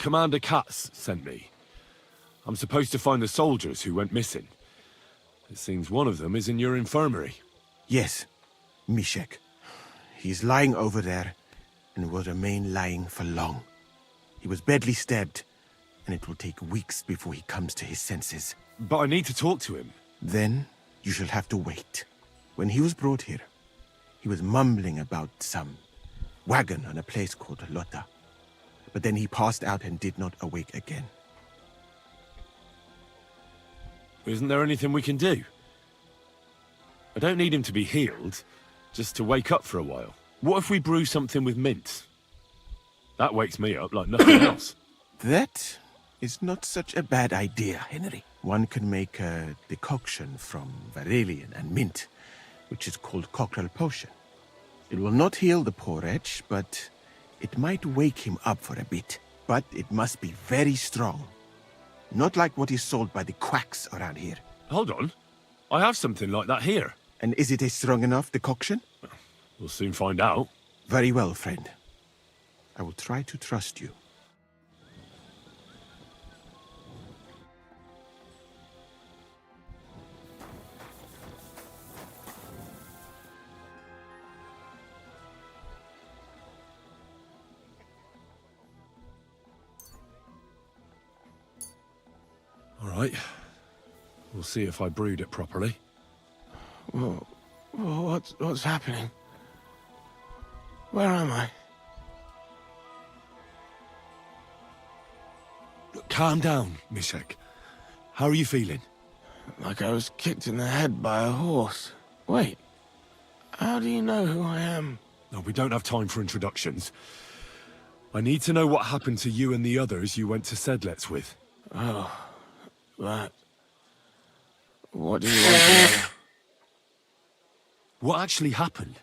Commander Katz sent me. I'm supposed to find the soldiers who went missing. It seems one of them is in your infirmary. Yes, Mishek. He's lying over there, and will remain lying for long. He was badly stabbed, and it will take weeks before he comes to his senses. But I need to talk to him. Then you shall have to wait. When he was brought here, he was mumbling about some wagon on a place called Lota. But then he passed out and did not awake again. Isn't there anything we can do? I don't need him to be healed, just to wake up for a while. What if we brew something with mint? That wakes me up like nothing else. That is not such a bad idea, Henry. One can make a decoction from Varelian and mint, which is called cockerel potion. It will not heal the poor wretch, but it might wake him up for a bit. But it must be very strong. Not like what is sold by the quacks around here. Hold on. I have something like that here. And is it a strong enough decoction? We'll soon find out. Very well, friend. I will try to trust you. All right. We'll see if I brewed it properly. Whoa. What's happening? Where am I? Calm down, Mishek. How are you feeling? Like I was kicked in the head by a horse. Wait. How do you know who I am? No, we don't have time for introductions. I need to know what happened to you and the others you went to Sedlets with. Oh, that. What do you want to know? What actually happened?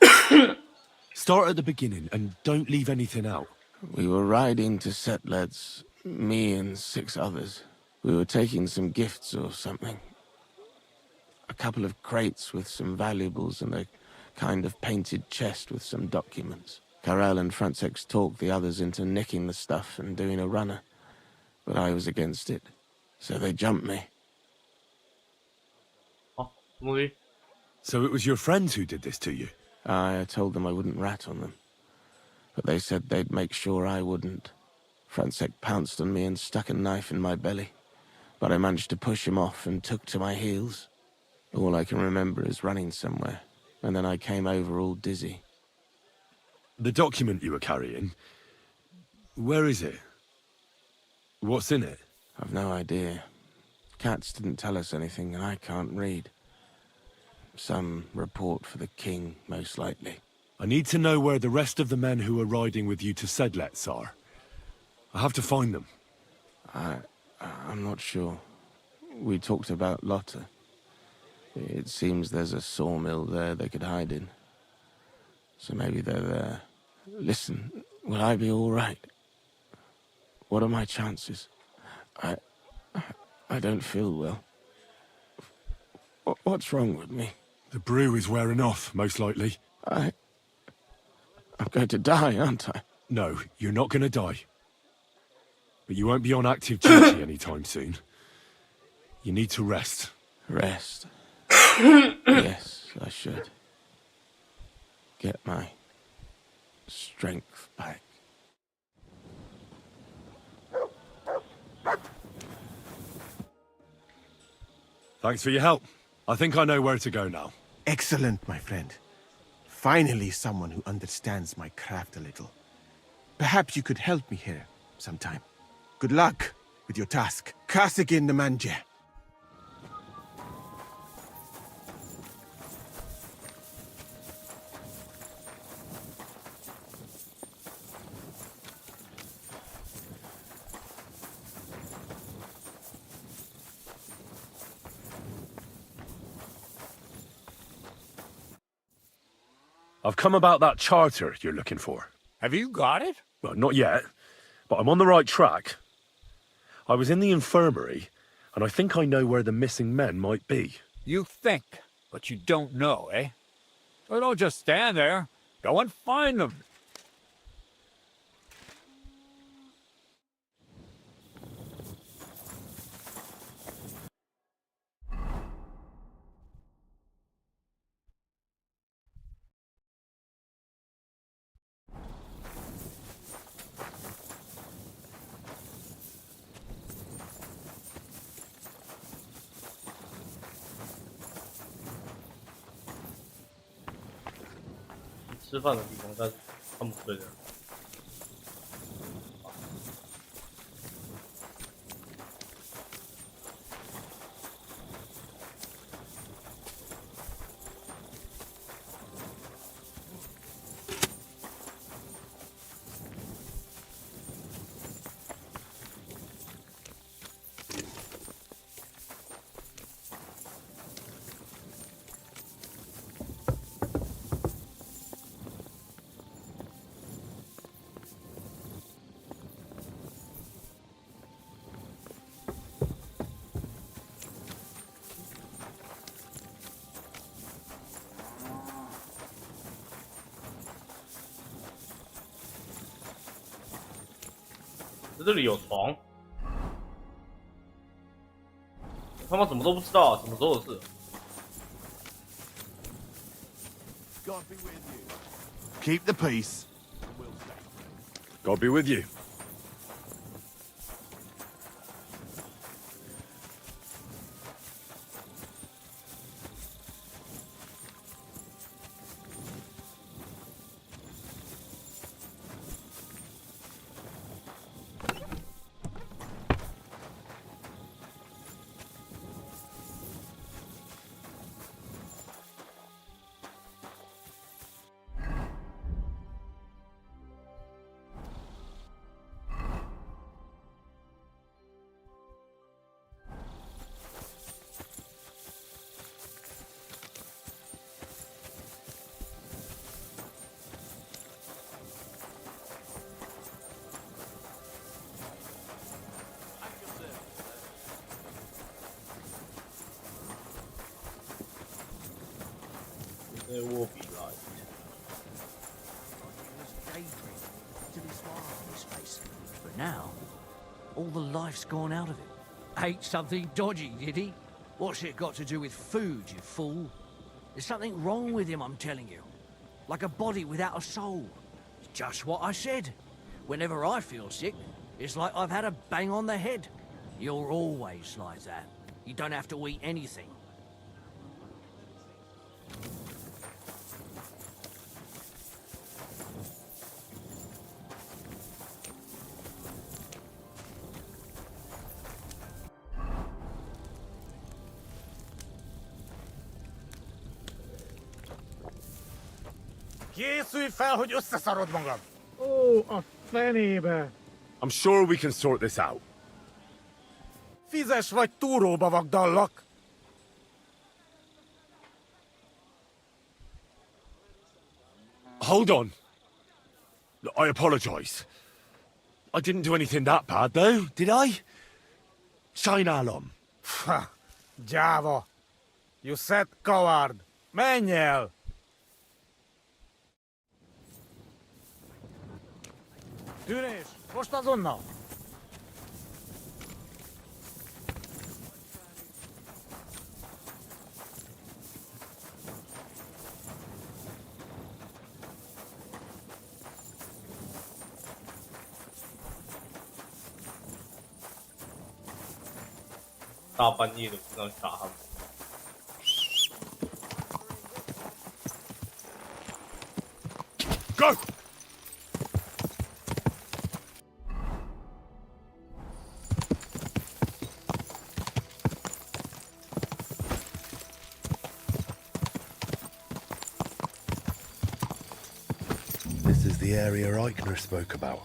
Start at the beginning and don't leave anything out. We were riding to Setleds, me and 6 others. We were taking some gifts or something. A couple of crates with some valuables and a kind of painted chest with some documents. Karel and Francex talked the others into nicking the stuff and doing a runner, but I was against it, so they jumped me. So it was your friends who did this to you? I told them I wouldn't rat on them, but they said they'd make sure I wouldn't. Francex pounced on me and stuck a knife in my belly, but I managed to push him off and took to my heels. All I can remember is running somewhere, and then I came over all dizzy. The document you were carrying, where is it? What's in it? I've no idea. Katz didn't tell us anything, and I can't read. Some report for the king, most likely. I need to know where the rest of the men who are riding with you to Sedlets are. I have to find them. I'm not sure. We talked about Lotta. It seems there's a sawmill there they could hide in. So maybe they're there. Listen, will I be all right? What are my chances? I don't feel well. What's wrong with me? The brew is wearing off, most likely. I'm going to die, aren't I? No, you're not going to die. But you won't be on active duty anytime soon. You need to rest. Rest? Yes, I should. Get my strength back. Thanks for your help. I think I know where to go now. Excellent, my friend. Finally someone who understands my craft a little. Perhaps you could help me here sometime. Good luck with your task. Kasagin the Manje. I've come about that charter you're looking for. Have you got it? Well, not yet, but I'm on the right track. I was in the infirmary, and I think I know where the missing men might be. You think, but you don't know, eh? Well, don't just stand there. Go and find them. 吃饭的地方，但是他们不对的。这里有床，他妈怎么都不知道啊，什么时候的事？ God be with you. Keep the peace. God be with you.那卧比来。 to this smile on his face. But now, all the life's gone out of him. Ate something dodgy, did he? What's it got to do with food, you fool? There's something wrong with him, I'm telling you. Like a body without a soul. It's just what I said. Whenever I feel sick, it's like I've had a bang on the head. You're always like that. You don't have to eat anything. Készülj fel, hogy összeszarod magad! Ó, a fenébe! I'm sure we can sort this out. Fizes vagy túróba vagdallak! Hold on. I apologize. I didn't do anything that bad, though, did I? Sajnálom. Ha, gyáva! You said coward! Menj el! Tűnés! Most azonnal!大半夜的不能打他们。 Go! This is the area Eichner spoke about.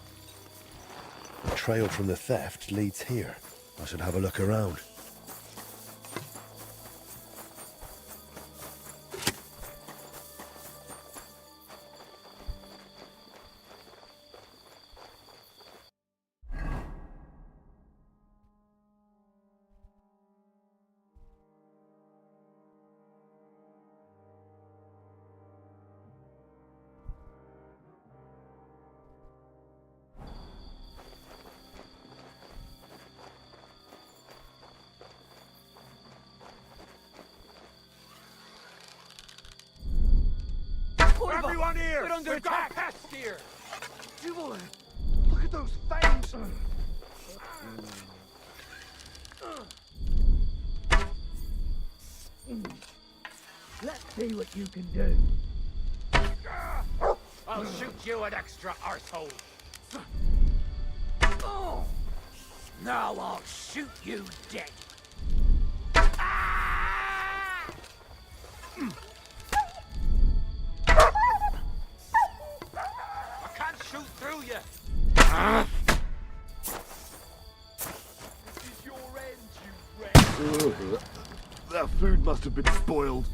The trail from the theft leads here. I should have a look around. Everyone here! We're under We've got attack! pests here! Look at those fangs! Let's see what you can do. you an extra arsehole. Oh. Now I'll shoot you dead. Ah! I can't shoot through you. This is your end, you wretch. That food must have been spoiled.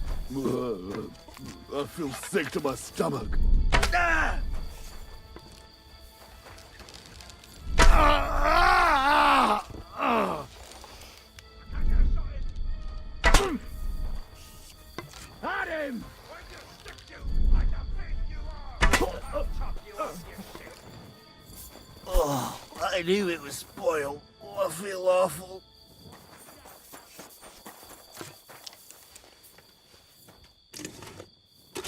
I feel sick to my stomach. Ah! At him! Oh, I knew it was spoiled. Oh, I feel awful.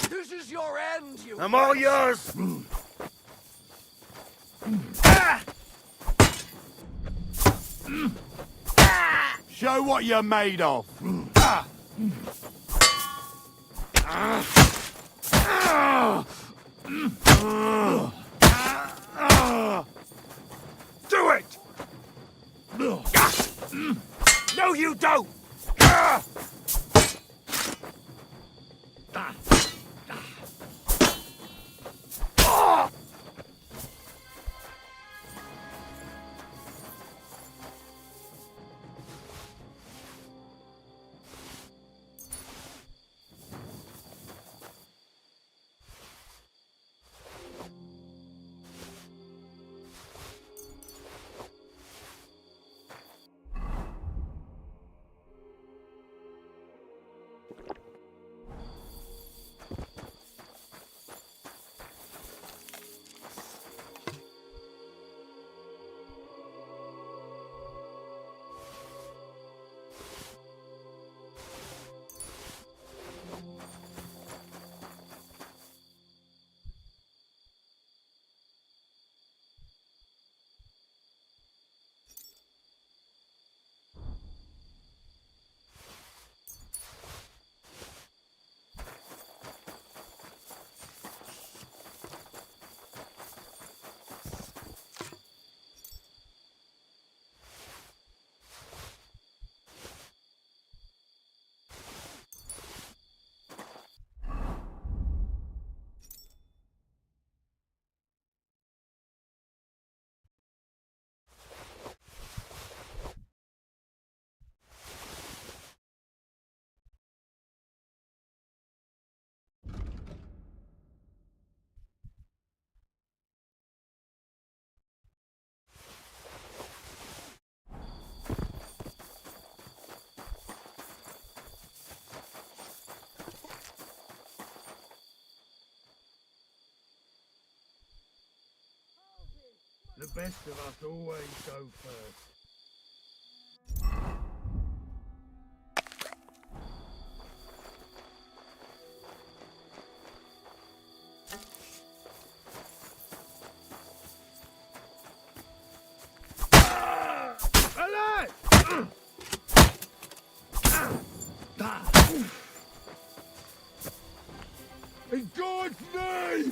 This is your end, you. I'm all yours. Show what you're made of. Do it! No, you don't! The best of us always go first. In God's name!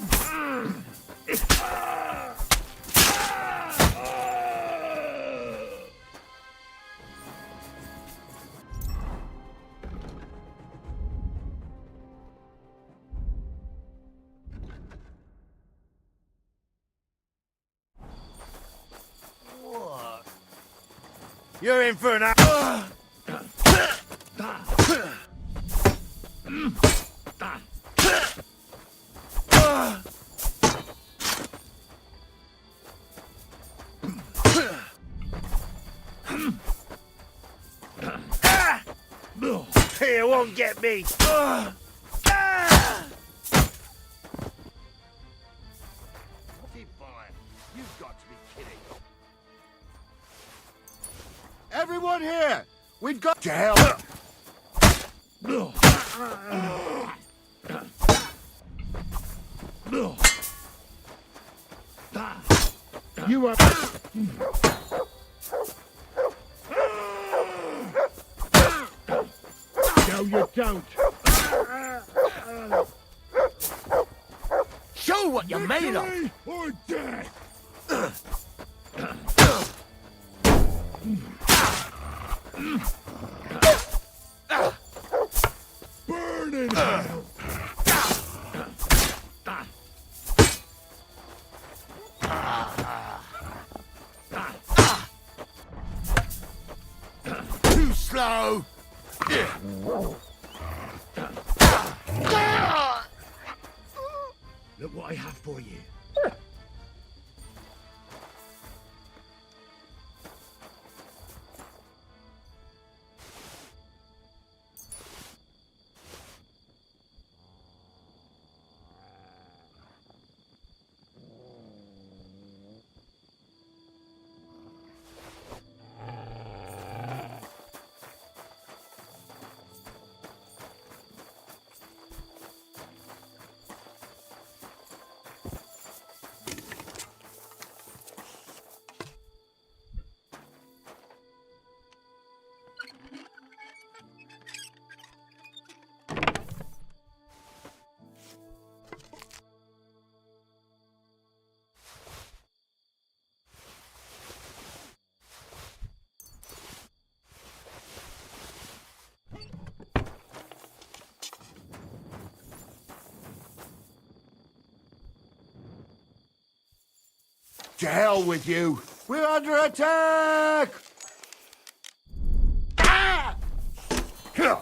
You're in for an Here won't get me. You've got to be kidding. Everyone here! We've got to help! You are... No, you don't. Show what You're made of. Victory or death? Burn in hell! Too slow! Look what I have for you. To hell with you! We're under attack! Ah! Here.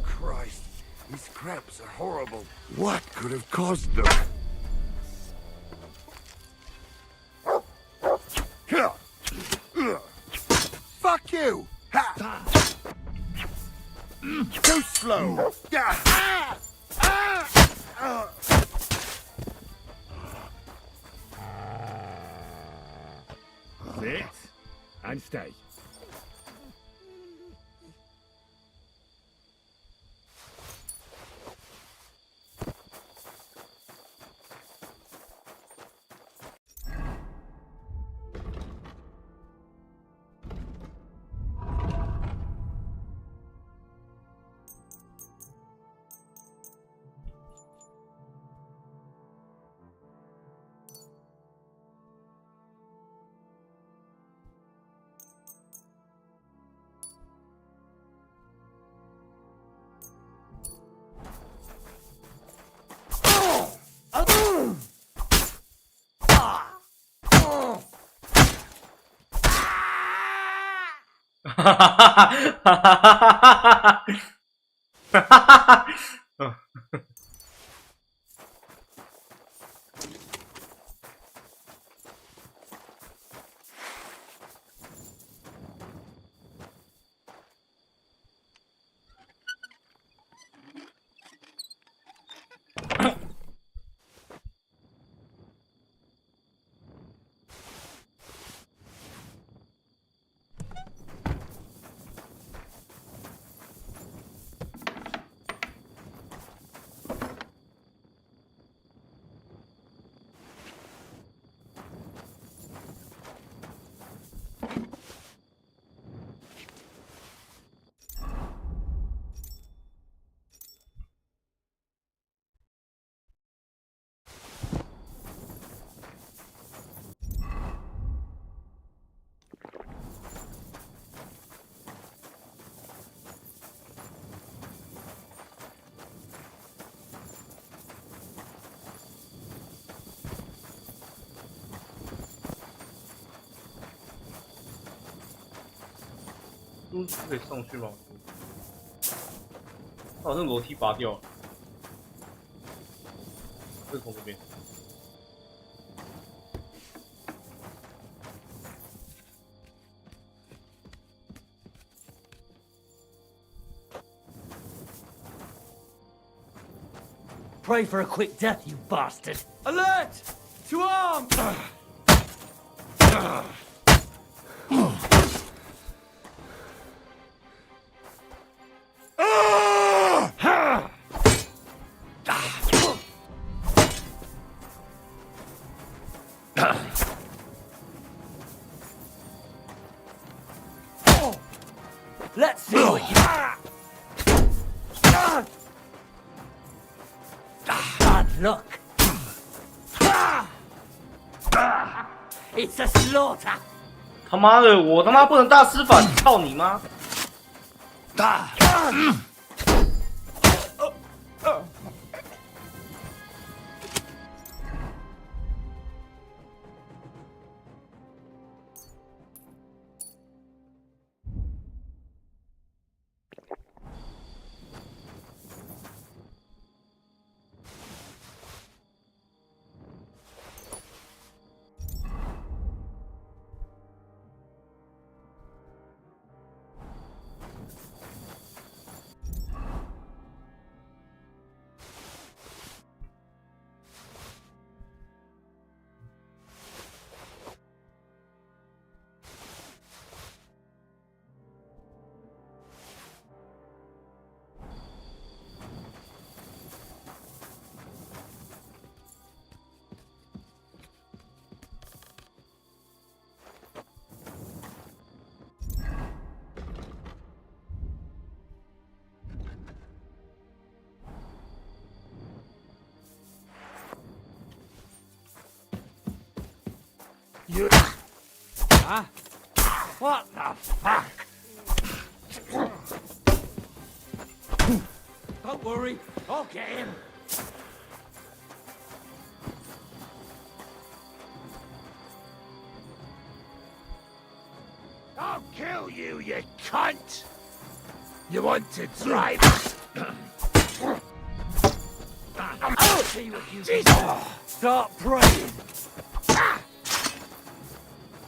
Christ, these cramps are horrible. What could have caused them? Here. Fuck you! Ha! Too slow! Ah! Ah! Sit and stay.都是可以上去吗？好像楼梯拔掉了，是从这边。Pray for a quick death, you bastard! Alert! To arms! Let's see what you... Look. It's a slaughter. 他妈的，我他妈不能大施法，操你妈！Huh? What the fuck? Don't worry, I'll get him. I'll kill you, you cunt! You want to drive? I'll see what you do. Start praying.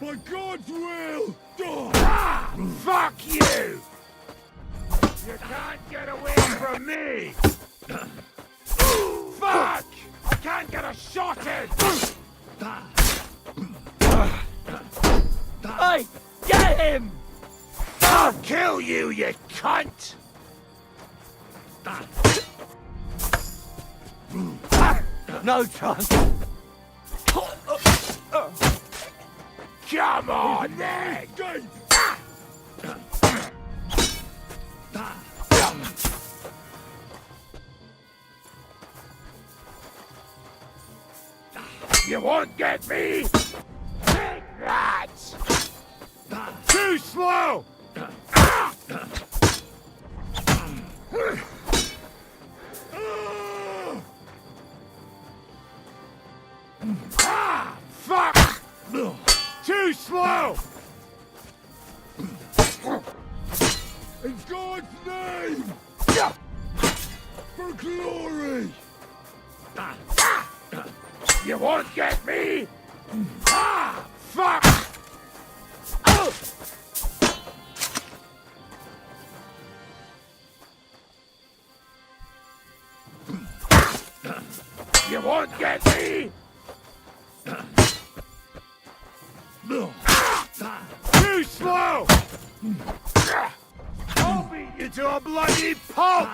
By God's will! Fuck you! You can't get away from me! Fuck! I can't get a shot in! Hey, get him! I'll kill you, you cunt! No chance. Come on, then! You won't get me! Take that! Too slow! Fuck! Too slow! In God's name! For glory! You won't get me! Fuck! You won't get me! Too slow! I'll beat you to a bloody pulp!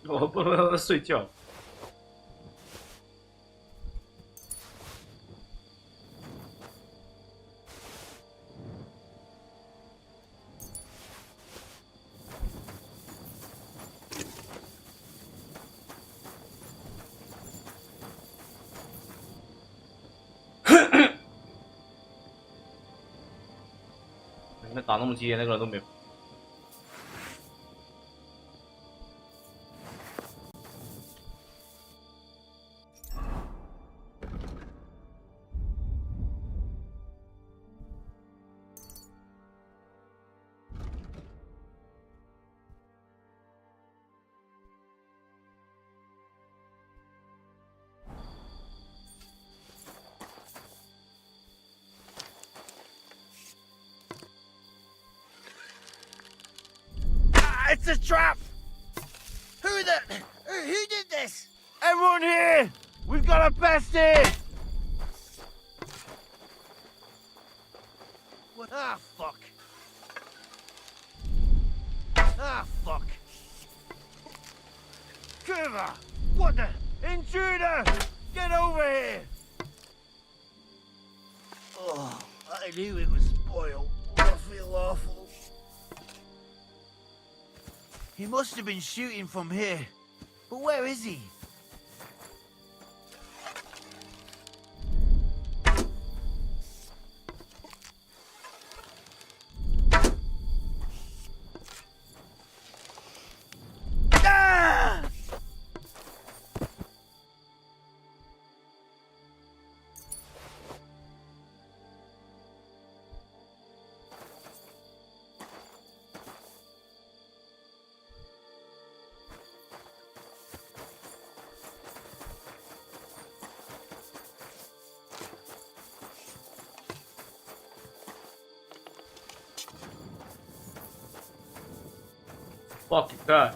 我不能让他睡觉。那打那么激烈，那个人都没。It's a trap! Who did this? Everyone here! We've got a pest here! What? Ah, fuck. Ah, fuck. Curva! What the? Intruder! Get over here! Oh, I knew it was spoiled. I feel awful. He must have been shooting from here. But where is he? Ah! Fuck that.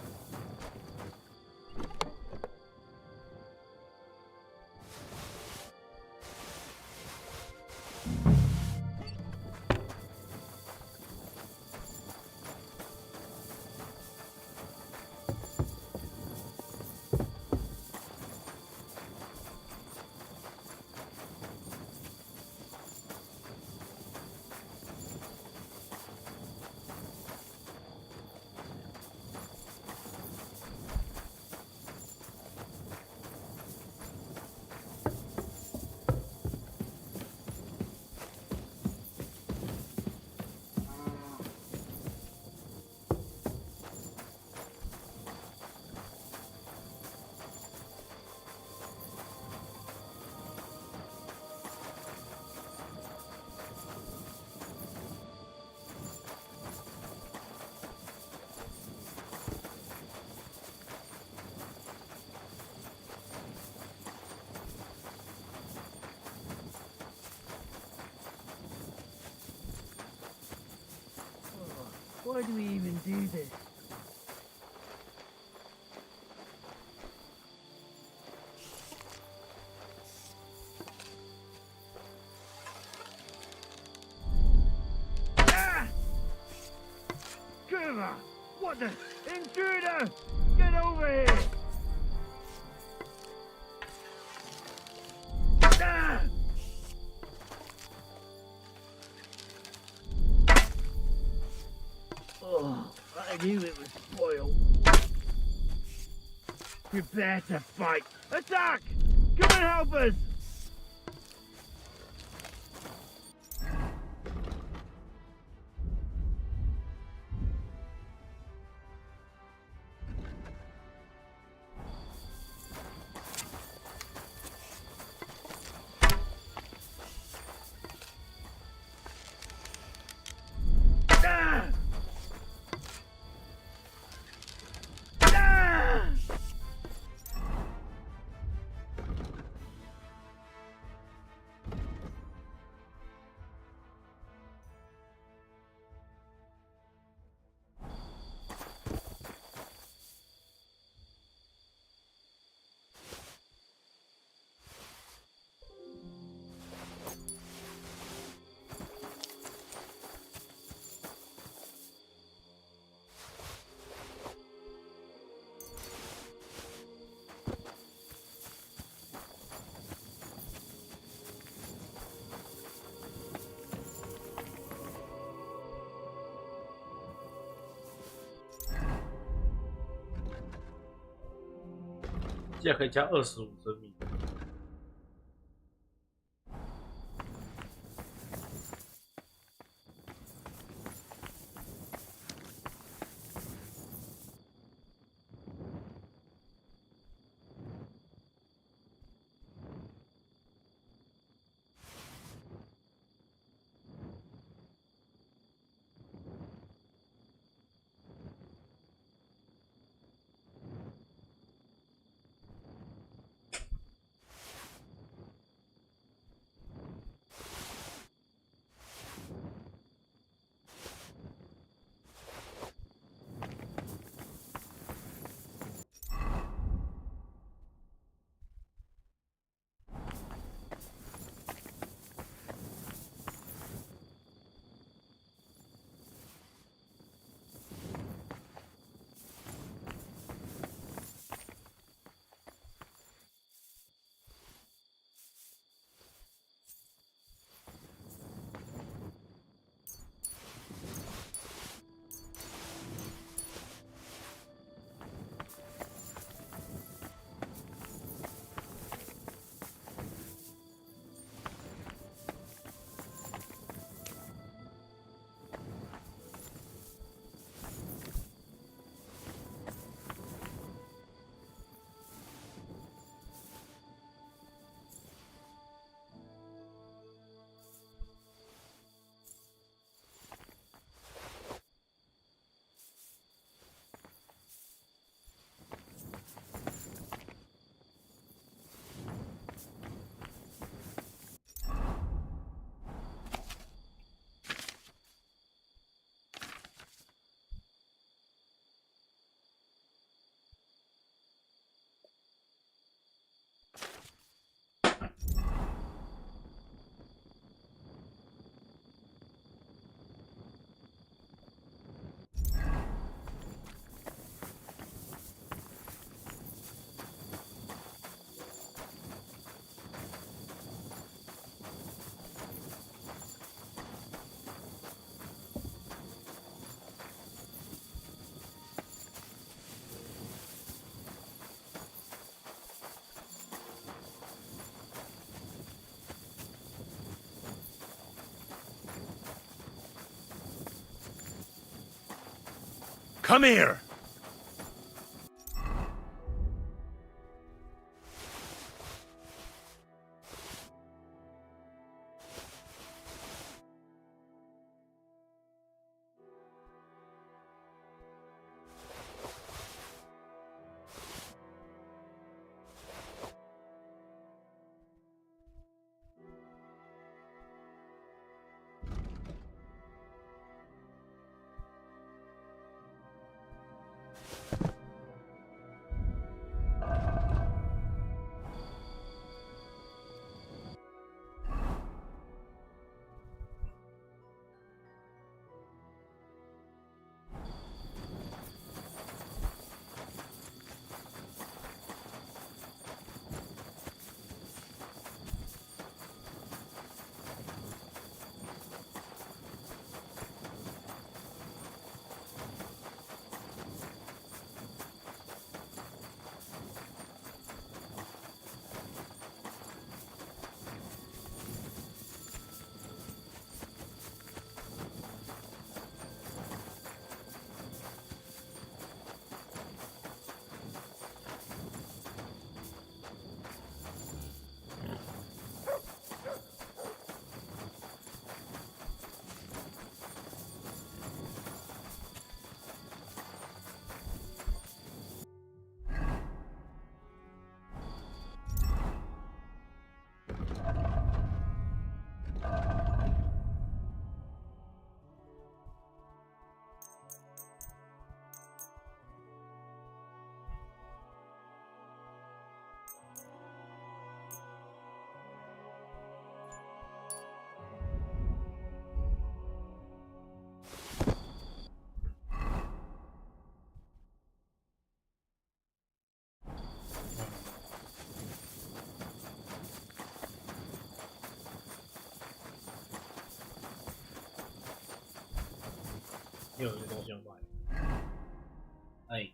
Why do we even do this? Ah! Kurva! What the? Intruder! Get over here! Ah! Oh, I knew it was spoiled. Prepare to fight. Attack! Come and help us! Ah! Ah!现在可以加25生命。Come here!又有一个东西要买。哎，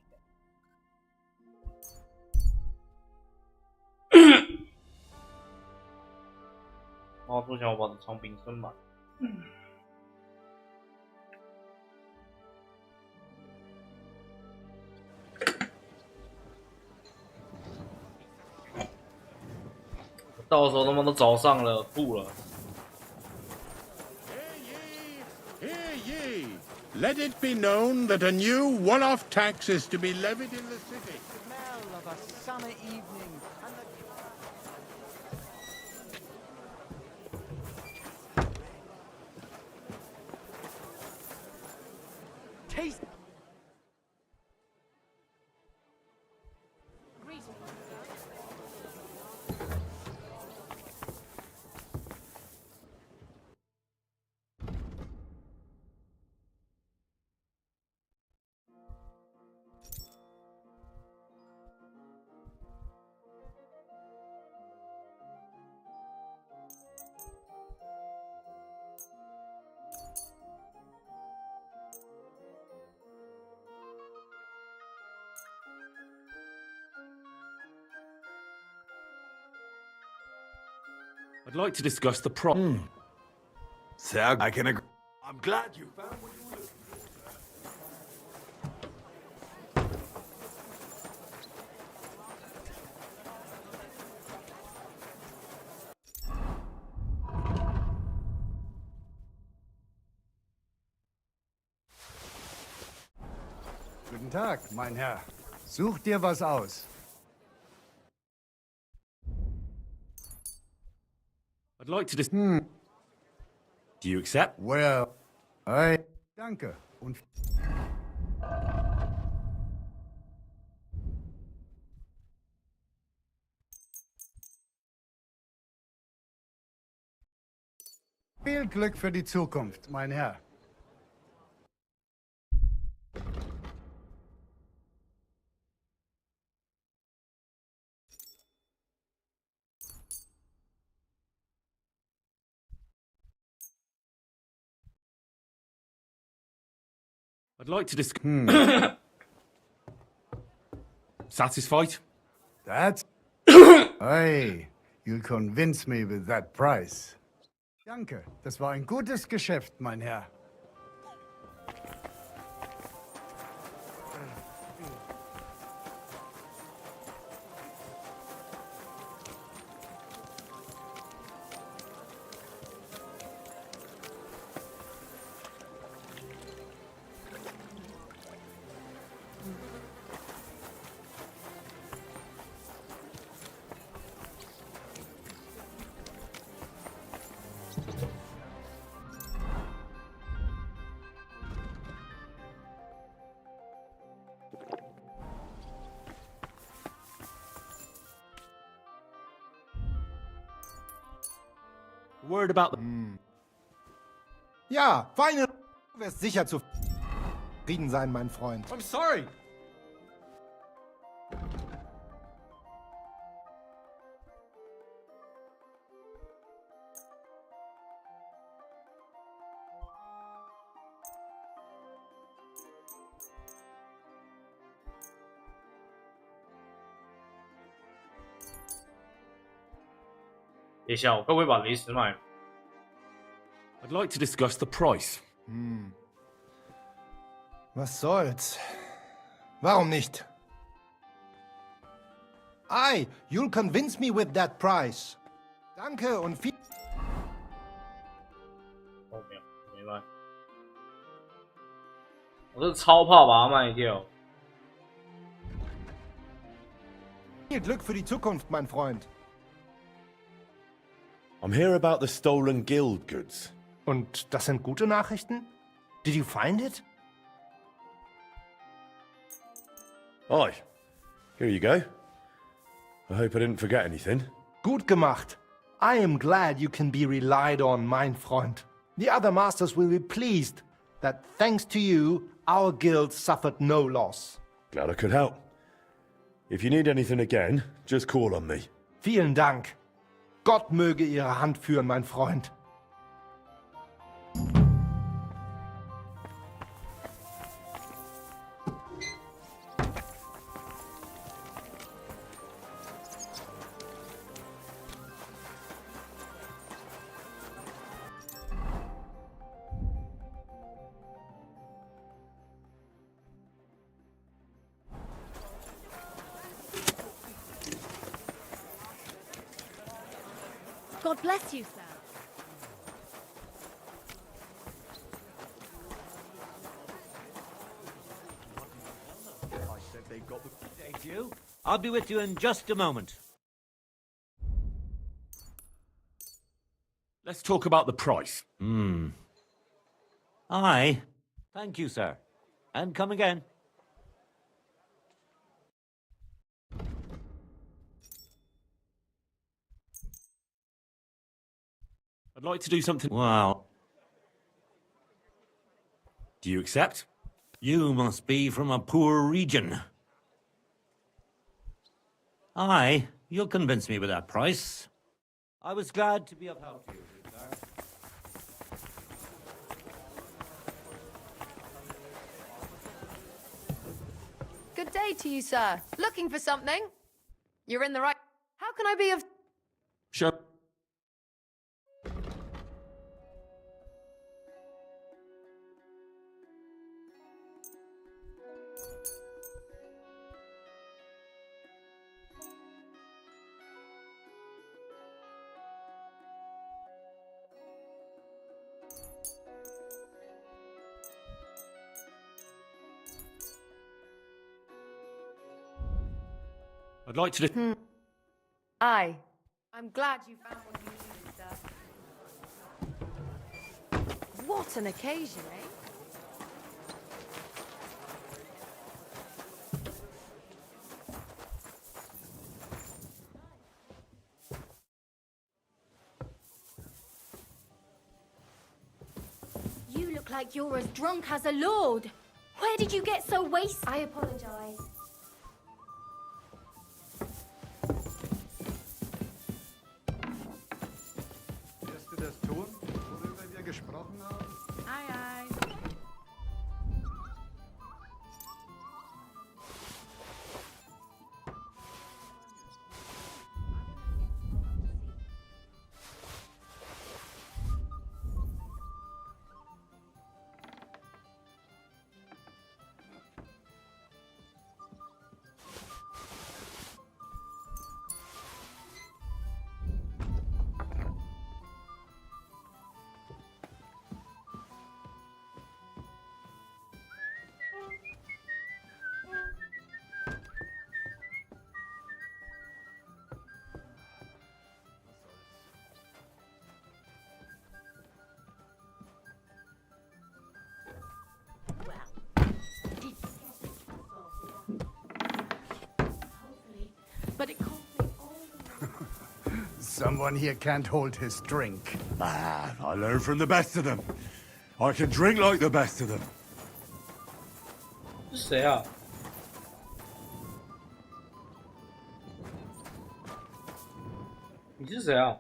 猫说想我把这长柄生买。到时候他妈都早上了，吐了。 Hear ye! Let it be known that a new one-off tax is to be levied in the city. Smell of a summer evening and the taste. I'd like to discuss the problem. Sir, I can agree. I'm glad you found what you were looking Guten Tag, mein Herr. Such dir was aus. I'd like to Do you accept? Well, danke. Und viel Glück für die Zukunft, mein Herr. I'd like to Satisfied? That's... Hey, you'll convince me with that price. Danke, das war ein gutes Geschäft, mein Herr. Word about the... Ja, feine. Du wirst sicher zufrieden sein, mein Freund. I'm sorry.等一下，我该不会把雷石卖了？ I'd like to discuss the price. Was soll's? Warum nicht? Aye, you'll convince me with that price. Danke und viel... 哦，没有，没卖。我是超怕把它卖掉。 Viel Glück für die Zukunft, mein Freund. I'm here about the stolen guild goods. Und das sind gute Nachrichten? Did you find it? Aye. Here you go. I hope I didn't forget anything. Gut gemacht. I am glad you can be relied on, mein Freund. The other masters will be pleased that thanks to you, our guild suffered no loss. Glad I could help. If you need anything again, just call on me. Vielen Dank. Gott möge Ihre Hand führen, mein Freund. God bless you, sir. I'll be with you in just a moment. Let's talk about the price. Aye. Thank you, sir. And come again. I'd like to do something... Well, Do you accept? you must be from a poor region. Aye, you'll convince me with that price. I was glad to be of help to you, sir. Good day to you, sir. Looking for something? You're in the right... How can I be of... Sure. I'd like to... Aye. I'm glad you found what you needed, sir. What an occasion, eh? You look like you're as drunk as a lord. Where did you get so wasted? I apologize. Wirst du das tun, worüber wir gesprochen haben? Aye, aye. But it cost me all... Someone here can't hold his drink. Man, I learned from the best of them. I can drink like the best of them. 是谁啊？你是谁啊？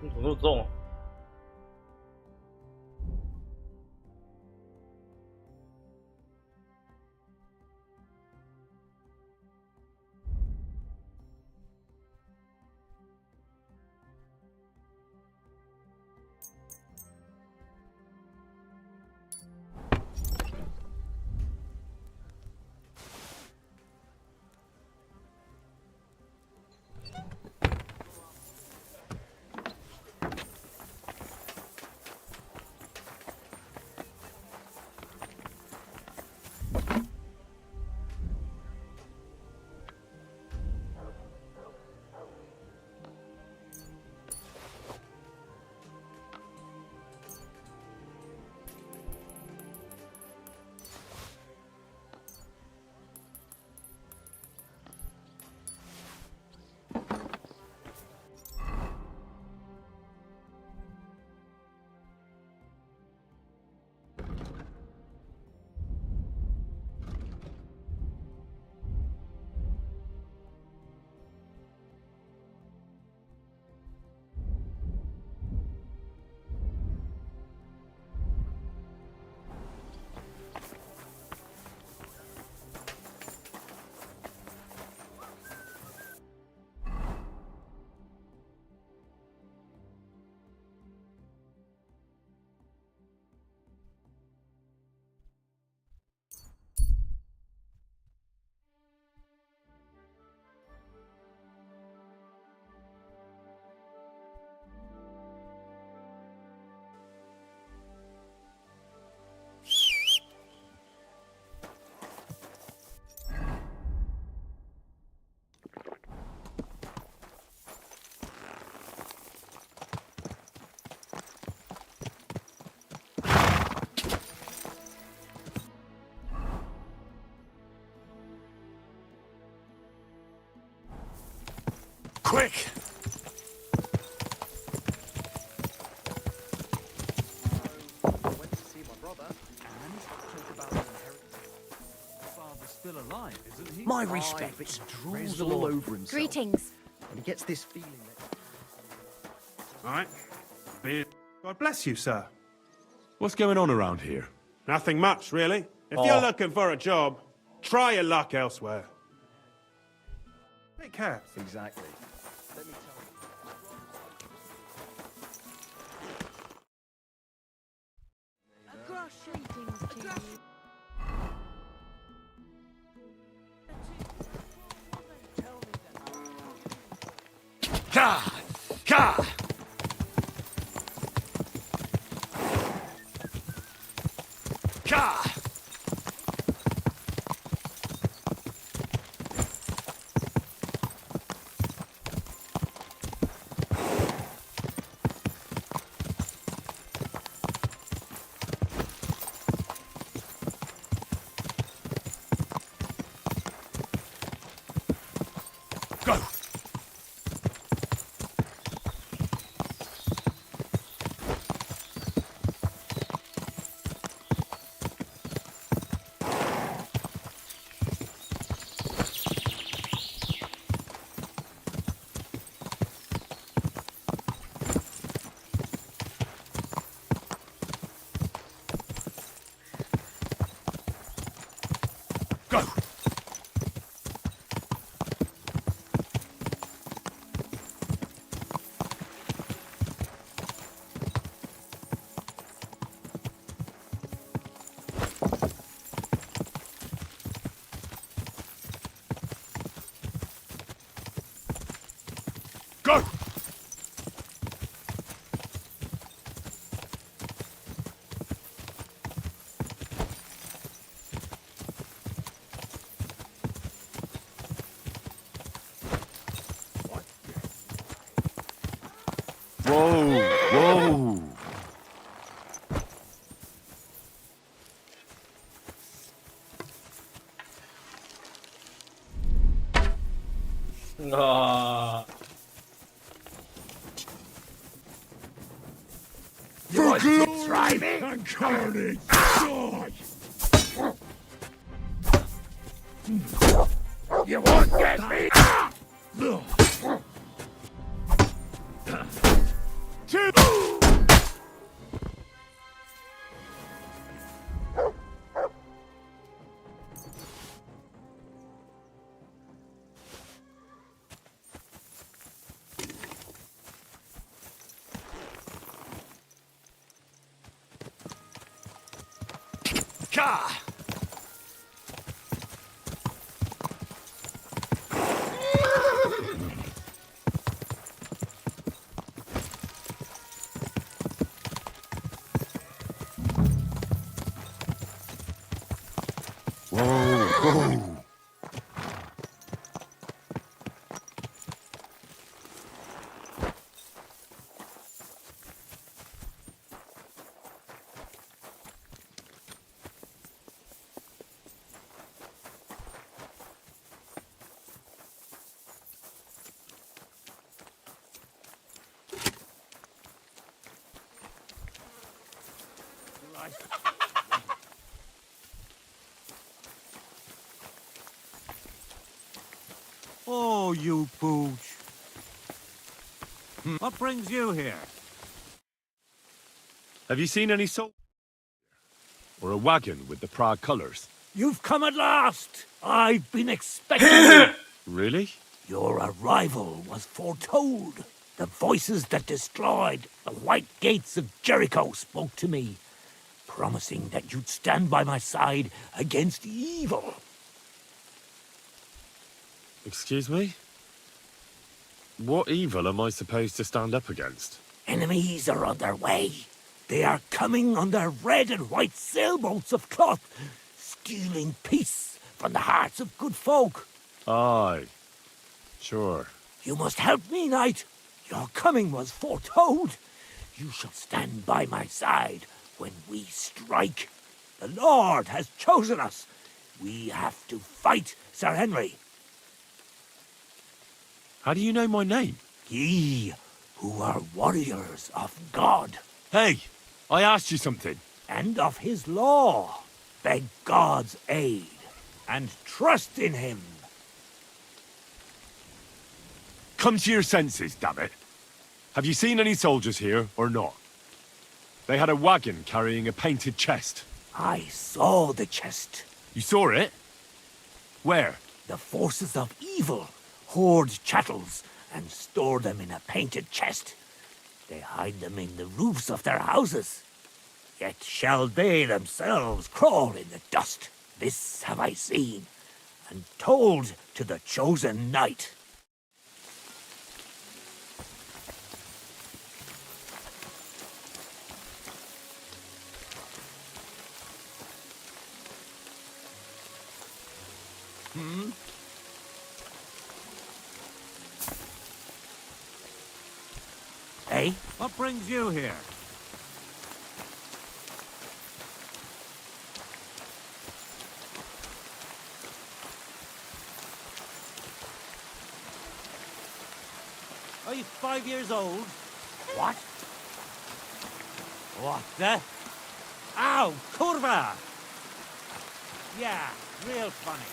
你怎么那么重啊？Quick! My respects. Praise the Lord. Greetings. And he gets this feeling that... All right. God bless you, sir. What's going on around here? Nothing much, really. If you're looking for a job, try your luck elsewhere. Take care. Exactly. Let me tell you. Ka! Ka! Ka! Go! Go! Go! Whoa! Whoa! 아. You want to try me? And carnage, die! You won't get me! Ka! Whoa! Whoa! Oh, you pooch. What brings you here? Have you seen any soldiers? Or a wagon with the Prague colours? You've come at last! I've been expecting you! Really? Your arrival was foretold. The voices that destroyed the white gates of Jericho spoke to me, promising that you'd stand by my side against evil. Excuse me? What evil am I supposed to stand up against? Enemies are on their way. They are coming on their red and white sailboats of cloth, stealing peace from the hearts of good folk. Aye. Sure. You must help me, knight. Your coming was foretold. You shall stand by my side when we strike. The Lord has chosen us. We have to fight Sir Henry. How do you know my name? Ye, who are warriors of God. Hey, I asked you something. And of his law. Beg God's aid and trust in him. Come to your senses, damn it. Have you seen any soldiers here or not? They had a wagon carrying a painted chest. I saw the chest. You saw it? Where? The forces of evil hoard chattels and store them in a painted chest. They hide them in the roofs of their houses. Yet shall they themselves crawl in the dust. This have I seen, and told to the chosen knight. Hmm? Hey, what brings you here? Are you 5 years old? What? What the? Ow, curva! Yeah, real funny.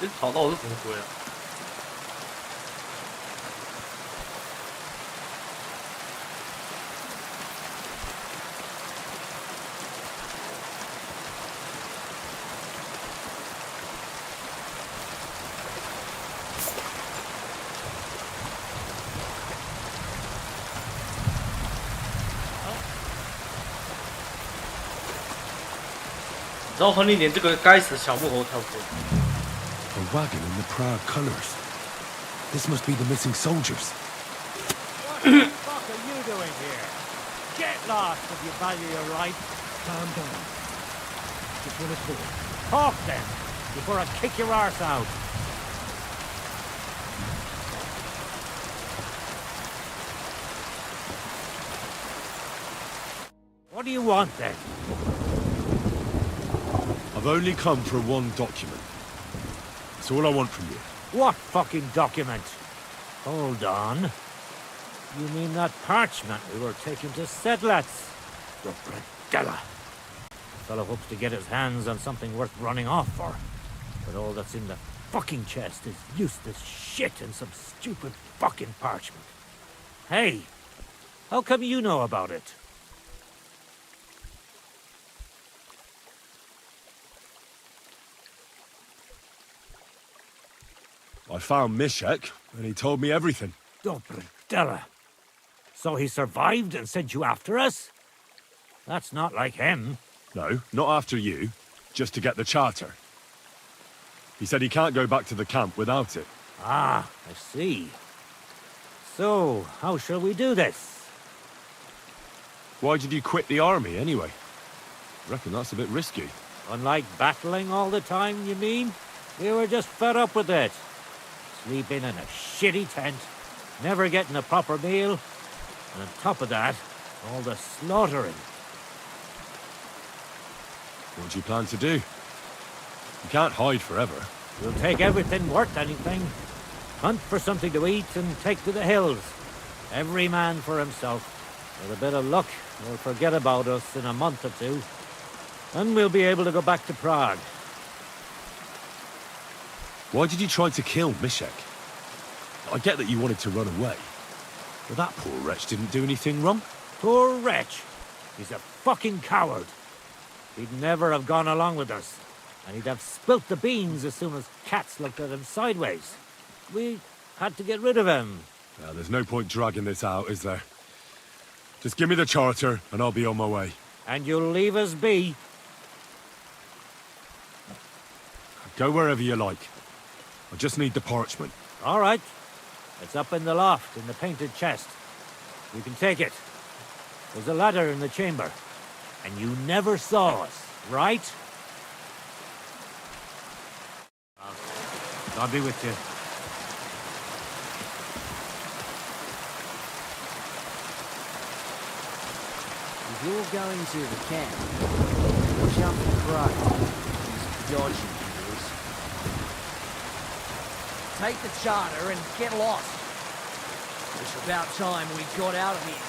这草道是怎么说呀？然后和你连这个该死小木猴跳过。 A wagon in the Prague colours. This must be the missing soldiers. What the fuck are you doing here? Get lost if you value your life. Calm down. Just want to talk. Talk then, before I kick your arse out. What do you want then? I've only come for one document. That's all I want from you. What fucking document? Hold on. You mean that parchment we were taking to Sedlets? The Bredella. The fellow hopes to get his hands on something worth running off for. But all that's in the fucking chest is useless shit and some stupid fucking parchment. Hey, how come you know about it? I found Mishek, and he told me everything. Dobrodella. So he survived and sent you after us? That's not like him. No, not after you. Just to get the charter. He said he can't go back to the camp without it. Ah, I see. So, how shall we do this? Why did you quit the army, anyway? Reckon that's a bit risky. Unlike battling all the time, you mean? We were just fed up with it. Sleeping in a shitty tent, never getting a proper meal, and on top of that, all the slaughtering. What do you plan to do? You can't hide forever. We'll take everything worth anything. Hunt for something to eat and take to the hills. Every man for himself. With a bit of luck, they'll forget about us in a month or two. And we'll be able to go back to Prague. Why did you try to kill Mishek? I get that you wanted to run away, but that poor wretch didn't do anything wrong. Poor wretch. He's a fucking coward. He'd never have gone along with us. And he'd have spilt the beans as soon as cats looked at him sideways. We had to get rid of him. There's no point dragging this out, is there? Just give me the charter, and I'll be on my way. And you'll leave us be. Go wherever you like. I just need the parchment. All right. It's up in the loft, in the painted chest. You can take it. There's a ladder in the chamber. And you never saw us, right? I'll be with you. If you're going to the camp, watch out for Crow. He's dodgy, he is. Take the charter and get lost. It's about time we got out of here.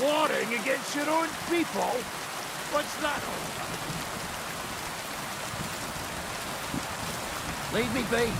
Warning against your own people? What's that all about? Leave me be.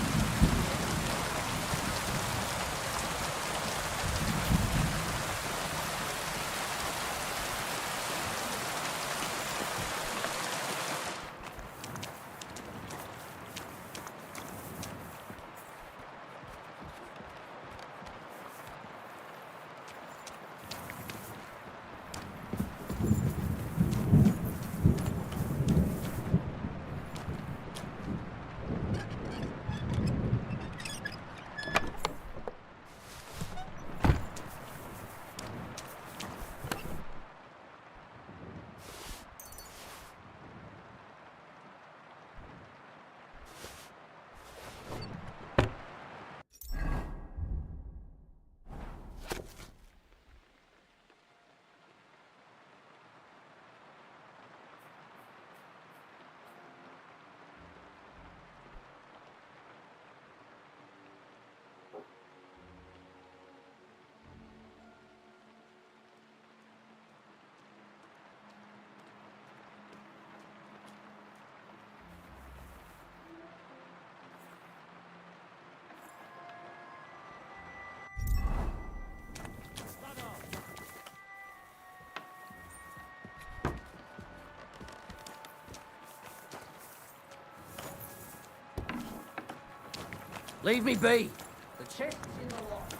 Leave me be. The chest is in the loft.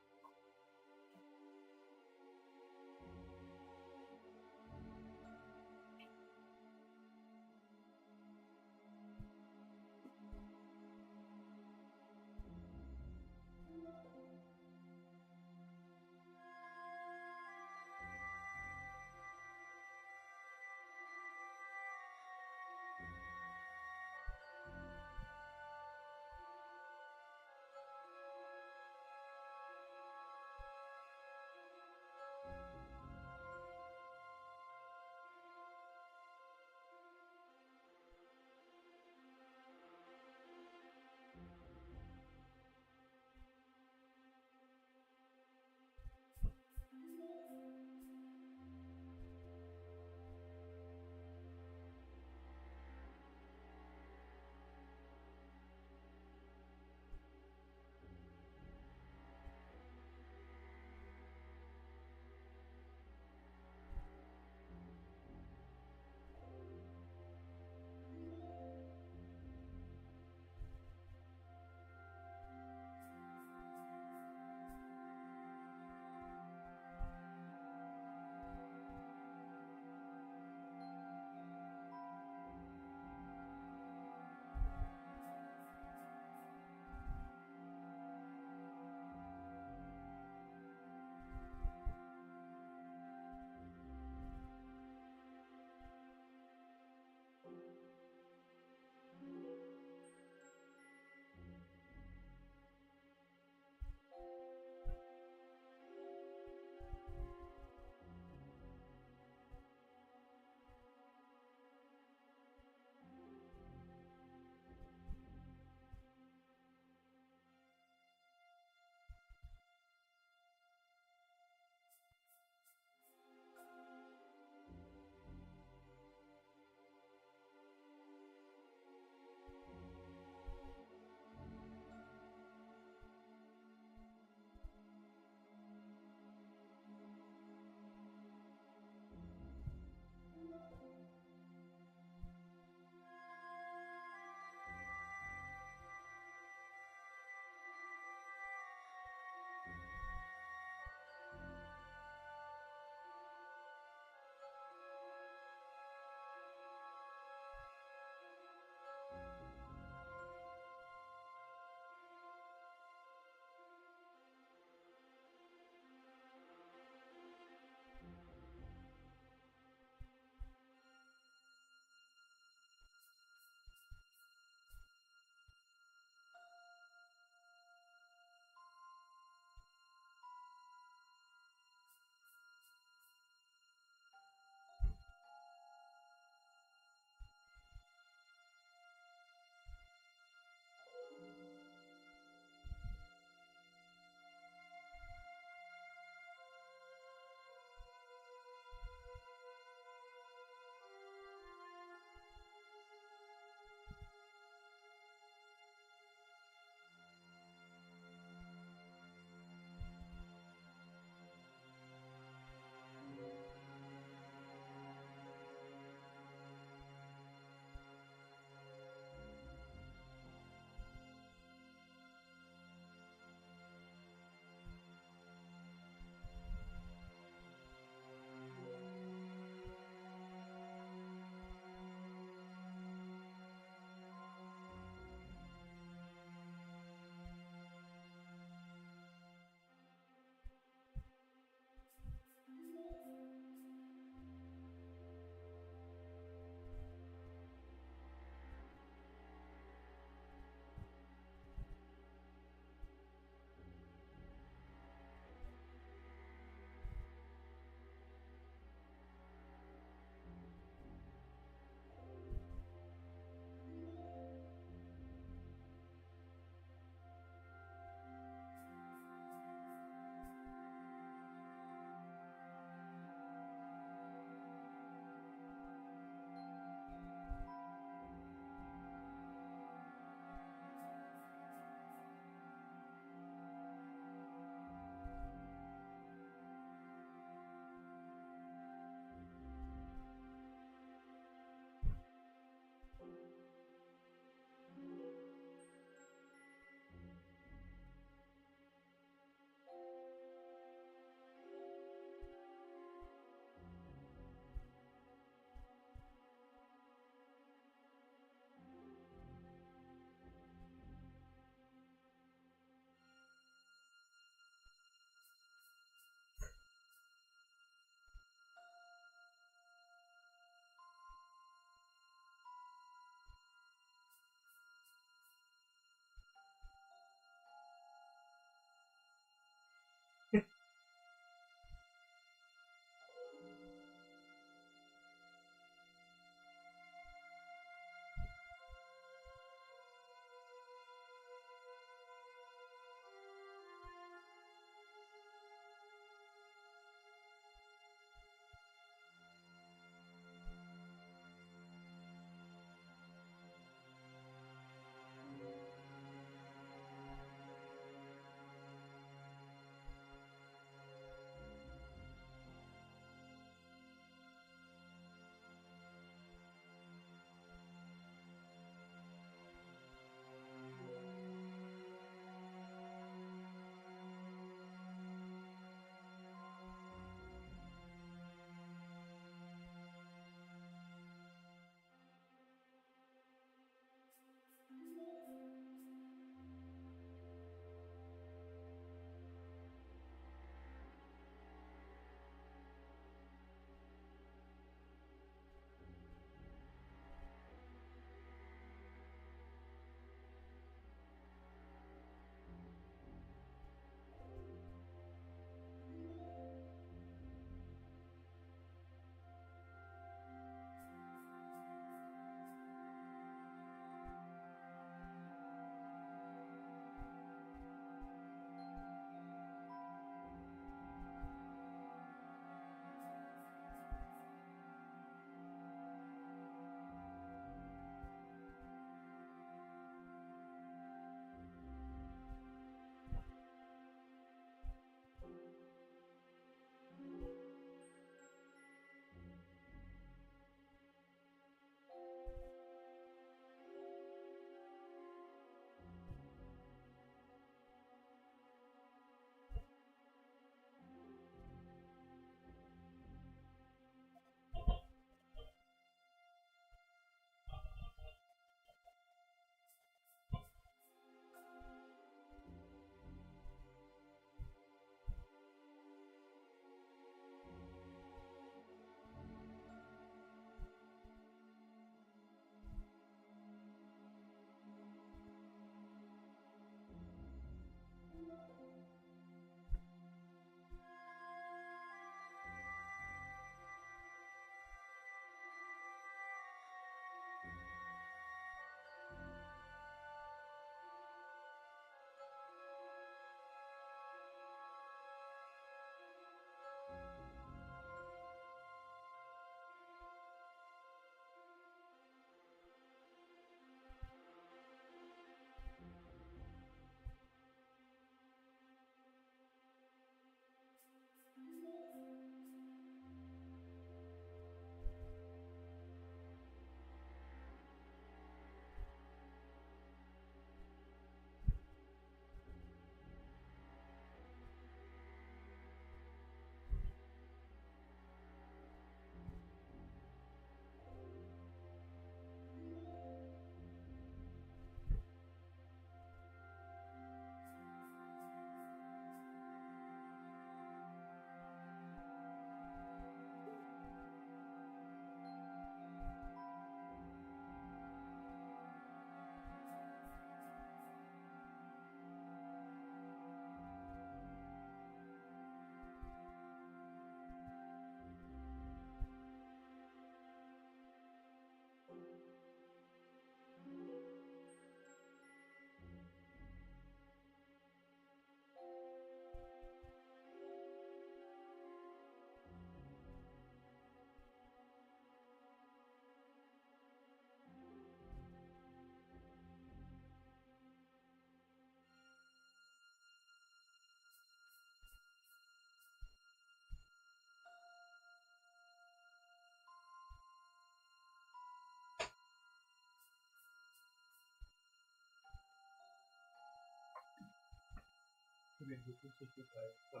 这边是日式猪排汉堡，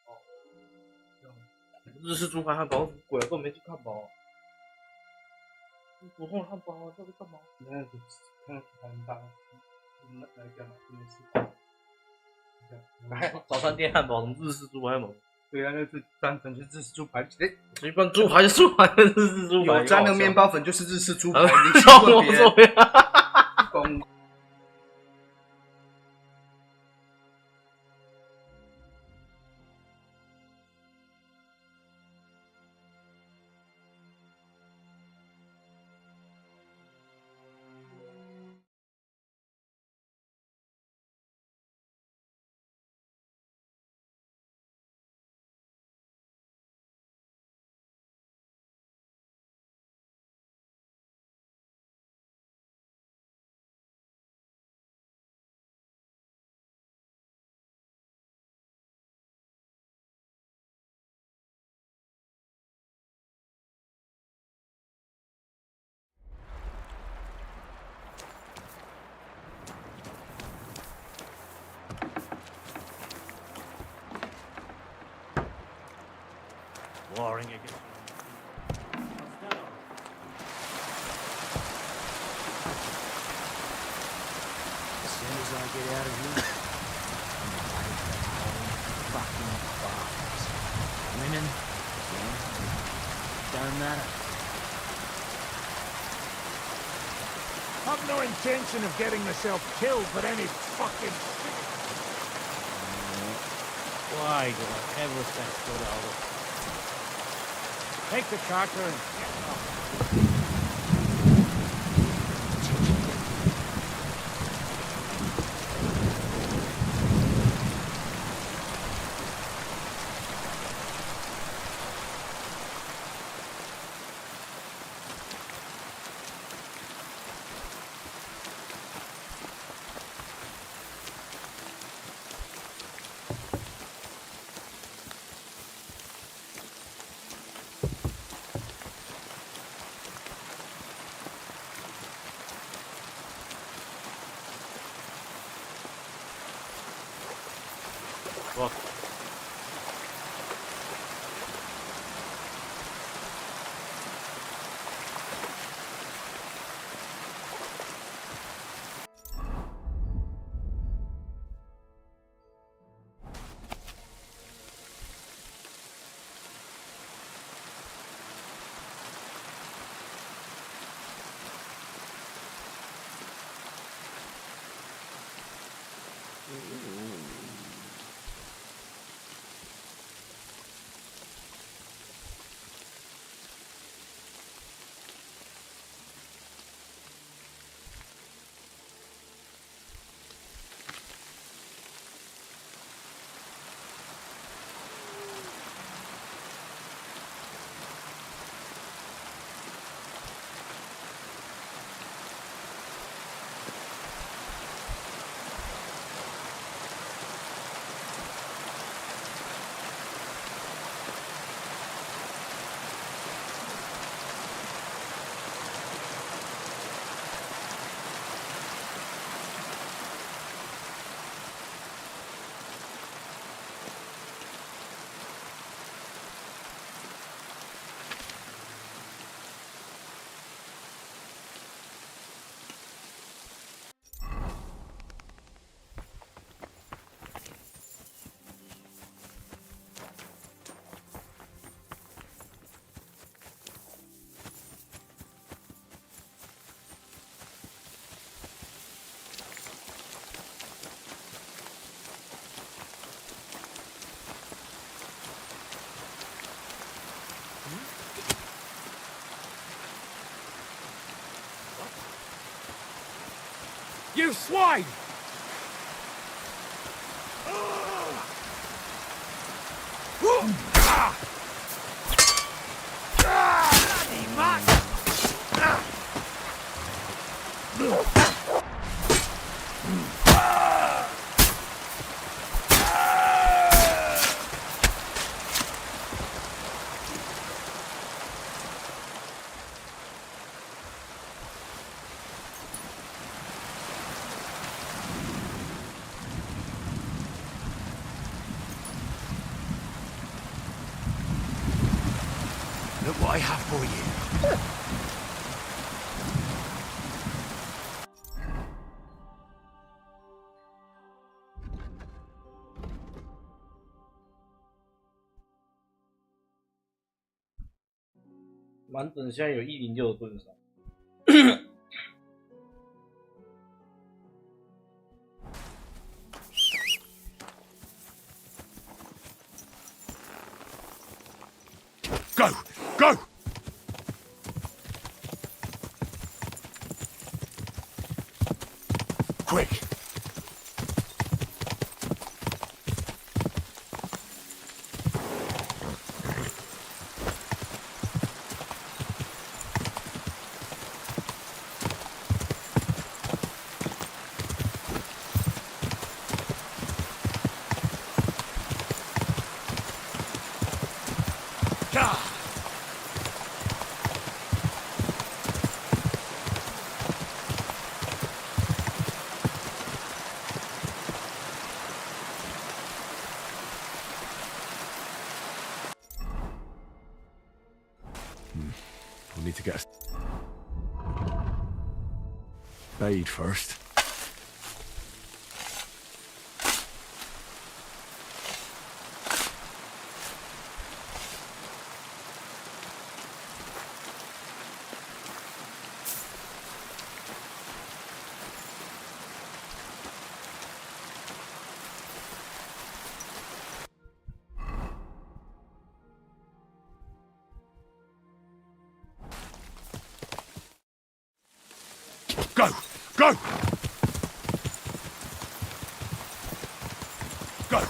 哦，日式猪排汉堡鬼都没去看饱。普通汉堡啊，这个干嘛？那看很大，来干嘛？真的是。早餐店汉堡，什么日式猪排嘛？对啊，那是单纯是日式猪排。哎，一般猪排就猪排，日式猪排。有沾的面包粉就是日式猪排，你去问别人。Warring again. As soon as I get out of here, I'm gonna raid the whole fucking bars. Women, men, don't matter. I've no intention of getting myself killed for any fucking shit. Why do I ever think good of it? Take the tractor and get off. Look. You swine! Bloody man! I have for you.满等现在有106的盾伤。Go! Go! Quick! We'll need to get a spade first. Go! Go! Go!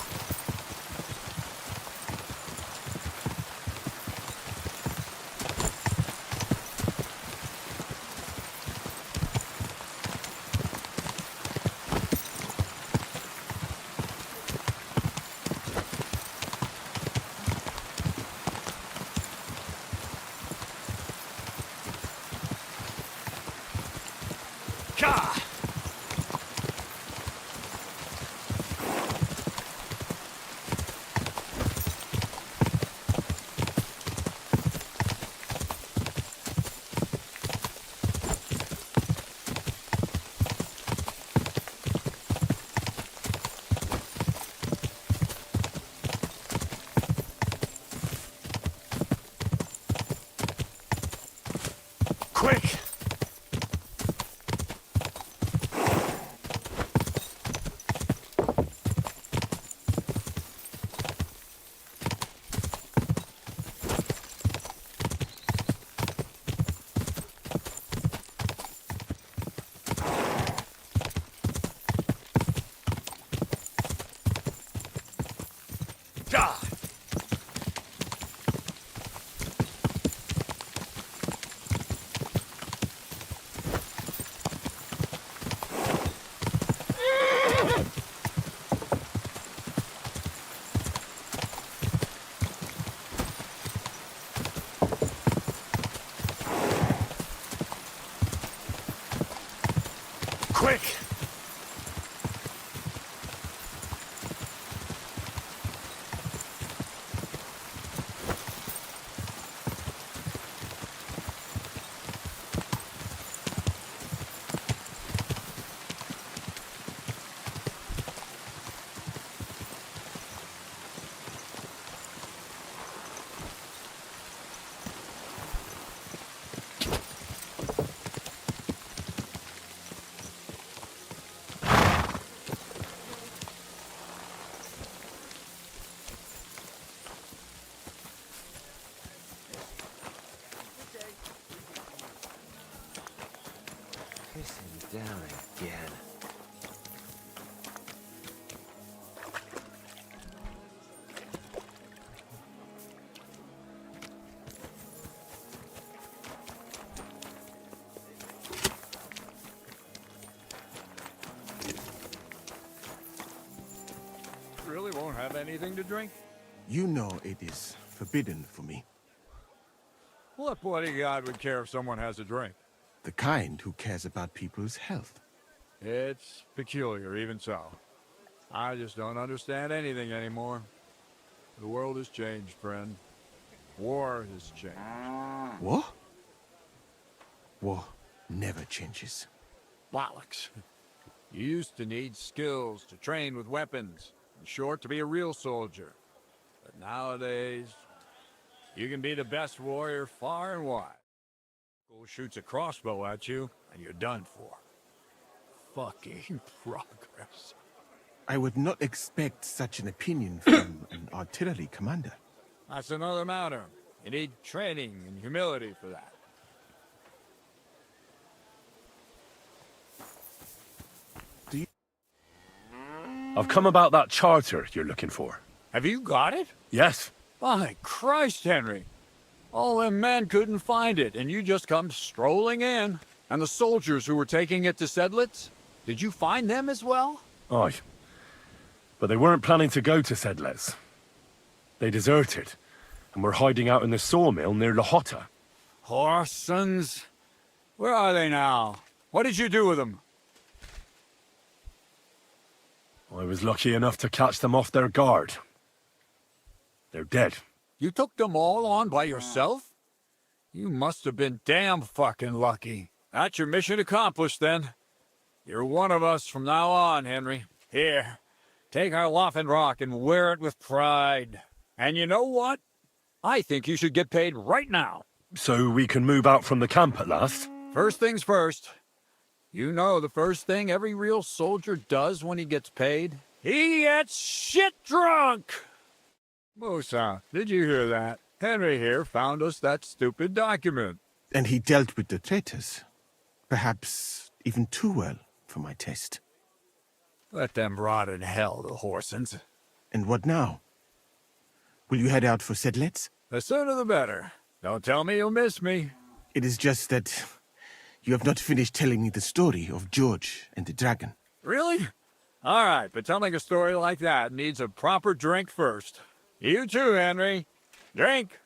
Quick! Quick! Pissing down again. Really won't have anything to drink? You know it is forbidden for me. What bloody god would care if someone has a drink? The kind who cares about people's health. It's peculiar, even so. I just don't understand anything anymore. The world has changed, friend. War has changed. War? War never changes. Bollocks. You used to need skills to train with weapons. In short, to be a real soldier. But nowadays, you can be the best warrior far and wide. Who shoots a crossbow at you, and you're done for. Fucking progress. I would not expect such an opinion from an artillery commander. That's another matter. You need training and humility for that. I've come about that charter you're looking for. Have you got it? Yes. By Christ, Henry. All them men couldn't find it, and you just come strolling in. And the soldiers who were taking it to Sedlitz? Did you find them as well? Aye. But they weren't planning to go to Sedlitz. They deserted, and were hiding out in the sawmill near Lahota. Horsons? Where are they now? What did you do with them? I was lucky enough to catch them off their guard. They're dead. You took them all on by yourself? You must have been damn fucking lucky. That's your mission accomplished, then. You're one of us from now on, Henry. Here, take our Laughing Rock and wear it with pride. And you know what? I think you should get paid right now. So we can move out from the camp at last? First things first. You know the first thing every real soldier does when he gets paid? He gets shit drunk! Musa, did you hear that? Henry here found us that stupid document. And he dealt with the traitors. Perhaps even too well for my taste. Let them rot in hell, the Horsons. And what now? Will you head out for Sedlitz? The sooner the better. Don't tell me you'll miss me. It is just that you have not finished telling me the story of George and the dragon. Really? All right, but telling a story like that needs a proper drink first. You too, Henry. Drink.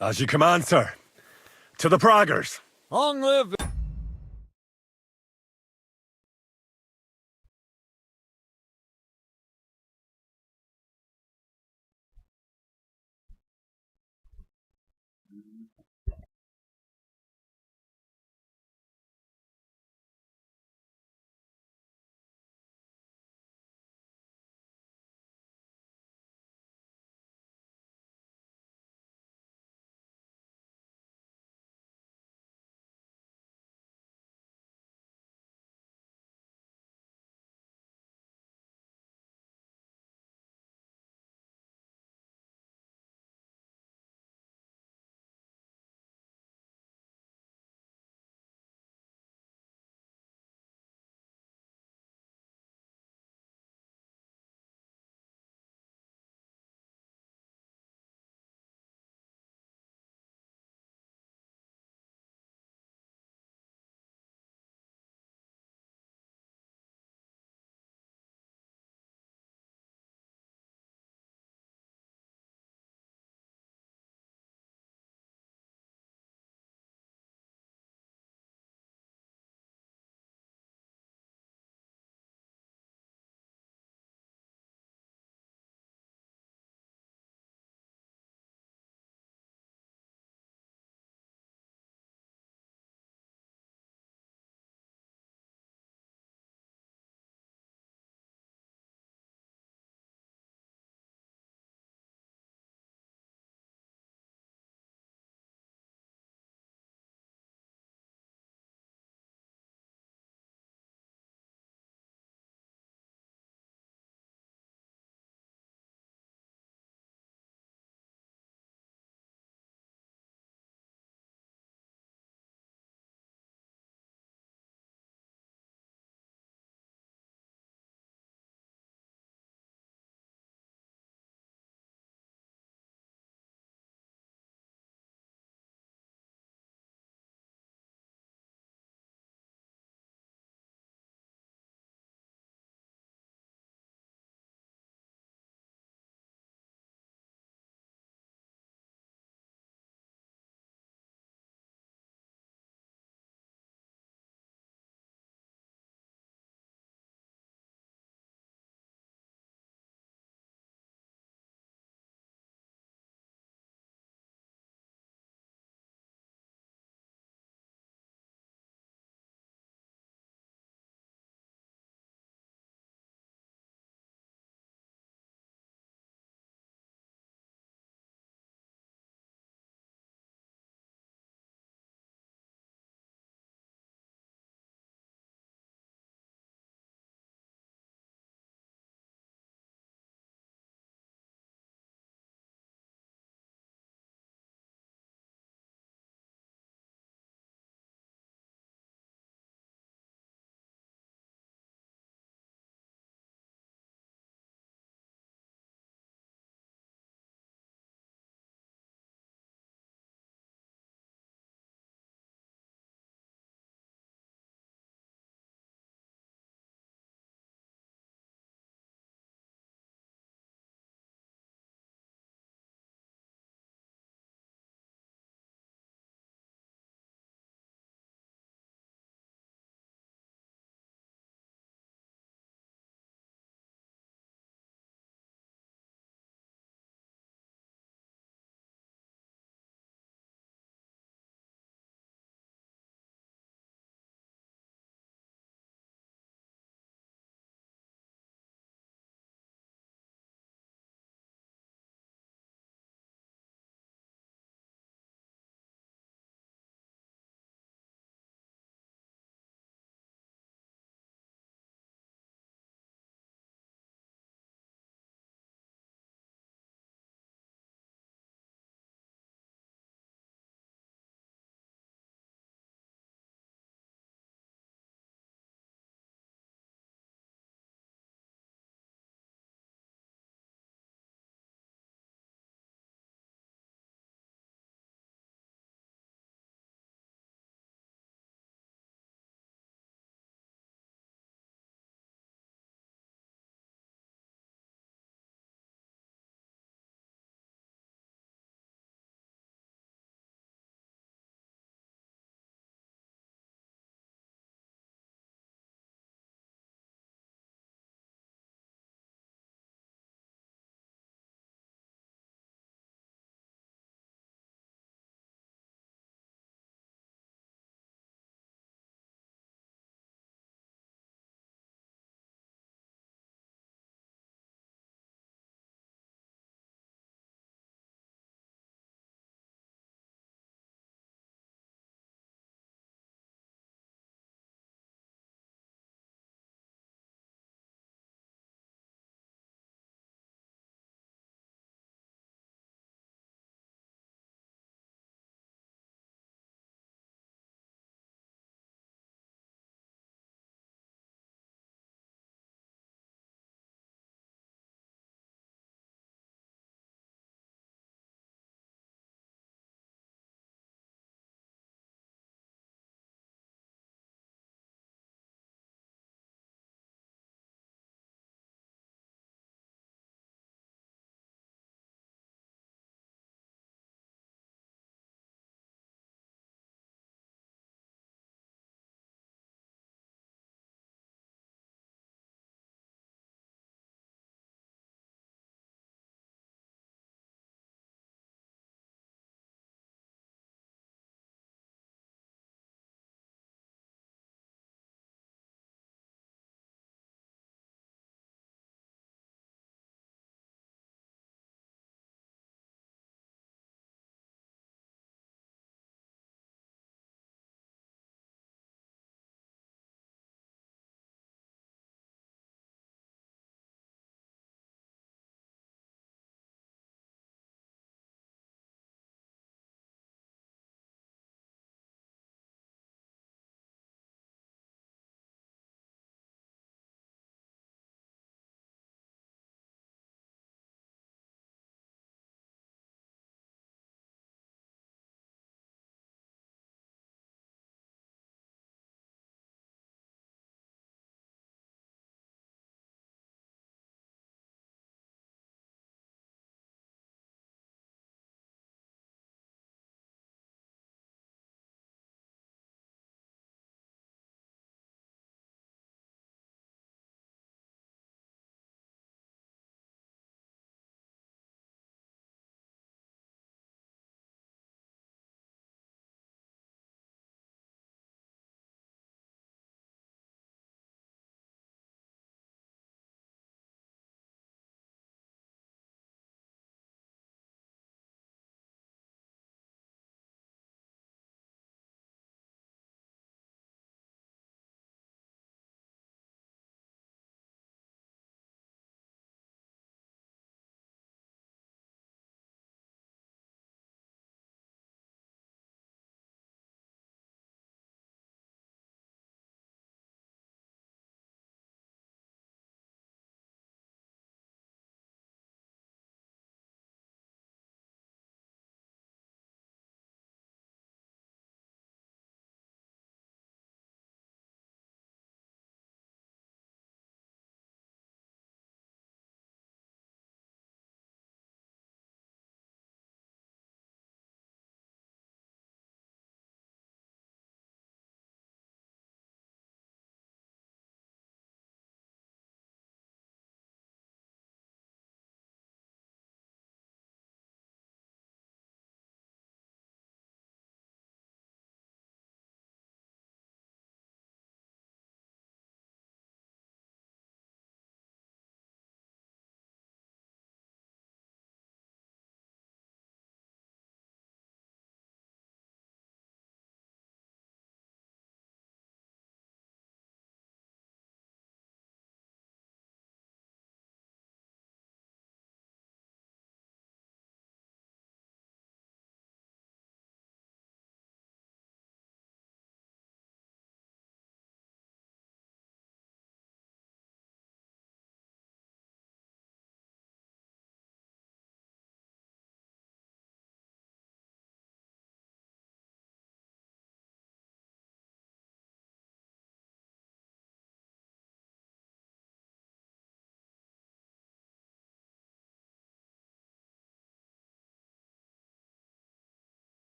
As you command, sir. To the Praggers. Long live the...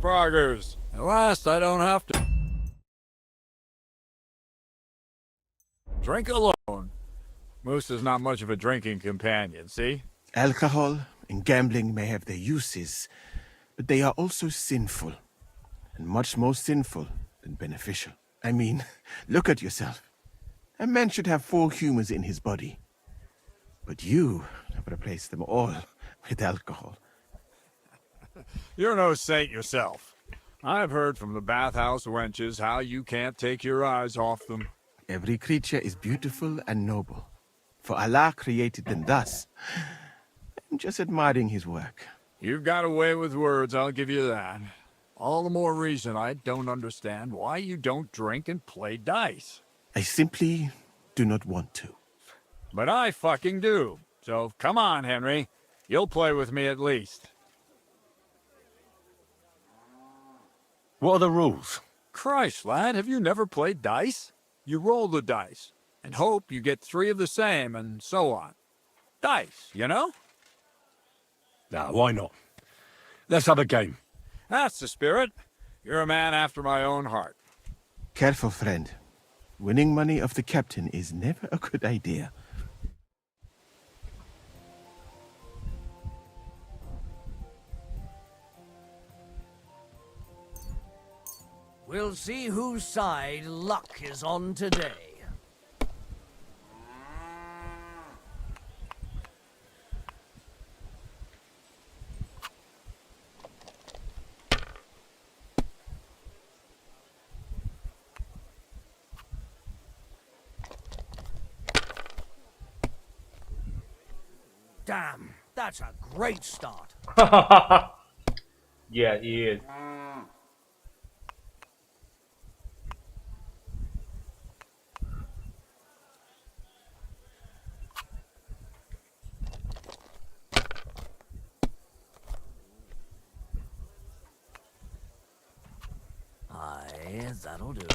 Froggers. At last, I don't have to drink alone. Moose is not much of a drinking companion, see? Alcohol and gambling may have their uses, but they are also sinful, and much more sinful than beneficial. I mean, look at yourself. A man should have 4 humors in his body, but you have replaced them all with alcohol. You're no saint yourself. I've heard from the bathhouse wenches how you can't take your eyes off them. Every creature is beautiful and noble, for Allah created them thus. I'm just admiring his work. You've got a way with words, I'll give you that. All the more reason I don't understand why you don't drink and play dice. I simply do not want to. But I fucking do. So come on, Henry. You'll play with me at least. What are the rules? Christ, lad, have you never played dice? You roll the dice, and hope you get 3 of the same, and so on. Dice, you know? Nah, why not? Let's have a game. That's the spirit. You're a man after my own heart. Careful, friend. Winning money off the captain is never a good idea. We'll see whose side luck is on today. Damn, that's a great start. Yeah, he is. Aye, that'll do.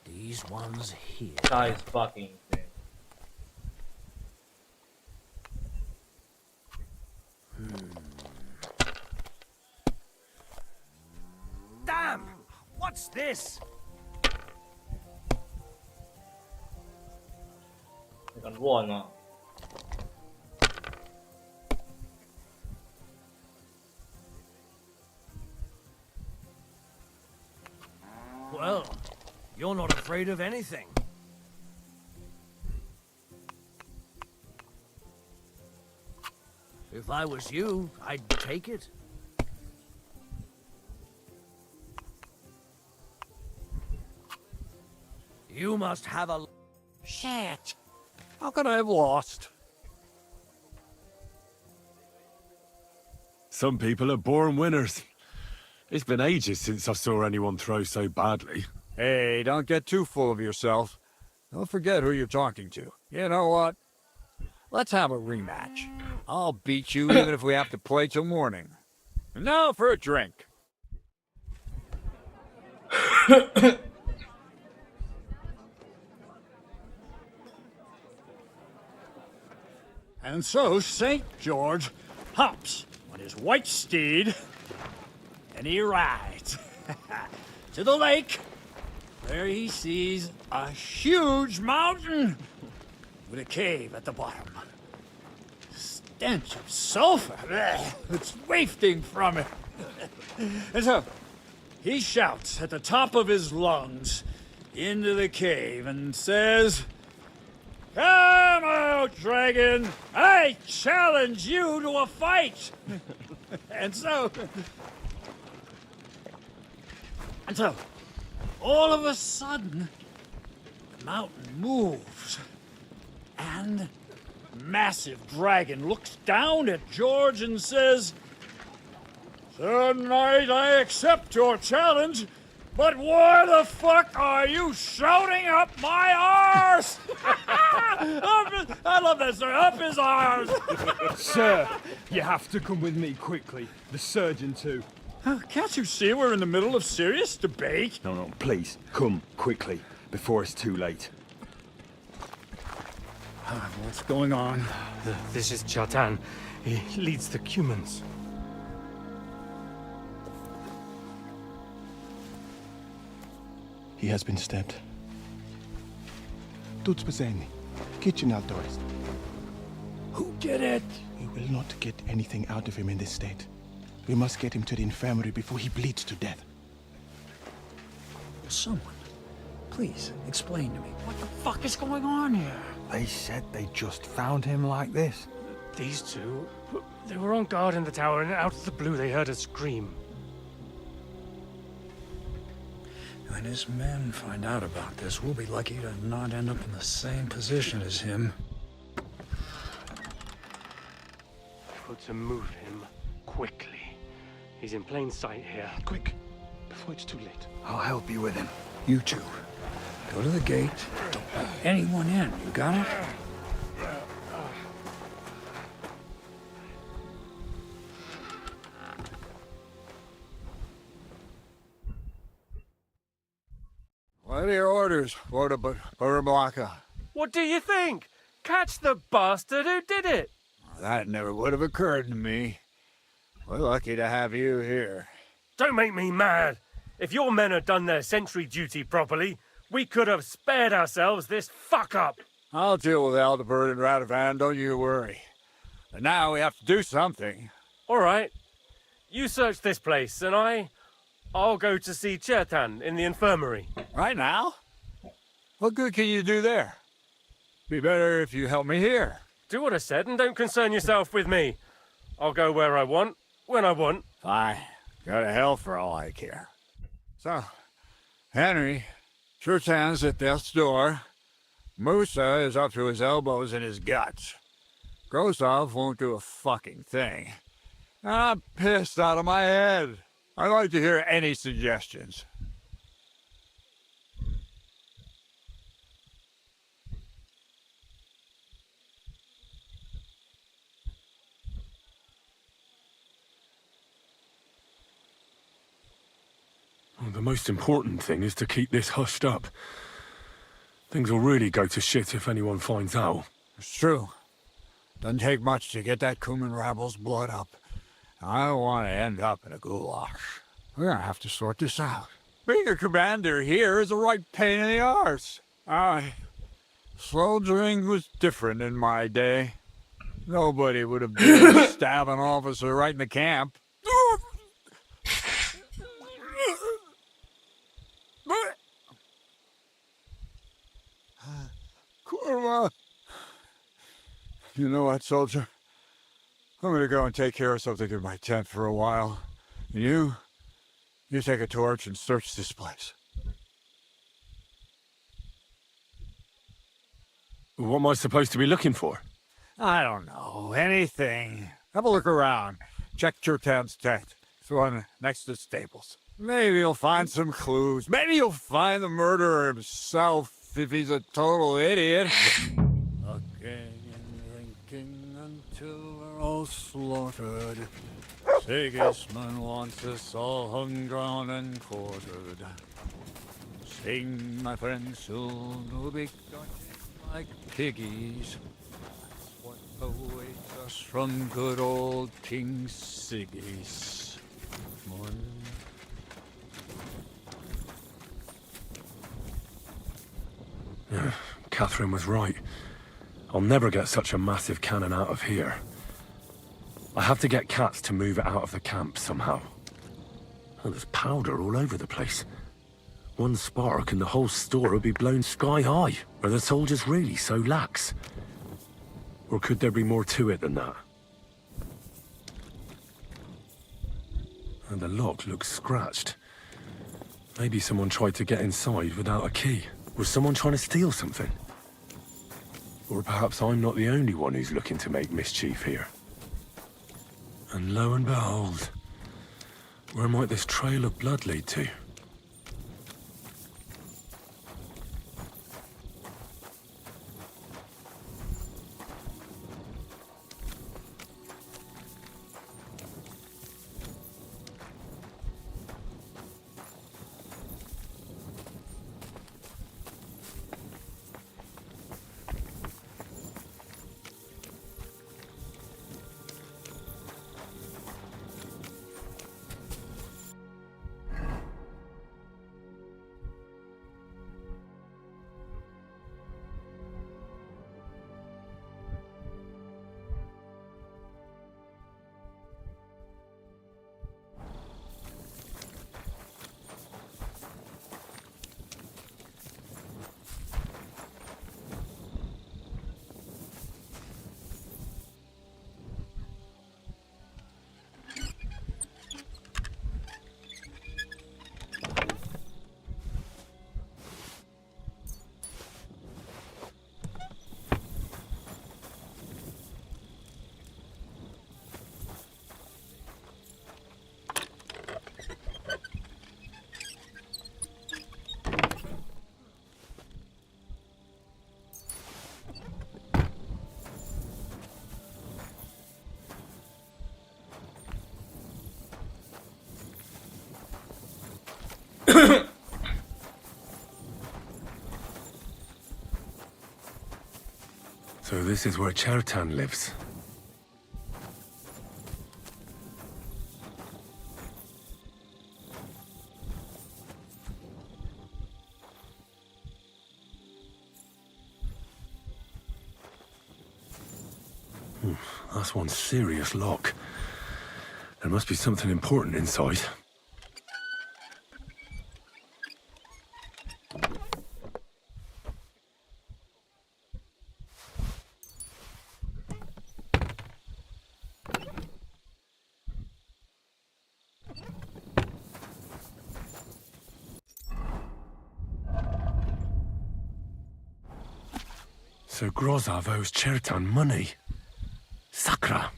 These ones here. That is fucking insane. Damn! What's this? You can run now. Well, you're not afraid of anything. If I was you, I'd take it. You must have a... Shit. How could I have lost? Some people are born winners. It's been ages since I saw anyone throw so badly. Hey, don't get too full of yourself. Don't forget who you're talking to. You know what? Let's have a rematch. I'll beat you even if we have to play till morning. And now for a drink. And so St. George hops on his white steed, and he rides to the lake, where he sees a huge mountain with a cave at the bottom. Stench of sulfur, it's wafting from it. And so he shouts at the top of his lungs into the cave and says, "Come out, dragon! I challenge you to a fight!" And so, all of a sudden, the mountain moves, and massive dragon looks down at George and says, "Sir Knight, I accept your challenge, but why the fuck are you shouting up my arse?" I love that, sir. Up his arse. Sir, you have to come with me quickly. The surgeon too. Can't you see we're in the middle of serious debate? No, please, come quickly, before it's too late. What's going on? This is Chatan. He leads the Cumans. He has been stabbed. Tuts Bazeni, kitchen outdoors. Who did it? We will not get anything out of him in this state. We must get him to the infirmary before he bleeds to death. Someone, please explain to me. What the fuck is going on here? They said they just found him like this. These two, they were on guard in the tower, and out of the blue they heard a scream. When his men find out about this, we'll be lucky to not end up in the same position as him. I've got to move him quickly. He's in plain sight here. Quick, before it's too late. I'll help you with him. You two, go to the gate. Don't let anyone in. You got it? What are your orders, Bordablaka? What do you think? Catch the bastard who did it! That never would have occurred to me. We're lucky to have you here. Don't make me mad. If your men had done their sentry duty properly, we could have spared ourselves this fuck-up. I'll deal with Aldebert and Radovan, don't you worry. But now we have to do something. All right. You search this place, and I'll go to see Chertan in the infirmary. Right now? What good can you do there? Be better if you help me here. Do what I said and don't concern yourself with me. I'll go where I want, when I want. Fine. Go to hell for all I care. So, Henry, Chertan's at death's door. Musa is up to his elbows in his guts. Grosov won't do a fucking thing. And I'm pissed out of my head. I'd like to hear any suggestions. Well, the most important thing is to keep this hushed up. Things will really go to shit if anyone finds out. It's true. Doesn't take much to get that Kuman rabble's blood up. I don't want to end up in a goulash. We're gonna have to sort this out. Being a commander here is a right pain in the arse. Soldiering was different in my day. Nobody would have been stab an officer right in the camp. Kurva! You know what, soldier? I'm gonna go and take care of something in my tent for a while. And you take a torch and search this place. What am I supposed to be looking for? I don't know. Anything. Have a look around. Check Chertan's tent. It's the one next to the stables. Maybe you'll find some clues. Maybe you'll find the murderer himself if he's a total idiot. Looking and drinking until we're all slaughtered. Sigismund wants us all hung, drawn, and quartered. Sing, my friends, soon we'll be gutted like piggies. That's what awaits us from good old King Sigismund. Catherine was right. I'll never get such a massive cannon out of here. I have to get Katz to move it out of the camp somehow. Oh, there's powder all over the place. One spark and the whole store would be blown sky high. Are the soldiers really so lax? Or could there be more to it than that? And the lock looks scratched. Maybe someone tried to get inside without a key. Was someone trying to steal something? Or perhaps I'm not the only one who's looking to make mischief here. And lo and behold, where might this trail of blood lead to? So this is where Chertan lives. That's one serious lock. There must be something important inside. So Grozov owes Chertan money. Sakra.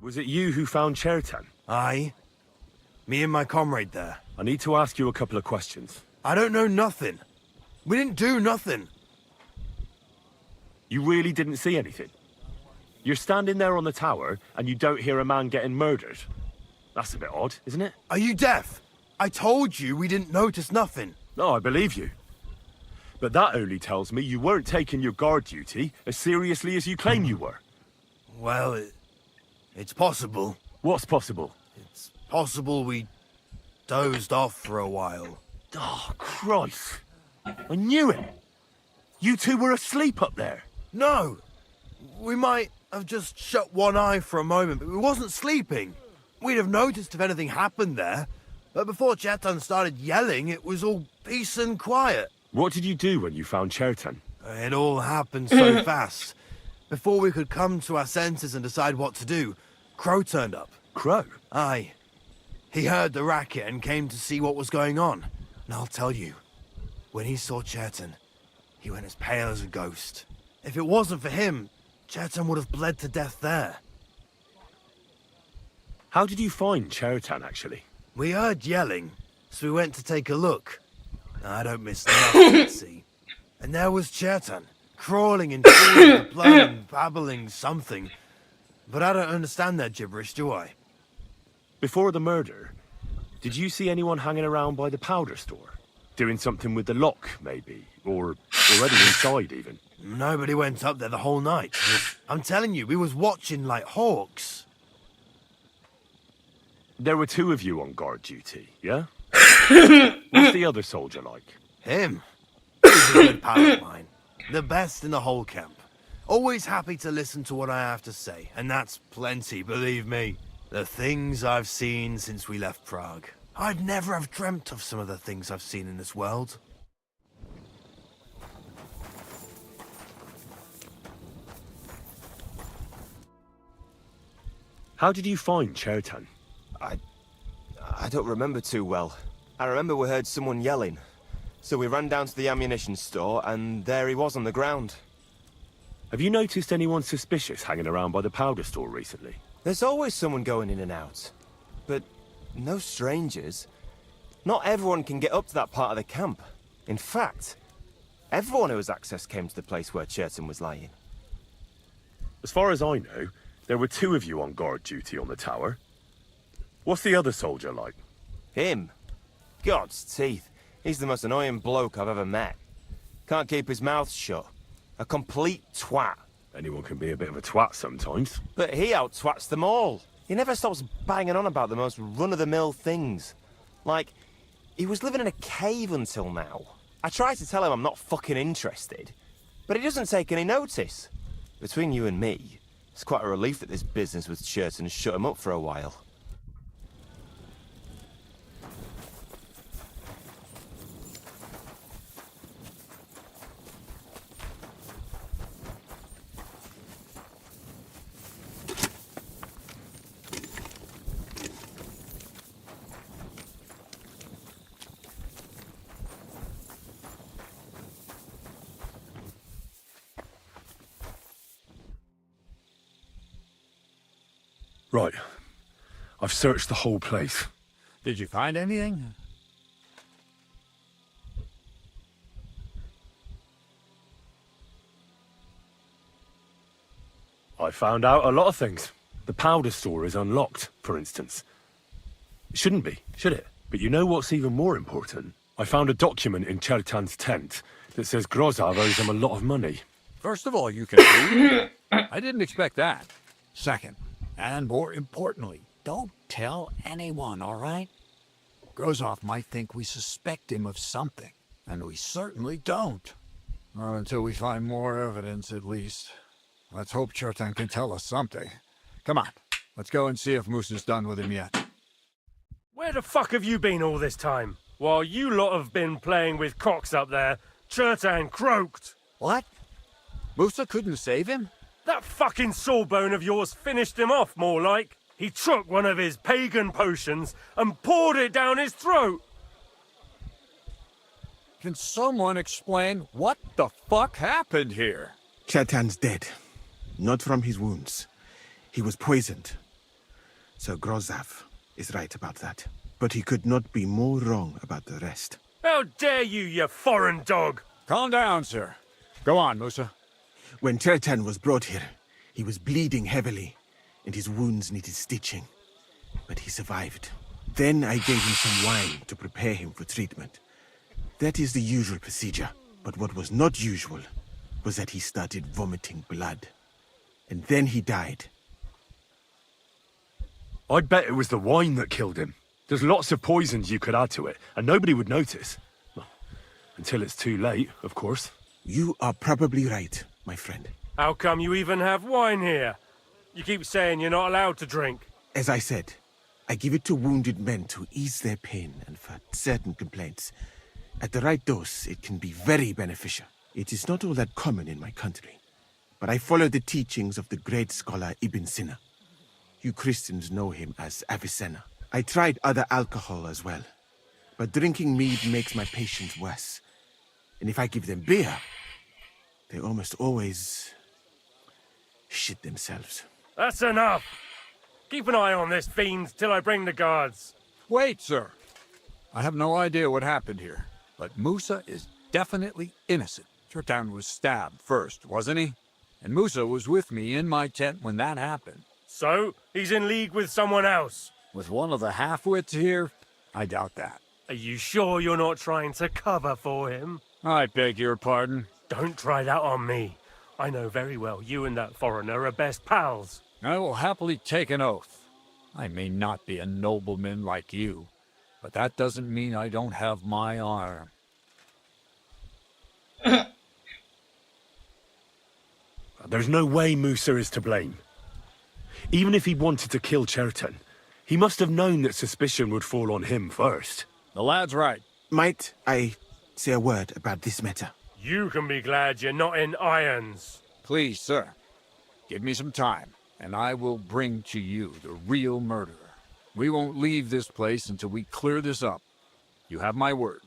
Was it you who found Chertan? Aye. Me and my comrade there. I need to ask you a couple of questions. I don't know nothing. We didn't do nothing. You really didn't see anything? You're standing there on the tower, and you don't hear a man getting murdered? That's a bit odd, isn't it? Are you deaf? I told you we didn't notice nothing. No, I believe you. But that only tells me you weren't taking your guard duty as seriously as you claim you were. Well, it's possible. What's possible? It's possible we dozed off for a while. Oh, Christ. I knew it. You two were asleep up there. No. We might have just shut one eye for a moment, but we wasn't sleeping. We'd have noticed if anything happened there. But before Chertan started yelling, it was all peace and quiet. What did you do when you found Chertan? It all happened so fast. Before we could come to our senses and decide what to do, Crow turned up. Crow? Aye. He heard the racket and came to see what was going on. And I'll tell you, when he saw Chertan, he went as pale as a ghost. If it wasn't for him, Chertan would have bled to death there. How did you find Chertan, actually? We heard yelling, so we went to take a look. I don't miss nothing, see. And there was Chertan, crawling in pools of blood and babbling something. But I don't understand that gibberish, do I? Before the murder, did you see anyone hanging around by the powder store? Doing something with the lock, maybe? Or already inside, even? Nobody went up there the whole night. I'm telling you, we was watching like hawks. There were two of you on guard duty, yeah? What's the other soldier like? Him? He's a good pal of mine. The best in the whole camp. Always happy to listen to what I have to say, and that's plenty, believe me. The things I've seen since we left Prague. I'd never have dreamt of some of the things I've seen in this world. How did you find Chertan? I don't remember too well. I remember we heard someone yelling. So we ran down to the ammunition store, and there he was on the ground. Have you noticed anyone suspicious hanging around by the powder store recently? There's always someone going in and out. But no strangers. Not everyone can get up to that part of the camp. In fact, everyone who has access came to the place where Chertan was lying. As far as I know, there were two of you on guard duty on the tower. What's the other soldier like? Him? God's teeth. He's the most annoying bloke I've ever met. Can't keep his mouth shut. A complete twat. Anyone can be a bit of a twat sometimes. But he out-twats them all. He never stops banging on about the most run-of-the-mill things. Like, he was living in a cave until now. I try to tell him I'm not fucking interested, but he doesn't take any notice. Between you and me, it's quite a relief that this business with Chertan shut him up for a while. Right. I've searched the whole place. Did you find anything? I found out a lot of things. The powder store is unlocked, for instance. It shouldn't be, should it? But you know what's even more important? I found a document in Chertan's tent that says Grozov owes him a lot of money. First of all, you can read. I didn't expect that. Second, and more importantly, don't tell anyone, all right? Grozov might think we suspect him of something, and we certainly don't. Well, until we find more evidence, at least. Let's hope Chertan can tell us something. Come on, let's go and see if Moosa's done with him yet. Where the fuck have you been all this time? While you lot have been playing with cocks up there, Chertan croaked. What? Moosa couldn't save him? That fucking sawbone of yours finished him off, more like. He took one of his pagan potions and poured it down his throat. Can someone explain what the fuck happened here? Chertan's dead. Not from his wounds. He was poisoned. So Grozov is right about that. But he could not be more wrong about the rest. How dare you, you foreign dog! Calm down, sir. Go on, Moosa. When Chertan was brought here, he was bleeding heavily, and his wounds needed stitching. But he survived. Then I gave him some wine to prepare him for treatment. That is the usual procedure. But what was not usual was that he started vomiting blood. And then he died. I'd bet it was the wine that killed him. There's lots of poisons you could add to it, and nobody would notice. Well, until it's too late, of course. You are probably right, my friend. How come you even have wine here? You keep saying you're not allowed to drink. As I said, I give it to wounded men to ease their pain and for certain complaints. At the right dose, it can be very beneficial. It is not all that common in my country, but I follow the teachings of the great scholar Ibn Sina. You Christians know him as Avicenna. I tried other alcohol as well, but drinking mead makes my patients worse. And if I give them beer, they almost always shit themselves. That's enough. Keep an eye on this fiend till I bring the guards. Wait, sir. I have no idea what happened here, but Moosa is definitely innocent. Chertan was stabbed first, wasn't he? And Moosa was with me in my tent when that happened. So, he's in league with someone else? With one of the half-wits here? I doubt that. Are you sure you're not trying to cover for him? I beg your pardon. Don't try that on me. I know very well you and that foreigner are best pals. I will happily take an oath. I may not be a nobleman like you, but that doesn't mean I don't have my arm. There's no way Moosa is to blame. Even if he wanted to kill Chertan, he must have known that suspicion would fall on him first. The lad's right. Might I say a word about this matter? You can be glad you're not in irons. Please, sir. Give me some time, and I will bring to you the real murderer. We won't leave this place until we clear this up. You have my word.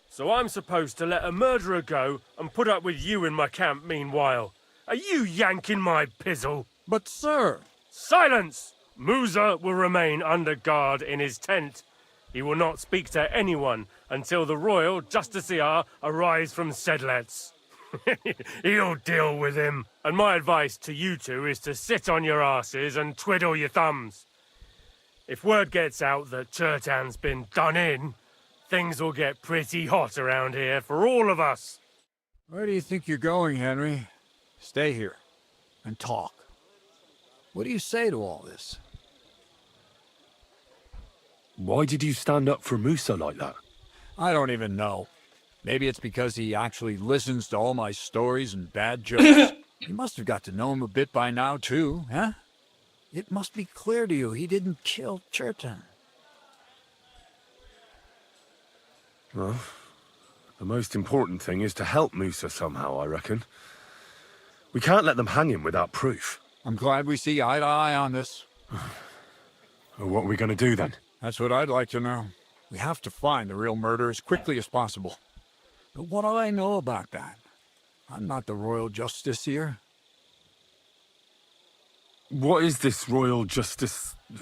So I'm supposed to let a murderer go and put up with you in my camp meanwhile. Are you yanking my pizzle? But, sir... Silence! Moosa will remain under guard in his tent. He will not speak to anyone until the royal justiciar arrives from Sedlets. He'll deal with him. And my advice to you two is to sit on your asses and twiddle your thumbs. If word gets out that Chertan's been done in, things will get pretty hot around here for all of us. Where do you think you're going, Henry? Stay here and talk. What do you say to all this? Why did you stand up for Moosa like that? I don't even know. Maybe it's because he actually listens to all my stories and bad jokes. You must have got to know him a bit by now, too, huh? It must be clear to you he didn't kill Chertan. Well, the most important thing is to help Moosa somehow, I reckon. We can't let them hang him without proof. I'm glad we see eye to eye on this. Well, what are we going to do then? That's what I'd like to know. We have to find the real murderer as quickly as possible. But what do I know about that? I'm not the royal justiciar. What is this royal justiciar?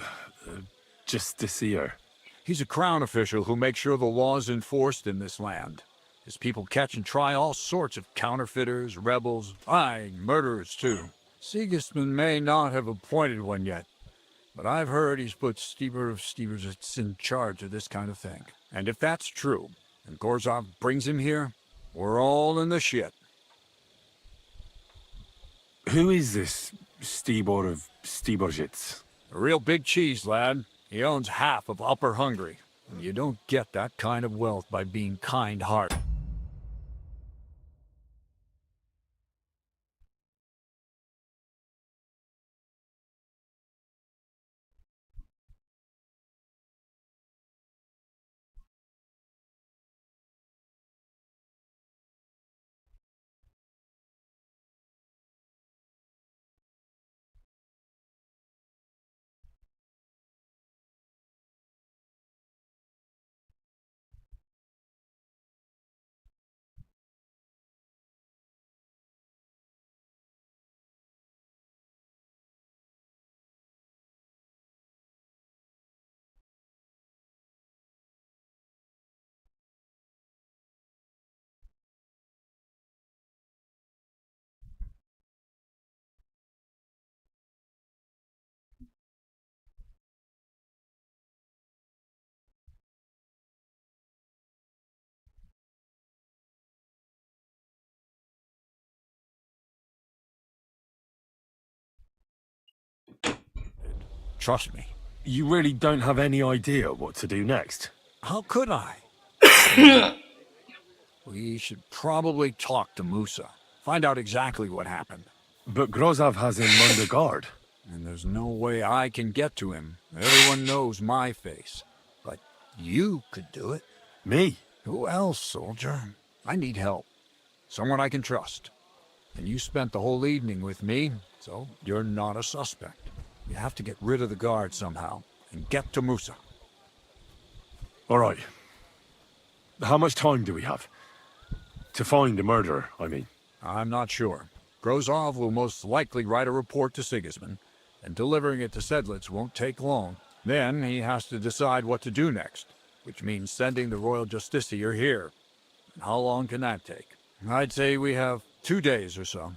He's a crown official who makes sure the law's enforced in this land. His people catch and try all sorts of counterfeiters, rebels, aye, murderers too. Sigismund may not have appointed one yet, but I've heard he's put Steber of Steversits in charge of this kind of thing. And if that's true, and Gorzov brings him here, we're all in the shit. Who is this Stibor of Stebersits? A real big cheese, lad. He owns half of Upper Hungary. And you don't get that kind of wealth by being kind-hearted. Trust me. You really don't have any idea what to do next? How could I? We should probably talk to Musa. Find out exactly what happened. But Grozov has him under guard. And there's no way I can get to him. Everyone knows my face. But you could do it. Me? Who else, soldier? I need help. Someone I can trust. And you spent the whole evening with me, so you're not a suspect. You have to get rid of the guard somehow, and get to Musa. All right. How much time do we have? To find the murderer, I mean. I'm not sure. Grozov will most likely write a report to Sigismund, and delivering it to Sedlitz won't take long. Then he has to decide what to do next, which means sending the Royal Justiciar here. And how long can that take? I'd say we have 2 days or so.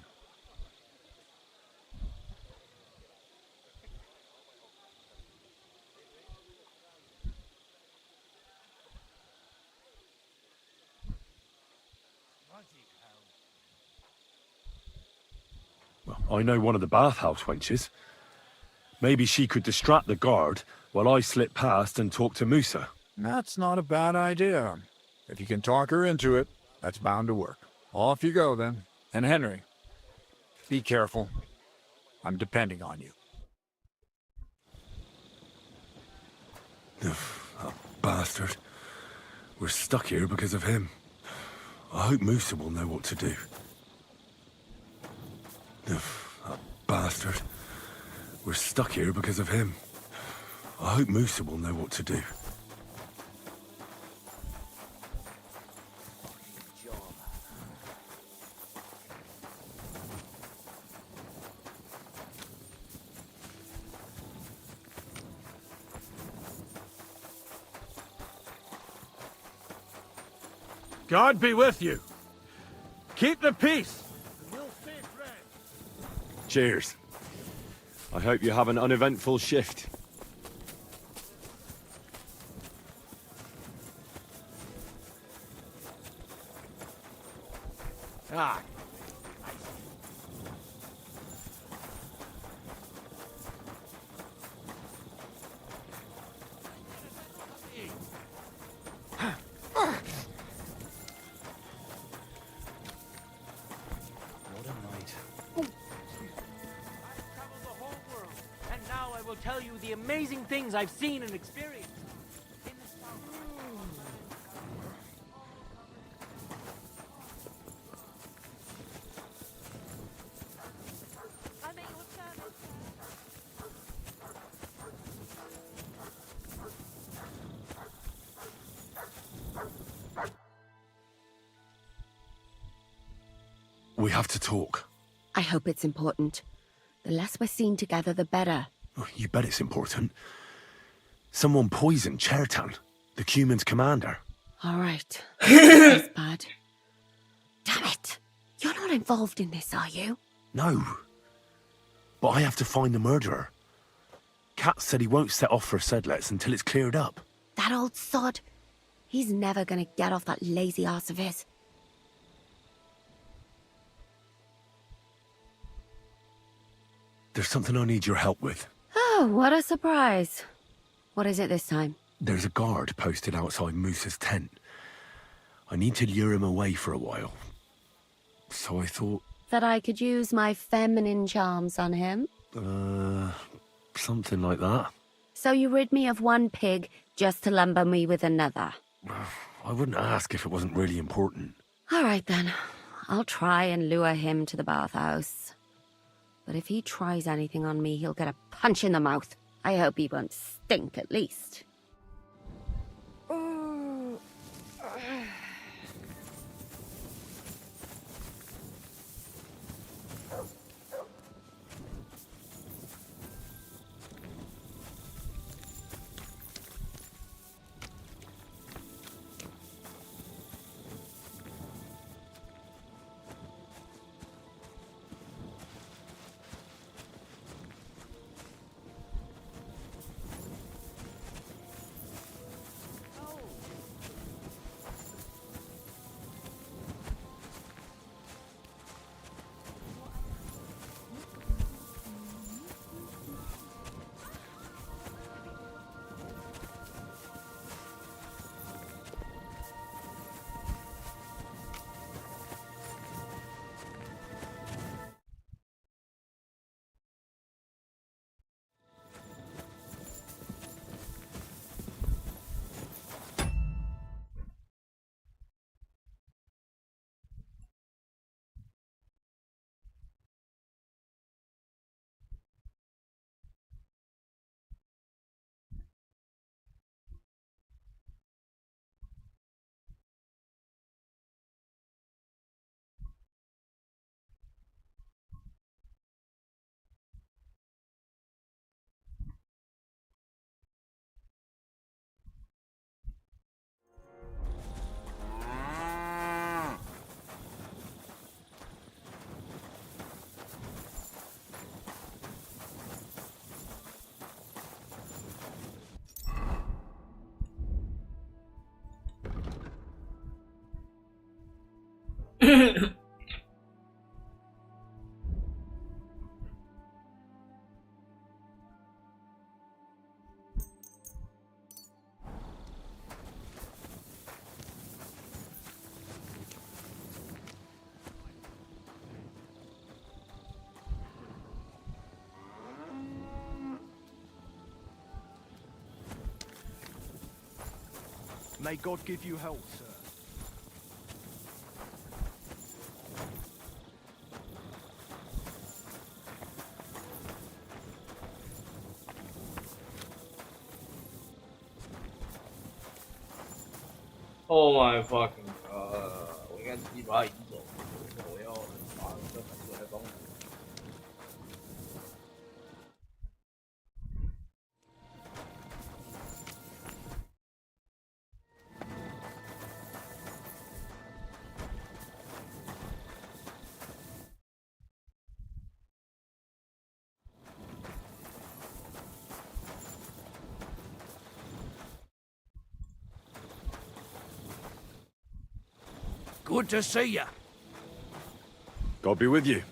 I know one of the bathhouse wenches. Maybe she could distract the guard while I slip past and talk to Musa. That's not a bad idea. If you can talk her into it, that's bound to work. Off you go, then. And Henry, be careful. I'm depending on you. That bastard. We're stuck here because of him. I hope Musa will know what to do. That bastard. We're stuck here because of him. I hope Musa will know what to do. God be with you. Keep the peace. Cheers. I hope you have an uneventful shift. Ah. Tell you the amazing things I've seen and experienced. We have to talk. I hope it's important. The less we're seen together, the better. Oh, you bet it's important. Someone poisoned Chertan, the Cuman's commander. All right. That's bad. Damn it. You're not involved in this, are you? No. But I have to find the murderer. Kat said he won't set off for Sedlets until it's cleared up. That old sod. He's never gonna get off that lazy arse of his. There's something I need your help with. Oh, what a surprise. What is it this time? There's a guard posted outside Moose's tent. I need to lure him away for a while. So I thought... That I could use my feminine charms on him? Something like that. So you rid me of one pig just to lumber me with another? I wouldn't ask if it wasn't really important. All right then. I'll try and lure him to the bathhouse. But if he tries anything on me, he'll get a punch in the mouth. I hope he won't stink at least. May God give you health, sir. Oh my fucking god！我应该自己把它移走，我要把这反出来帮我。Good to see you. God be with you.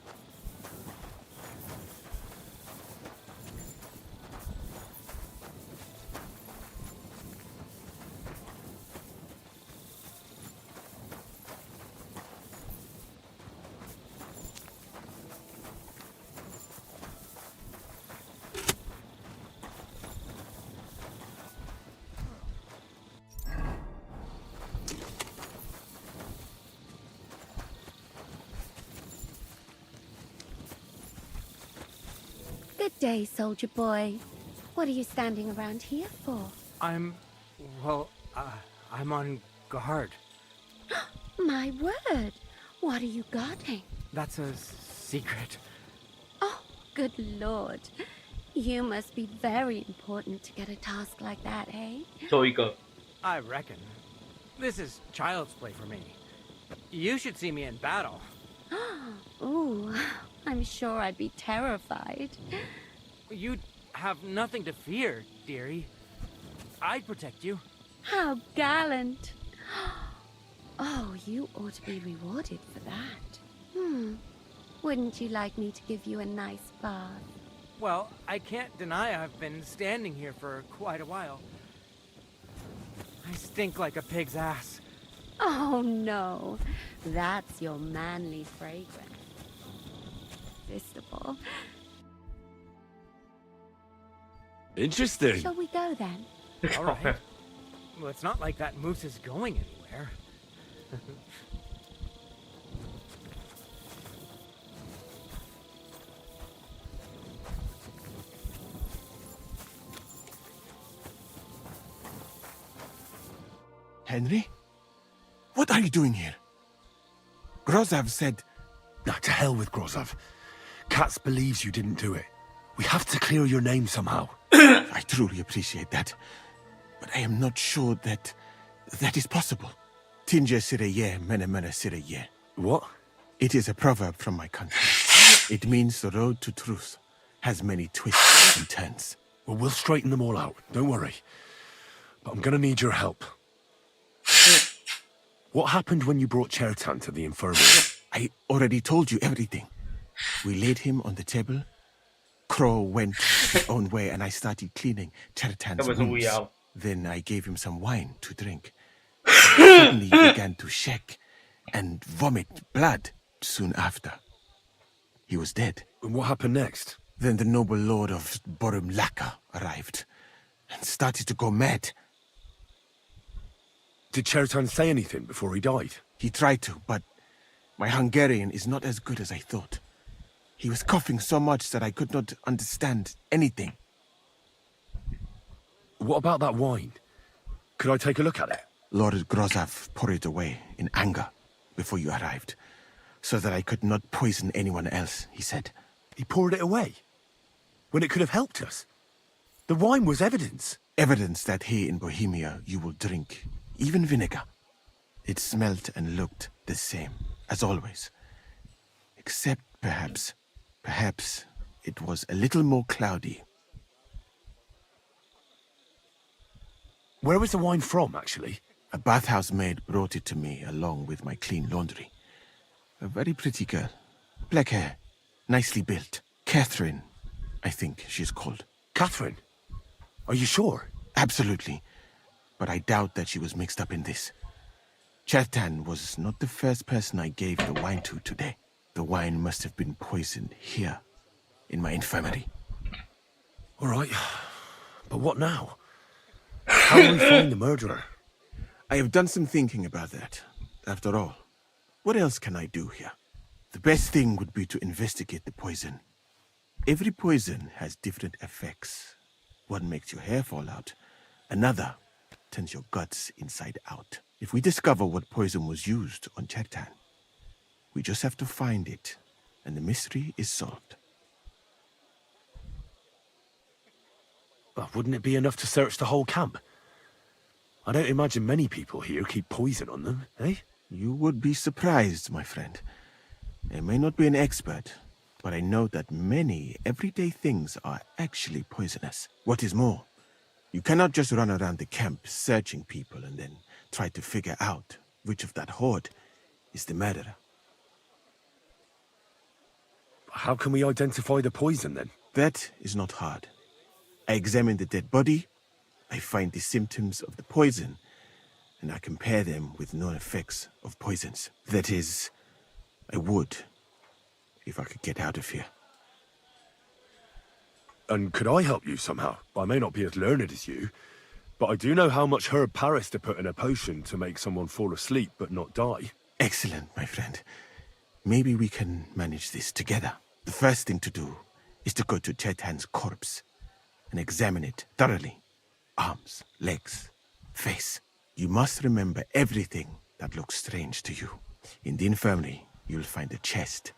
Good day, soldier boy. What are you standing around here for? I'm on guard. My word! What are you guarding? That's a secret. Oh, Good Lord. You must be very important to get a task like that, eh? 做一个 I reckon. This is child's play for me. You should see me in battle. Ooh, I'm sure I'd be terrified. You'd have nothing to fear, dearie. I'd protect you. How gallant. Oh, you ought to be rewarded for that. Wouldn't you like me to give you a nice bath? Well, I can't deny I've been standing here for quite a while. I stink like a pig's ass. Oh, no. That's your manly fragrance. Irresistible. Interesting. Shall we go then? All right. Well, it's not like that moose is going anywhere. Henry? What are you doing here? Grozov said... Nah, to hell with Grozov. Katz believes you didn't do it. We have to clear your name somehow. I truly appreciate that. But I am not sure that is possible. Tinja sireye, mene mene sireye. What? It is a proverb from my country. It means the road to truth has many twists and turns. Well, we'll straighten them all out. Don't worry. But I'm gonna need your help. What happened when you brought Chertan to the infirmary? I already told you everything. We laid him on the table. Crow went his own way and I started cleaning Chertan's wounds. Then I gave him some wine to drink. Suddenly he began to shake and vomit blood soon after. He was dead. And what happened next? Then the noble lord of Borum Laka arrived and started to go mad. Did Chertan say anything before he died? He tried to, but my Hungarian is not as good as I thought. He was coughing so much that I could not understand anything. What about that wine? Could I take a look at it? Lord Grozov poured it away in anger before you arrived, so that I could not poison anyone else, he said. He poured it away? When it could have helped us? The wine was evidence. Evidence that here in Bohemia you will drink even vinegar. It smelt and looked the same as always. Except perhaps it was a little more cloudy. Where was the wine from, actually? A bathhouse maid brought it to me along with my clean laundry. A very pretty girl. Black hair. Nicely built. Catherine, I think she's called. Catherine? Are you sure? Absolutely. But I doubt that she was mixed up in this. Chertan was not the first person I gave the wine to today. The wine must have been poisoned here, in my infirmary. All right. But what now? How will we find the murderer? I have done some thinking about that. After all, what else can I do here? The best thing would be to investigate the poison. Every poison has different effects. One makes your hair fall out. Another turns your guts inside out. If we discover what poison was used on Chertan, we just have to find it, and the mystery is solved. But wouldn't it be enough to search the whole camp? I don't imagine many people here keep poison on them, eh? You would be surprised, my friend. I may not be an expert, but I know that many everyday things are actually poisonous. What is more, you cannot just run around the camp searching people and then try to figure out which of that horde is the murderer. How can we identify the poison, then? That is not hard. I examine the dead body, I find the symptoms of the poison, and I compare them with known effects of poisons. That is, I would, if I could get out of here. And could I help you somehow? I may not be as learned as you, but I do know how much herb Paris to put in a potion to make someone fall asleep but not die. Excellent, my friend. Maybe we can manage this together. The first thing to do is to go to Chertan's corpse and examine it thoroughly. Arms, legs, face. You must remember everything that looks strange to you. In the infirmary, you'll find a chest.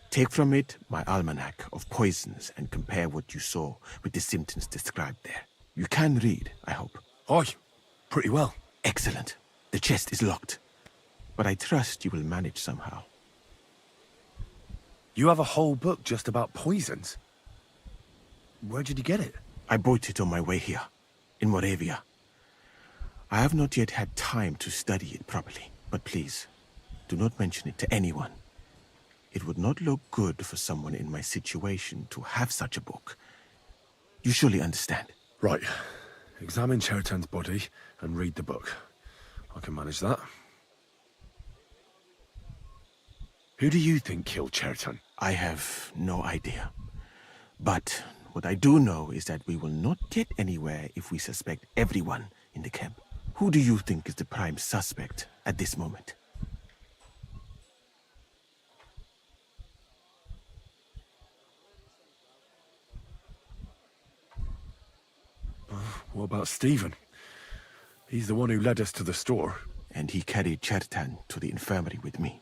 Take from it my almanac of poisons and compare what you saw with the symptoms described there. You can read, I hope. Aye, pretty well. Excellent. The chest is locked. But I trust you will manage somehow. You have a whole book just about poisons? Where did you get it? I bought it on my way here, in Moravia. I have not yet had time to study it properly, but please, do not mention it to anyone. It would not look good for someone in my situation to have such a book. You surely understand. Right. Examine Cheriton's body and read the book. I can manage that. Who do you think killed Cheriton? I have no idea. But what I do know is that we will not get anywhere if we suspect everyone in the camp. Who do you think is the prime suspect at this moment? What about Stephen? He's the one who led us to the store. And he carried Cheriton to the infirmary with me.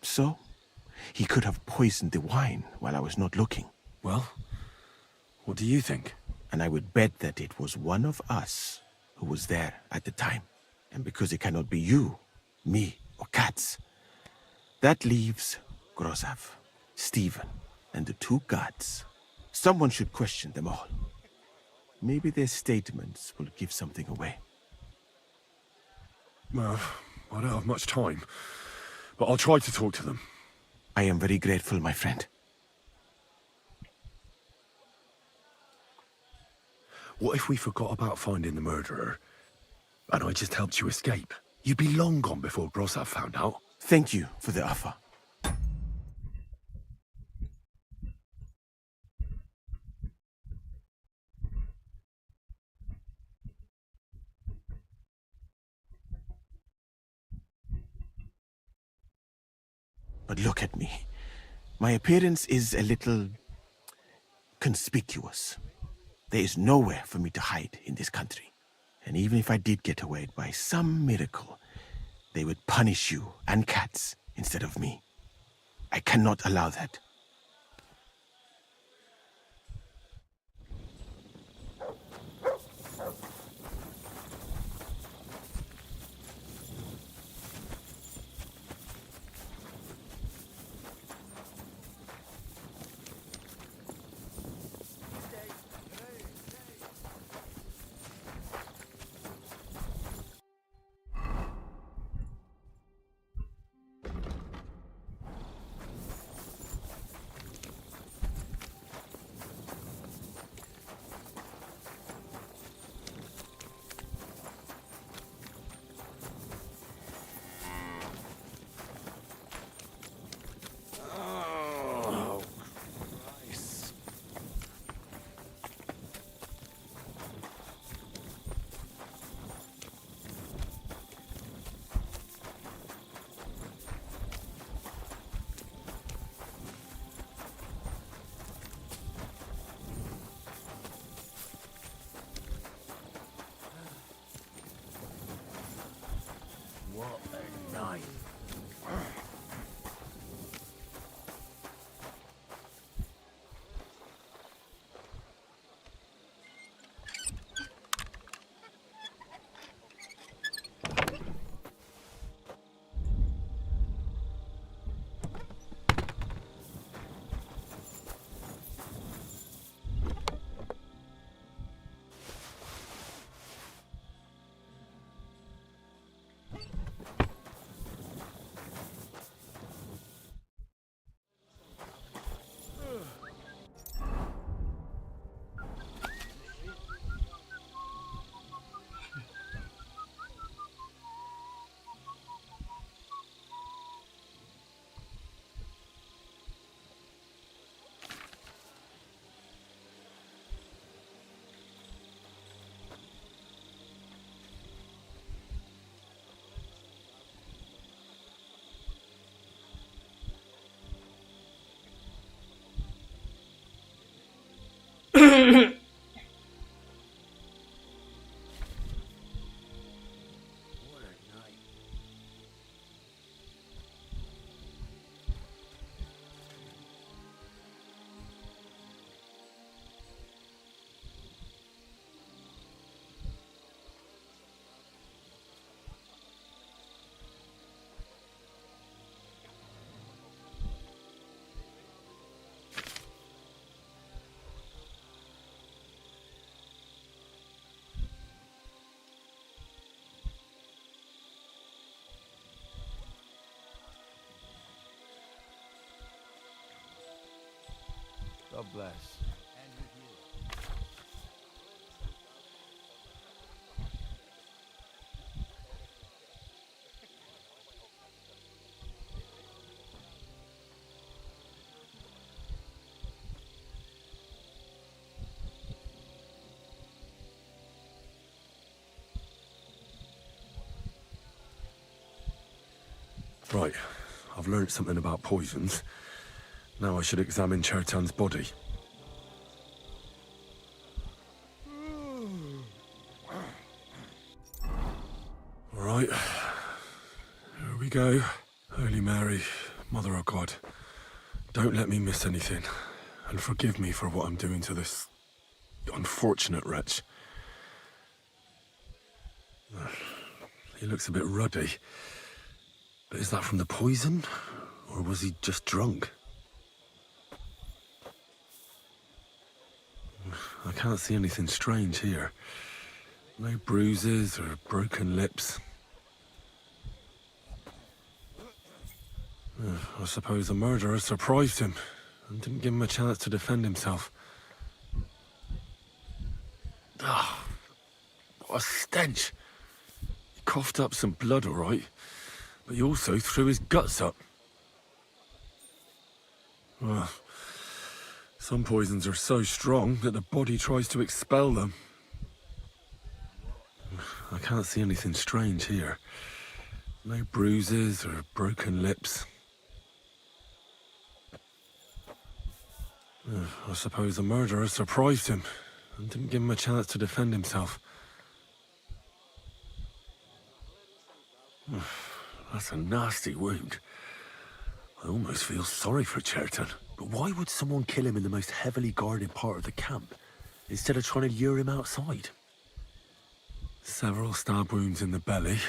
So, he could have poisoned the wine while I was not looking. Well, what do you think? And I would bet that it was one of us who was there at the time. And because it cannot be you, me, or Katz, that leaves Grozav, Stephen, and the two guards. Someone should question them all. Maybe their statements will give something away. Well, I don't have much time, but I'll try to talk to them. I am very grateful, my friend. What if we forgot about finding the murderer, and I just helped you escape? You'd be long gone before Grozav found out. Thank you for the offer. But look at me. My appearance is a little conspicuous. There is nowhere for me to hide in this country. And even if I did get away by some miracle, they would punish you and Katz instead of me. I cannot allow that. What a night. bless. Right, I've learnt something about poisons. Now I should examine Chertan's body. All right, here we go. Holy Mary, Mother of God, don't let me miss anything, and forgive me for what I'm doing to this unfortunate wretch. He looks a bit ruddy. But is that from the poison, or was he just drunk? I can't see anything strange here. No bruises or broken lips. I suppose the murderer surprised him and didn't give him a chance to defend himself. Ah, what a stench! He coughed up some blood, all right. But he also threw his guts up. Well, some poisons are so strong that the body tries to expel them. I can't see anything strange here. No bruises or broken lips. I suppose the murderer surprised him and didn't give him a chance to defend himself. That's a nasty wound. I almost feel sorry for Chertan. But why would someone kill him in the most heavily guarded part of the camp, instead of trying to lure him outside? Several stab wounds in the belly,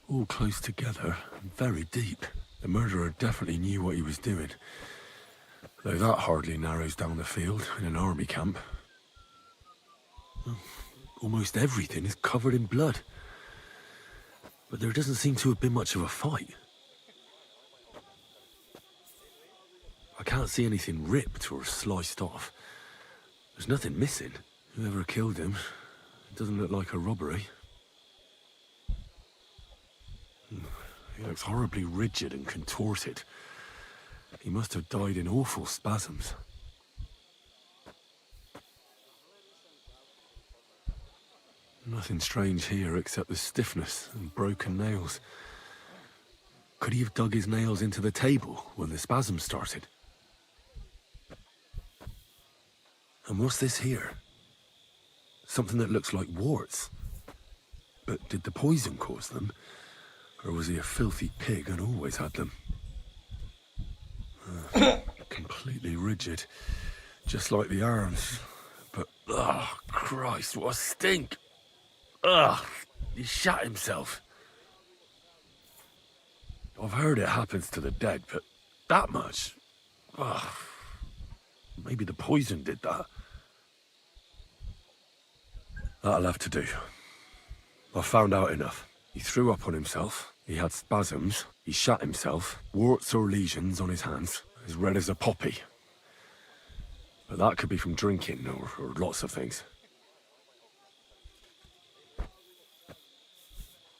all close together and very deep. The murderer definitely knew what he was doing. Though that hardly narrows down the field in an army camp. Almost everything is covered in blood. But there doesn't seem to have been much of a fight. I can't see anything ripped or sliced off. There's nothing missing. Whoever killed him, it doesn't look like a robbery. He looks horribly rigid and contorted. He must have died in awful spasms. Nothing strange here except the stiffness and broken nails. Could he have dug his nails into the table when the spasms started? And what's this here? Something that looks like warts. But did the poison cause them? Or was he a filthy pig and always had them? Completely rigid. Just like the arms. But, oh, Christ, what a stink! Ugh, he shot himself. I've heard it happens to the dead, but that much? Ugh. Maybe the poison did that. That'll have to do. I've found out enough. He threw up on himself, he had spasms, he shot himself, warts or lesions on his hands, as red as a poppy. But that could be from drinking or lots of things.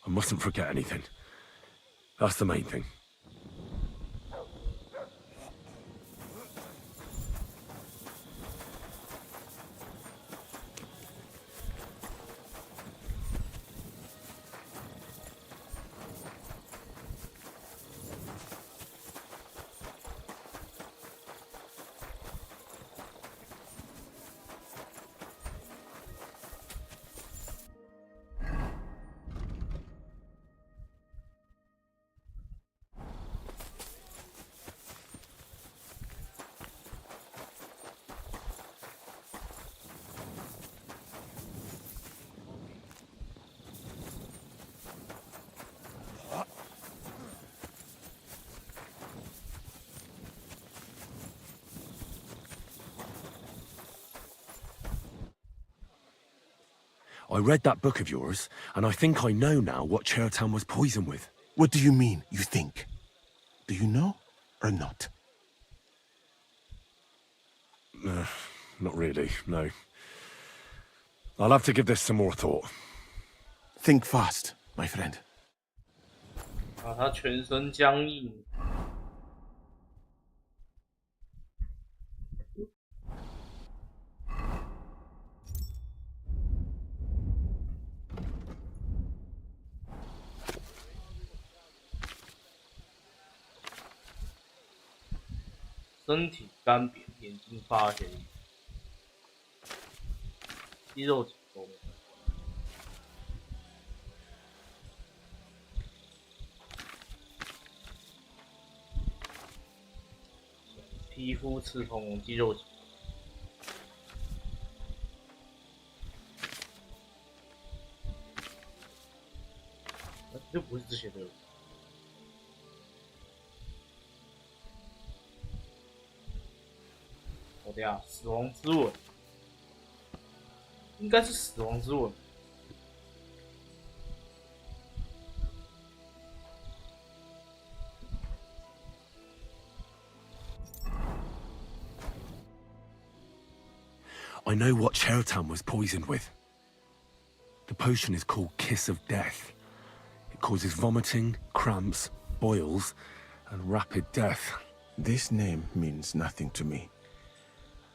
I mustn't forget anything. That's the main thing. I read that book of yours, and I think I know now what Chertan was poisoned with. What do you mean, you think? Do you know or not? Not really, no. I'll have to give this some more thought. Think fast, my friend. 啊，他全身僵硬。身体干瘪，眼睛发黑，肌肉紧绷，皮肤刺痛，肌肉紧绷，就不是这些的。我的呀，死亡之吻，应该是死亡之吻。I know what Chertan was poisoned with. The potion is called Kiss of Death. It causes vomiting, cramps, boils, and rapid death. This name means nothing to me.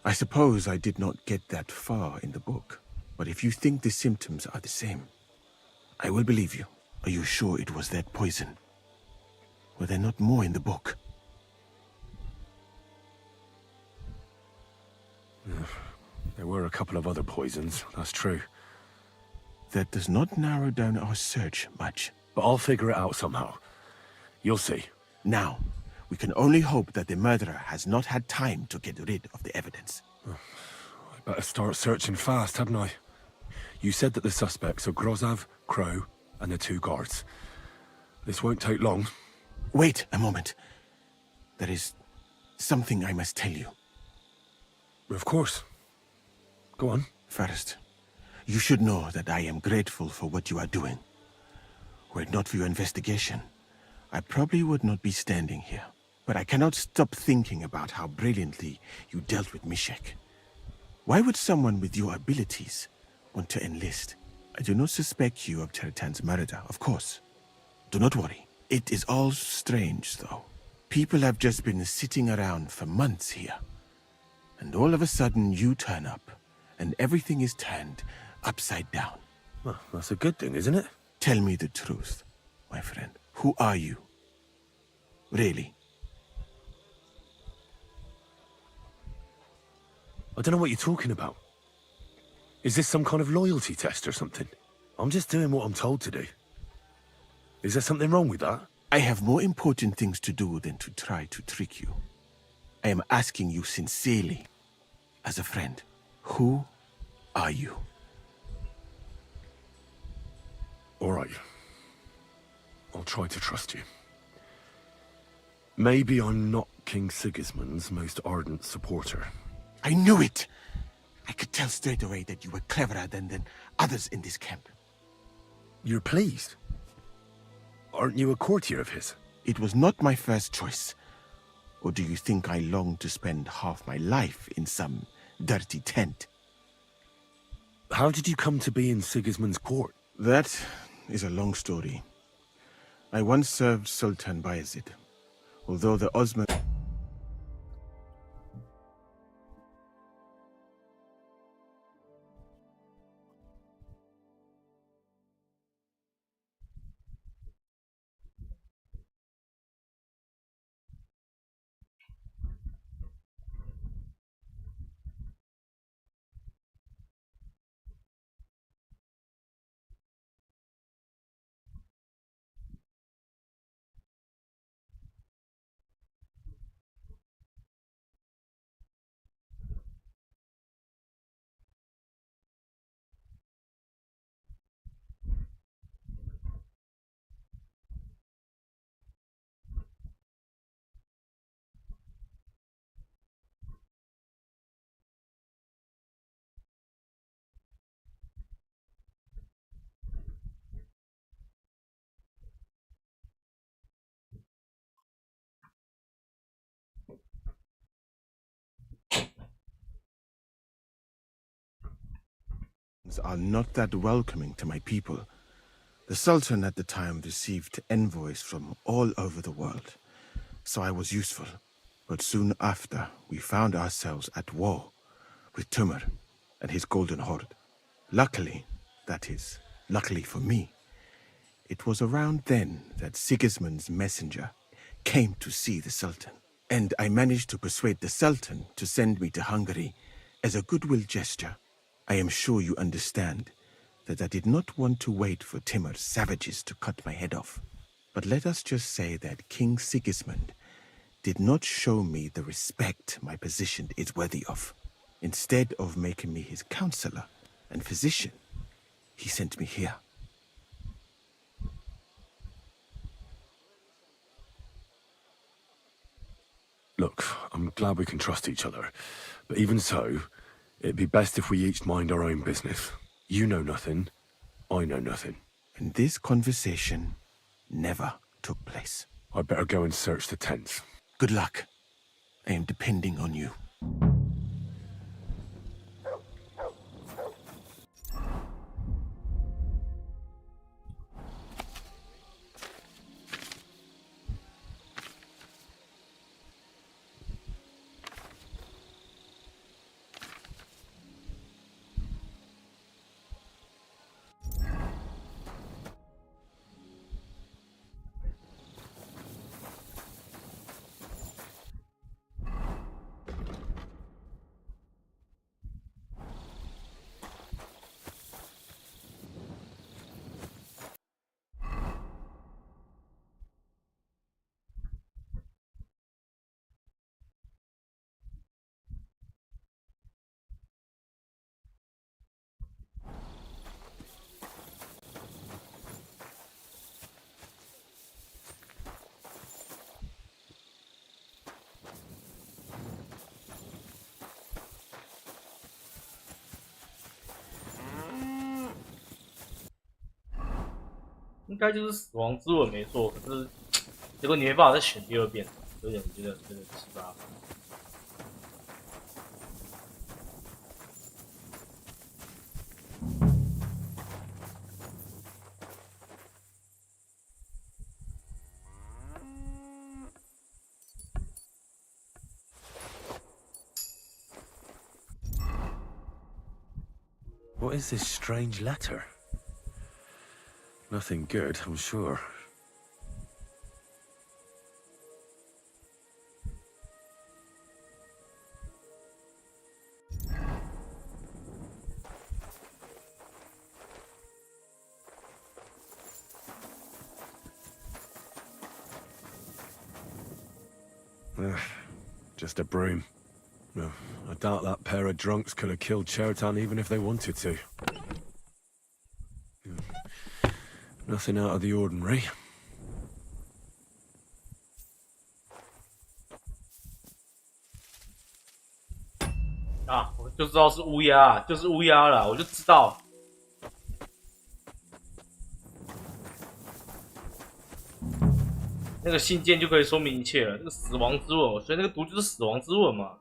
I suppose I did not get that far in the book, but if you think the symptoms are the same, I will believe you. Are you sure it was that poison? Were there not more in the book? There were a couple of other poisons, that's true. That does not narrow down our search much. But I'll figure it out somehow. You'll see. Now, we can only hope that the murderer has not had time to get rid of the evidence. I better start searching fast, hadn't I? You said that the suspects are Grozav, Crow, and the 2 guards. This won't take long. Wait a moment. There is something I must tell you. Of course. Go on. First, you should know that I am grateful for what you are doing. Were it not for your investigation, I probably would not be standing here. But I cannot stop thinking about how brilliantly you dealt with Mishek. Why would someone with your abilities want to enlist? I do not suspect you of Chertan's murder, of course. Do not worry. It is all strange, though. People have just been sitting around for months here. And all of a sudden you turn up, and everything is turned upside down. Well, that's a good thing, isn't it? Tell me the truth, my friend. Who are you? Really? I don't know what you're talking about. Is this some kind of loyalty test or something? I'm just doing what I'm told to do. Is there something wrong with that? I have more important things to do than to try to trick you. I am asking you sincerely, as a friend. Who are you? All right. I'll try to trust you. Maybe I'm not King Sigismund's most ardent supporter. I knew it! I could tell straight away that you were cleverer than others in this camp. You're pleased? Aren't you a courtier of his? It was not my first choice. Or do you think I long to spend half my life in some dirty tent? How did you come to be in Sigismund's court? That is a long story. I once served Sultan Bayezid. Although the Osman... Muslims are not that welcoming to my people. The Sultan at the time received envoys from all over the world, so I was useful. But soon after, we found ourselves at war with Timur and his Golden Horde. Luckily, that is, luckily for me, it was around then that Sigismund's messenger came to see the Sultan. And I managed to persuade the Sultan to send me to Hungary as a goodwill gesture. I am sure you understand that I did not want to wait for Timur's savages to cut my head off. But let us just say that King Sigismund did not show me the respect my position is worthy of. Instead of making me his counselor and physician, he sent me here. Look, I'm glad we can trust each other. But even so, it'd be best if we each mind our own business. You know nothing, I know nothing. And this conversation never took place. I'd better go and search the tents. Good luck. I am depending on you.应该就是死亡之吻没错，可是结果你没办法再选第二遍，有点觉得奇葩。What is this strange letter? Nothing good, I'm sure. Just a broom. No, I doubt that pair of drunks could have killed Chertan even if they wanted to. Nothing out of the ordinary. 啊，我就知道是乌鸦，就是乌鸦了，我就知道。那个信件就可以说明一切了。这个死亡之吻，所以那个毒就是死亡之吻嘛。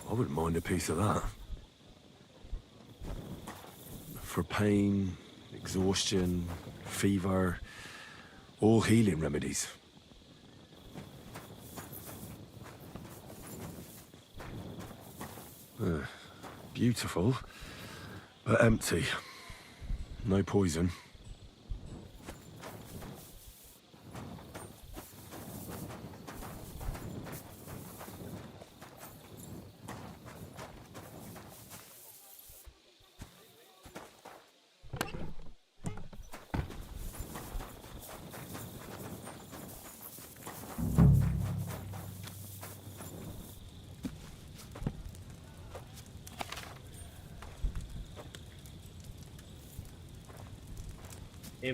I wouldn't mind a piece of that. For pain, exhaustion, fever, all healing remedies. Beautiful, but empty. No poison.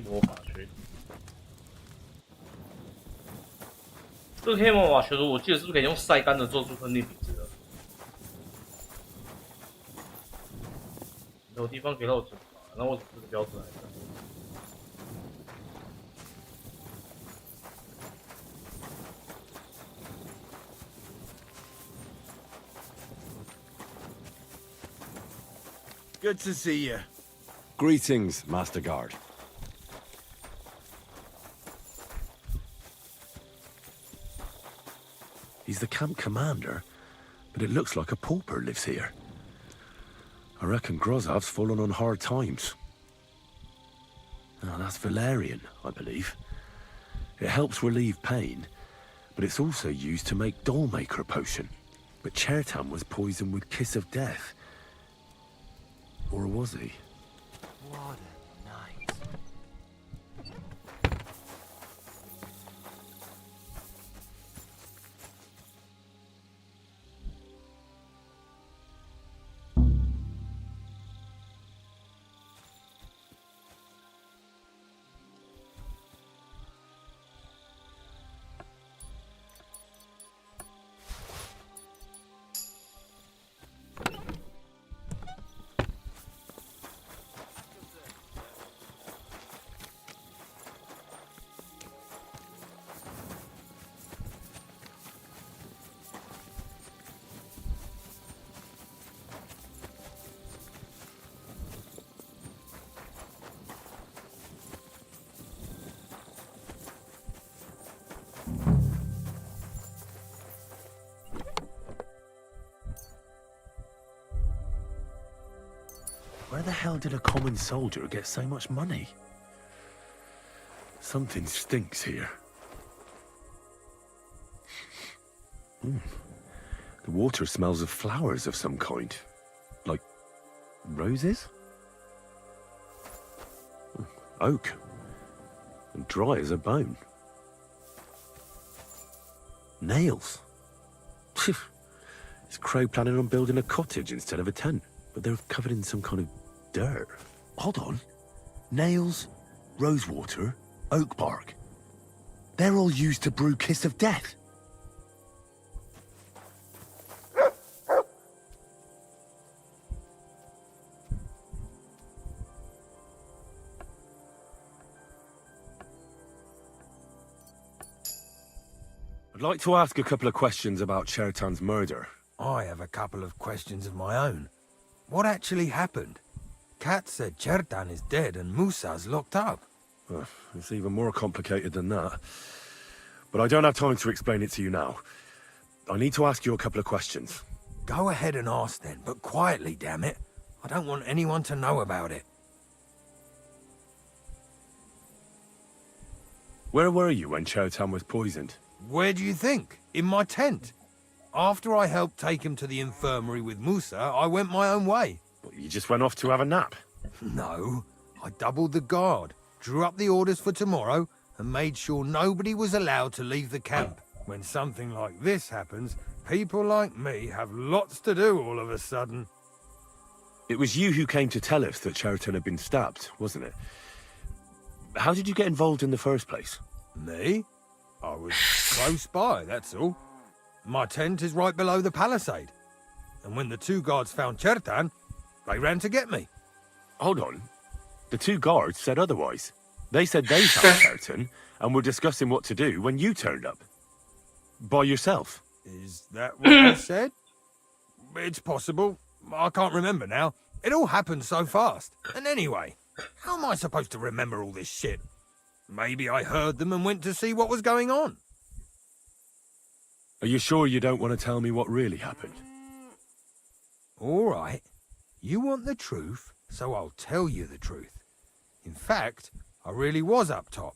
魔法学这个黑魔法学术，我记得是不是可以用晒干的做出恒定品质的？有地方可以让我整吧，然后我这个标准来着。Good to see you. Greetings, Master Guard. He's the camp commander, but it looks like a pauper lives here. I reckon Grozov's fallen on hard times. Now, that's valerian, I believe. It helps relieve pain, but it's also used to make Dollmaker potion. But Chertan was poisoned with Kiss of Death. Or was he? What a night. Where the hell did a common soldier get so much money? Something stinks here. The water smells of flowers of some kind. Like roses? Oak. And dry as a bone. Nails. Is Crow planning on building a cottage instead of a tent? But they're covered in some kind of dirt. Hold on. Nails, rosewater, oak bark. They're all used to brew Kiss of Death. I'd like to ask a couple of questions about Chertan's murder. I have a couple of questions of my own. What actually happened? Kat said Chertan is dead and Musa's locked up. It's even more complicated than that. But I don't have time to explain it to you now. I need to ask you a couple of questions. Go ahead and ask then, but quietly, damn it. I don't want anyone to know about it. Where were you when Chertan was poisoned? Where do you think? In my tent. After I helped take him to the infirmary with Musa, I went my own way. What, you just went off to have a nap? No. I doubled the guard, drew up the orders for tomorrow, and made sure nobody was allowed to leave the camp. When something like this happens, people like me have lots to do all of a sudden. It was you who came to tell us that Chertan had been stabbed, wasn't it? How did you get involved in the first place? Me? I was close by, that's all. My tent is right below the palisade. And when the two guards found Chertan, they ran to get me. Hold on. The two guards said otherwise. They said they found Chertan and were discussing what to do when you turned up. By yourself. Is that what they said? It's possible. I can't remember now. It all happened so fast. And anyway, how am I supposed to remember all this shit? Maybe I heard them and went to see what was going on. Are you sure you don't want to tell me what really happened? All right. You want the truth, so I'll tell you the truth. In fact, I really was up top.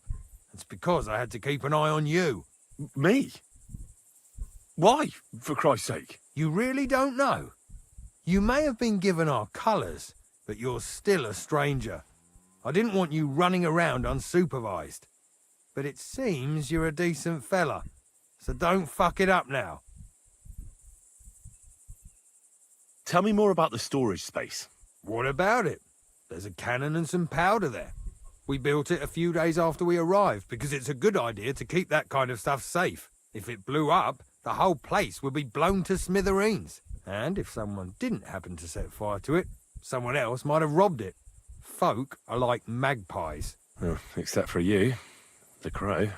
It's because I had to keep an eye on you. Me? Why, for Christ's sake? You really don't know? You may have been given our colours, but you're still a stranger. I didn't want you running around unsupervised. But it seems you're a decent fella, so don't fuck it up now. Tell me more about the storage space. What about it? There's a cannon and some powder there. We built it a few days after we arrived because it's a good idea to keep that kind of stuff safe. If it blew up, the whole place would be blown to smithereens. And if someone didn't happen to set fire to it, someone else might have robbed it. Folk are like magpies. Well, except for you, the crow.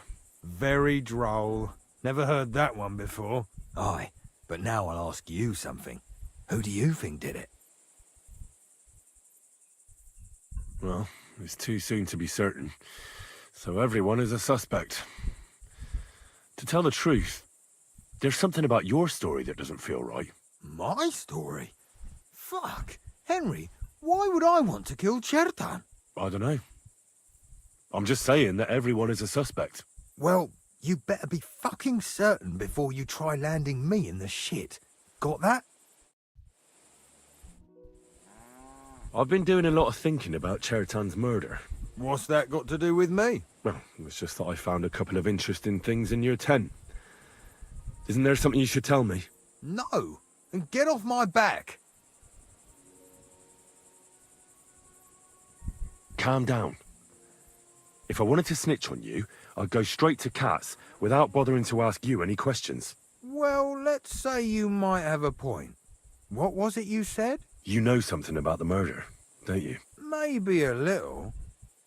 Very droll. Never heard that one before. Aye, but now I'll ask you something. Who do you think did it? Well, it's too soon to be certain. So everyone is a suspect. To tell the truth, there's something about your story that doesn't feel right. My story? Fuck. Henry, why would I want to kill Chertan? I don't know. I'm just saying that everyone is a suspect. Well, you better be fucking certain before you try landing me in the shit. Got that? I've been doing a lot of thinking about Chertan's murder. What's that got to do with me? Well, it's just that I found a couple of interesting things in your tent. Isn't there something you should tell me? No, and get off my back. Calm down. If I wanted to snitch on you, I'd go straight to Katz without bothering to ask you any questions. Well, let's say you might have a point. What was it you said? You know something about the murder, don't you? Maybe a little,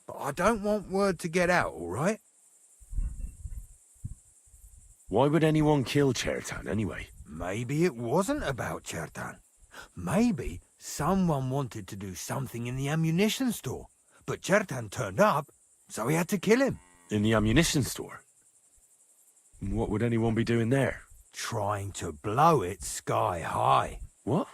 but I don't want word to get out, all right? Why would anyone kill Chertan anyway? Maybe it wasn't about Chertan. Maybe someone wanted to do something in the ammunition store, but Chertan turned up, so he had to kill him. In the ammunition store? What would anyone be doing there? Trying to blow it sky high. What?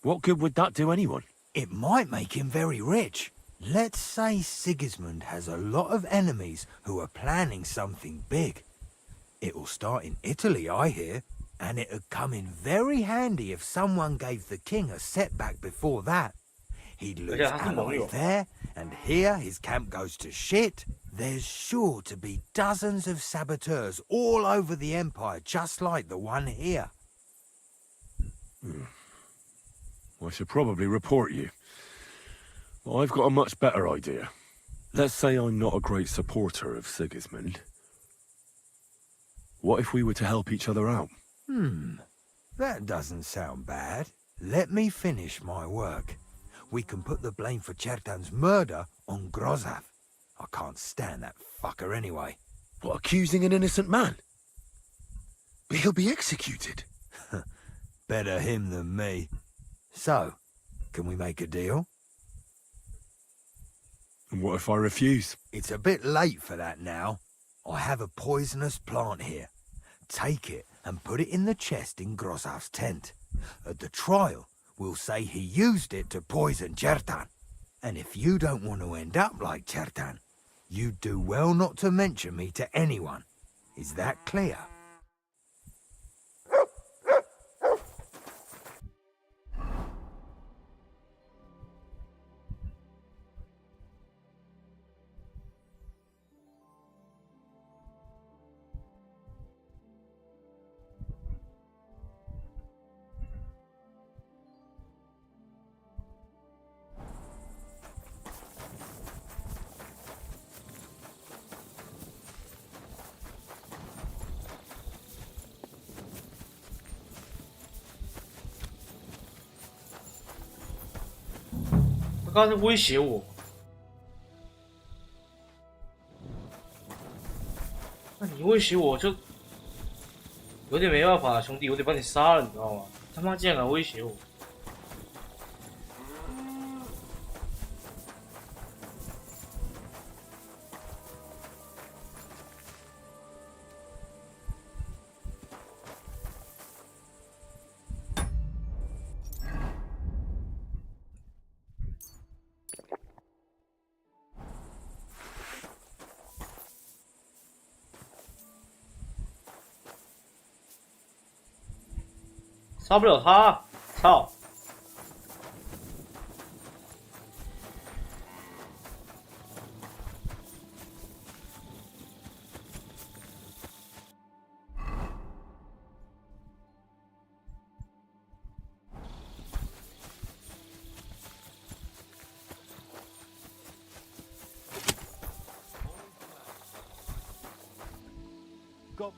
What good would that do anyone? It might make him very rich. Let's say Sigismund has a lot of enemies who are planning something big. It'll start in Italy, I hear, and it'd come in very handy if someone gave the king a setback before that. He'd lose allies there, and here his camp goes to shit. There's sure to be dozens of saboteurs all over the empire, just like the one here. I should probably report you. I've got a much better idea. Let's say I'm not a great supporter of Sigismund. What if we were to help each other out? That doesn't sound bad. Let me finish my work. We can put the blame for Chertan's murder on Grozav. I can't stand that fucker anyway. What, accusing an innocent man? But he'll be executed. Better him than me. So, can we make a deal? And what if I refuse? It's a bit late for that now. I have a poisonous plant here. Take it and put it in the chest in Grozav's tent. At the trial, we'll say he used it to poison Chertan. And if you don't want to end up like Chertan, you do well not to mention me to anyone. Is that clear?他刚才威胁我，那你威胁我就有点没办法，兄弟，我得把你杀了，你知道吗？他妈竟然敢威胁我！杀不了他，操！ Go.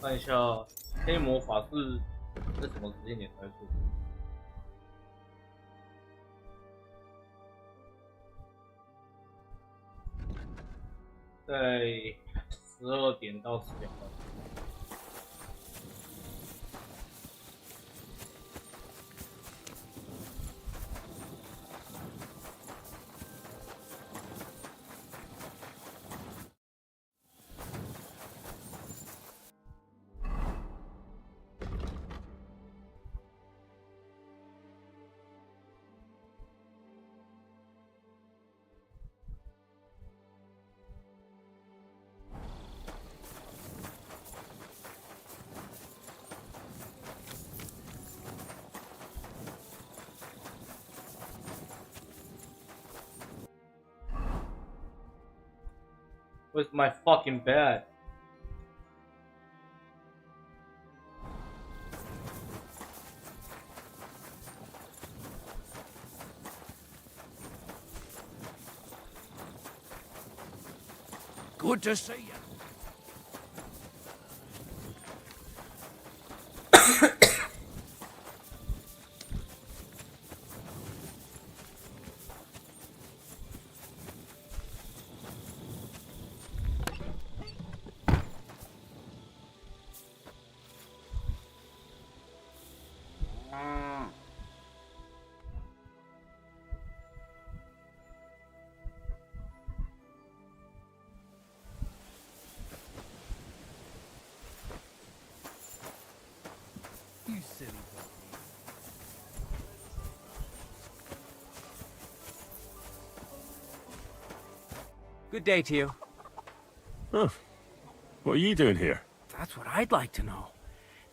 看一下黑魔法是在什么时间点才出？在12点到10点半。Where's my fucking bed? Good to see you. You silly boy. Good day to you. Huh. What are you doing here? That's what I'd like to know.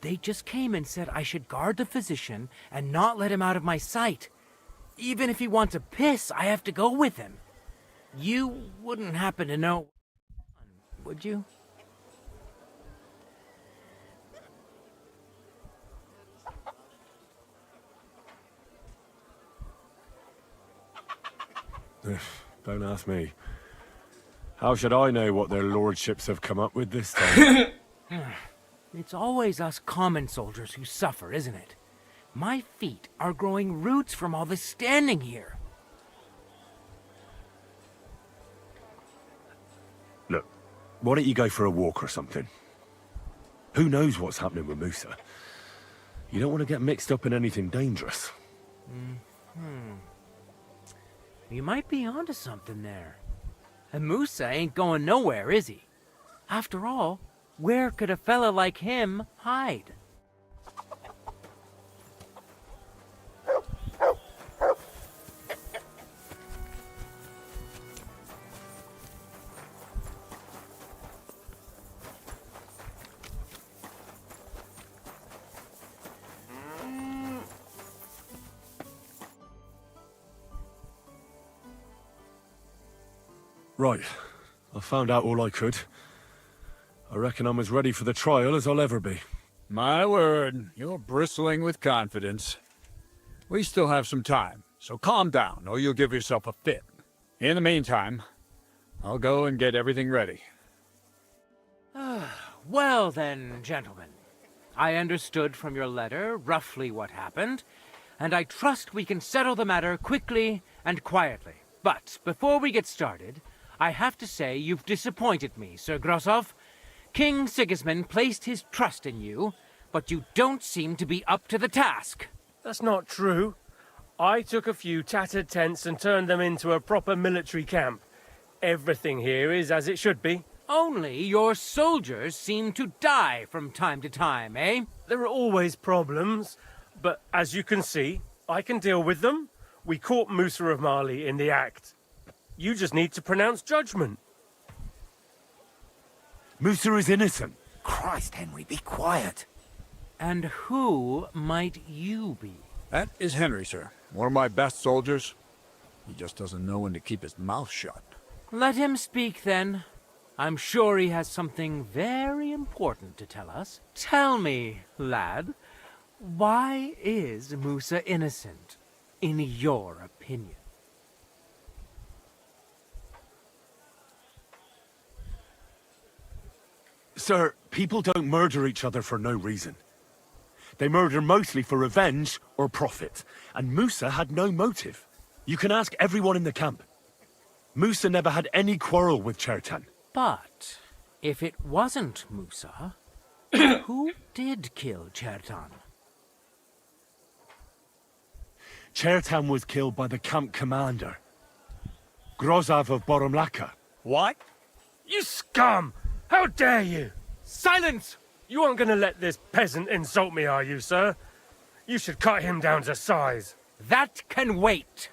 They just came and said I should guard the physician and not let him out of my sight. Even if he wants to piss, I have to go with him. You wouldn't happen to know, would you? Don't ask me. How should I know what their lordships have come up with this time? It's always us common soldiers who suffer, isn't it? My feet are growing roots from all this standing here. Look, why don't you go for a walk or something? Who knows what's happening with Musa? You don't want to get mixed up in anything dangerous. You might be onto something there. And Musa ain't going nowhere, is he? After all, where could a fella like him hide? Right. I found out all I could. I reckon I'm as ready for the trial as I'll ever be. My word, you're bristling with confidence. We still have some time, so calm down, or you'll give yourself a fit. In the meantime, I'll go and get everything ready. Well then, gentlemen. I understood from your letter roughly what happened, and I trust we can settle the matter quickly and quietly. But before we get started, I have to say you've disappointed me, Sir Grosov. King Sigismund placed his trust in you, but you don't seem to be up to the task. That's not true. I took a few tattered tents and turned them into a proper military camp. Everything here is as it should be. Only your soldiers seem to die from time to time, eh? There are always problems, but as you can see, I can deal with them. We caught Musa of Mali in the act. You just need to pronounce judgment. Musa is innocent. Christ, Henry, be quiet. And who might you be? That is Henry, sir. One of my best soldiers. He just doesn't know when to keep his mouth shut. Let him speak, then. I'm sure he has something very important to tell us. Tell me, lad, why is Musa innocent, in your opinion? Sir, people don't murder each other for no reason. They murder mostly for revenge or profit, and Musa had no motive. You can ask everyone in the camp. Musa never had any quarrel with Chertan. But if it wasn't Musa, who did kill Chertan? Chertan was killed by the camp commander, Grozav of Boromlaka. What? You scum! How dare you! Silence! You aren't gonna let this peasant insult me, are you, sir? You should cut him down to size. That can wait.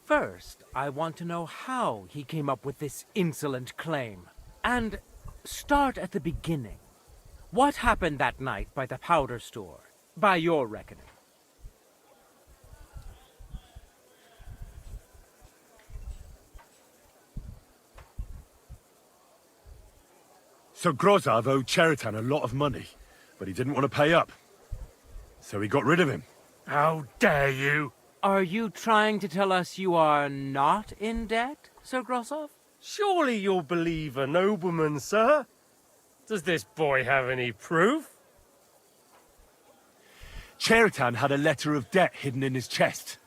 First, I want to know how he came up with this insolent claim. And start at the beginning. What happened that night by the powder store, by your reckoning? So Grozav owed Chertan a lot of money, but he didn't want to pay up. So he got rid of him. How dare you! Are you trying to tell us you are not in debt, Sir Grozav? Surely you'll believe a nobleman, sir? Does this boy have any proof? Chertan had a letter of debt hidden in his chest.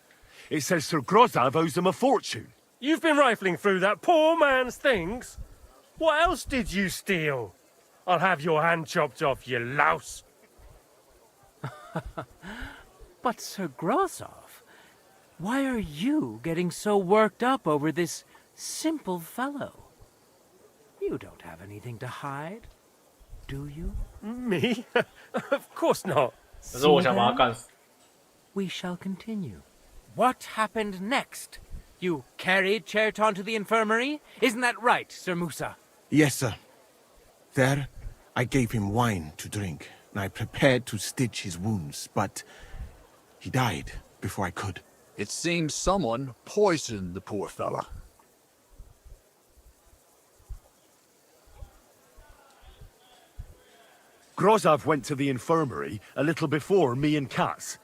It says Sir Grozav owes him a fortune. You've been rifling through that poor man's things? What else did you steal? I'll have your hand chopped off, you louse. But Sir Grozav, why are you getting so worked up over this simple fellow? You don't have anything to hide, do you? Me? Of course not. We shall continue. What happened next? You carried Chertan to the infirmary? Isn't that right, Sir Musa? Yes, sir. There, I gave him wine to drink, and I prepared to stitch his wounds, but he died before I could. It seems someone poisoned the poor fella. Grozav went to the infirmary a little before me and Katz.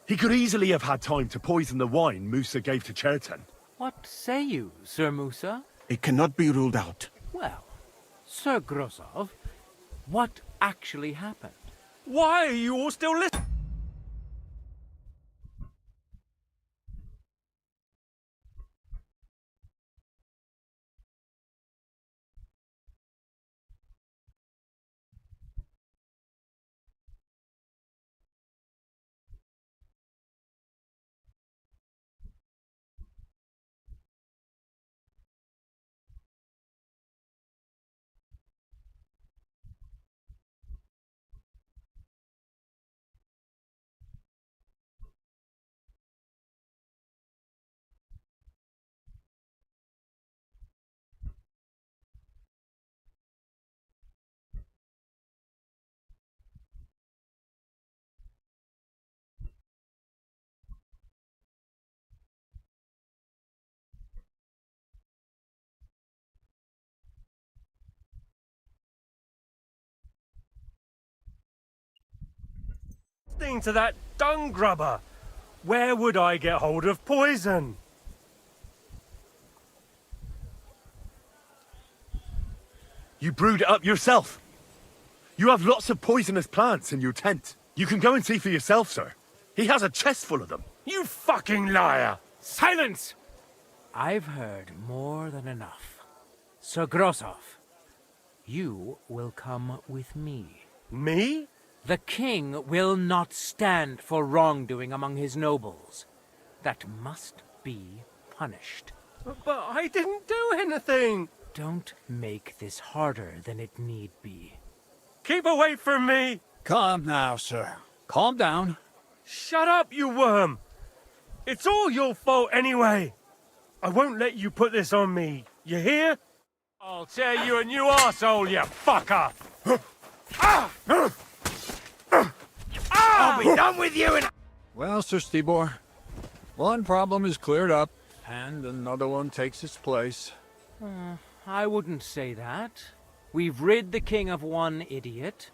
He could easily have had time to poison the wine Musa gave to Chertan. What say you, Sir Musa? It cannot be ruled out. Well, Sir Grozav, what actually happened? Why are you all still listening? To that dung grubber? Where would I get hold of poison? You brewed it up yourself. You have lots of poisonous plants in your tent. You can go and see for yourself, sir. He has a chest full of them. You fucking liar! Silence! I've heard more than enough. Sir Grozav, you will come with me. Me? The king will not stand for wrongdoing among his nobles. That must be punished. But I didn't do anything! Don't make this harder than it need be. Keep away from me! Calm now, sir. Calm down. Shut up, you worm! It's all your fault anyway! I won't let you put this on me, you hear? I'll tear you a new arsehole, you fucker! I'll be done with you in... Well, Sir Stibor, one problem is cleared up, and another one takes its place. I wouldn't say that. We've rid the king of one idiot.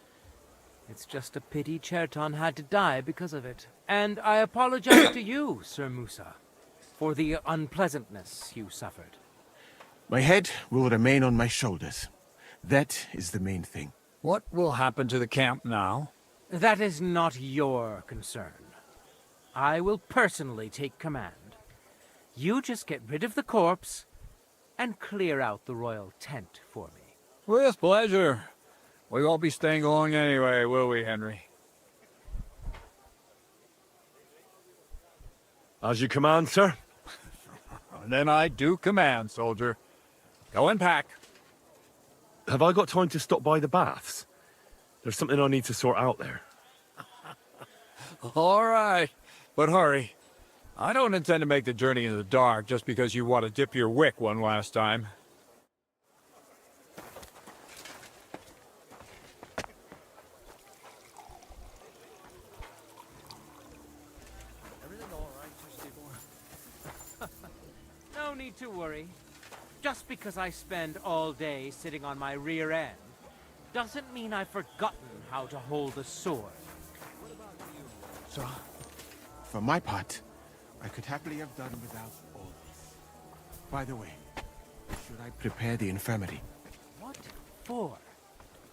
It's just a pity Chertan had to die because of it. And I apologize to you, Sir Musa, for the unpleasantness you suffered. My head will remain on my shoulders. That is the main thing. What will happen to the camp now? That is not your concern. I will personally take command. You just get rid of the corpse and clear out the royal tent for me. With pleasure. We won't be staying long anyway, will we, Henry? As you command, sir. Then I do command, soldier. Go and pack. Have I got time to stop by the baths? There's something I need to sort out there. All right, but hurry. I don't intend to make the journey in the dark just because you want to dip your wick one last time. Everything all right, No need to worry. Just because I spend all day sitting on my rear end doesn't mean I've forgotten how to hold a sword. So, for my part, I could happily have done without all this. By the way, should I prepare the infirmary? What for?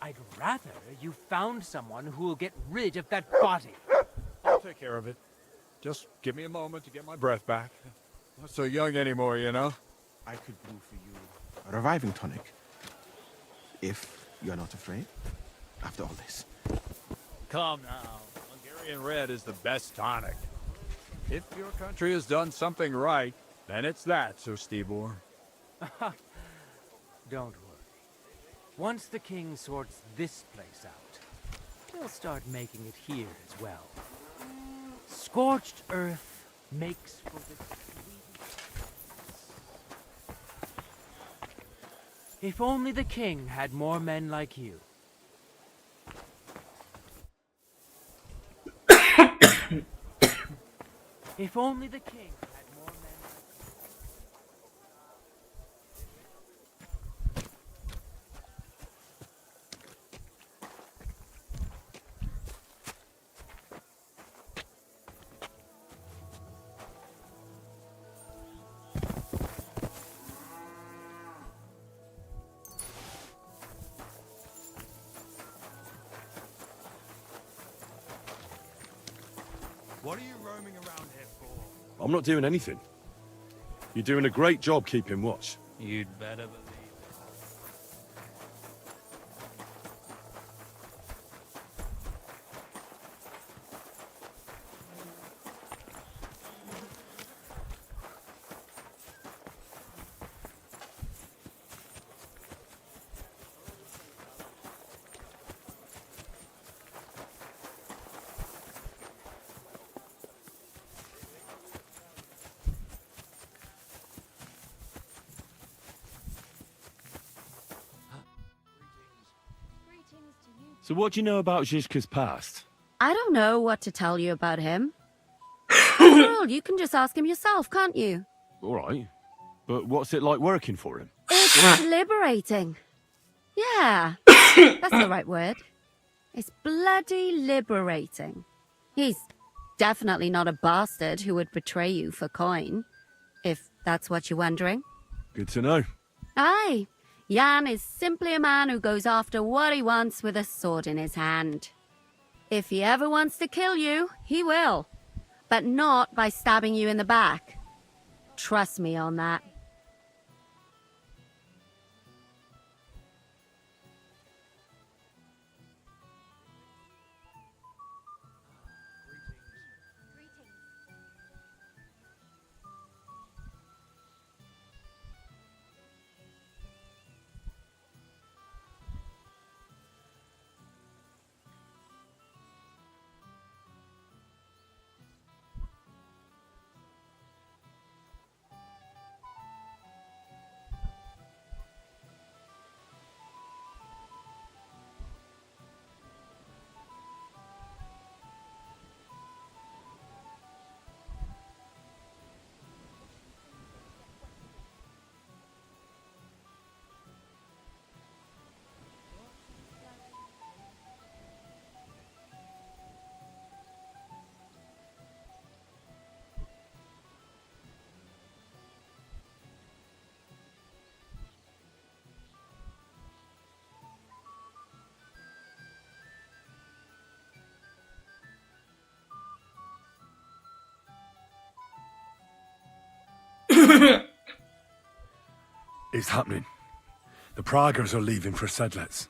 I'd rather you found someone who will get rid of that body. I'll take care of it. Just give me a moment to get my breath back. Not so young anymore, you know? I could brew for you a reviving tonic. If you're not afraid, after all this. Come now. Hungarian Red is the best tonic. If your country has done something right, then it's that, Sir Stibor. Don't worry. Once the king sorts this place out, he'll start making it here as well. Scorched earth makes for the sweetest. If only the king had more men like you. If only the king had more men like you. What are you roaming around here for? I'm not doing anything. You're doing a great job keeping watch. You'd better believe. So what do you know about Zizka's past? I don't know what to tell you about him. After all, you can just ask him yourself, can't you? All right. But what's it like working for him? It's liberating. Yeah, that's the right word. It's bloody liberating. He's definitely not a bastard who would betray you for coin, if that's what you're wondering. Good to know. Aye, Jan is simply a man who goes after what he wants with a sword in his hand. If he ever wants to kill you, he will. But not by stabbing you in the back. Trust me on that. It's happening. The Praggers are leaving for Sedlets.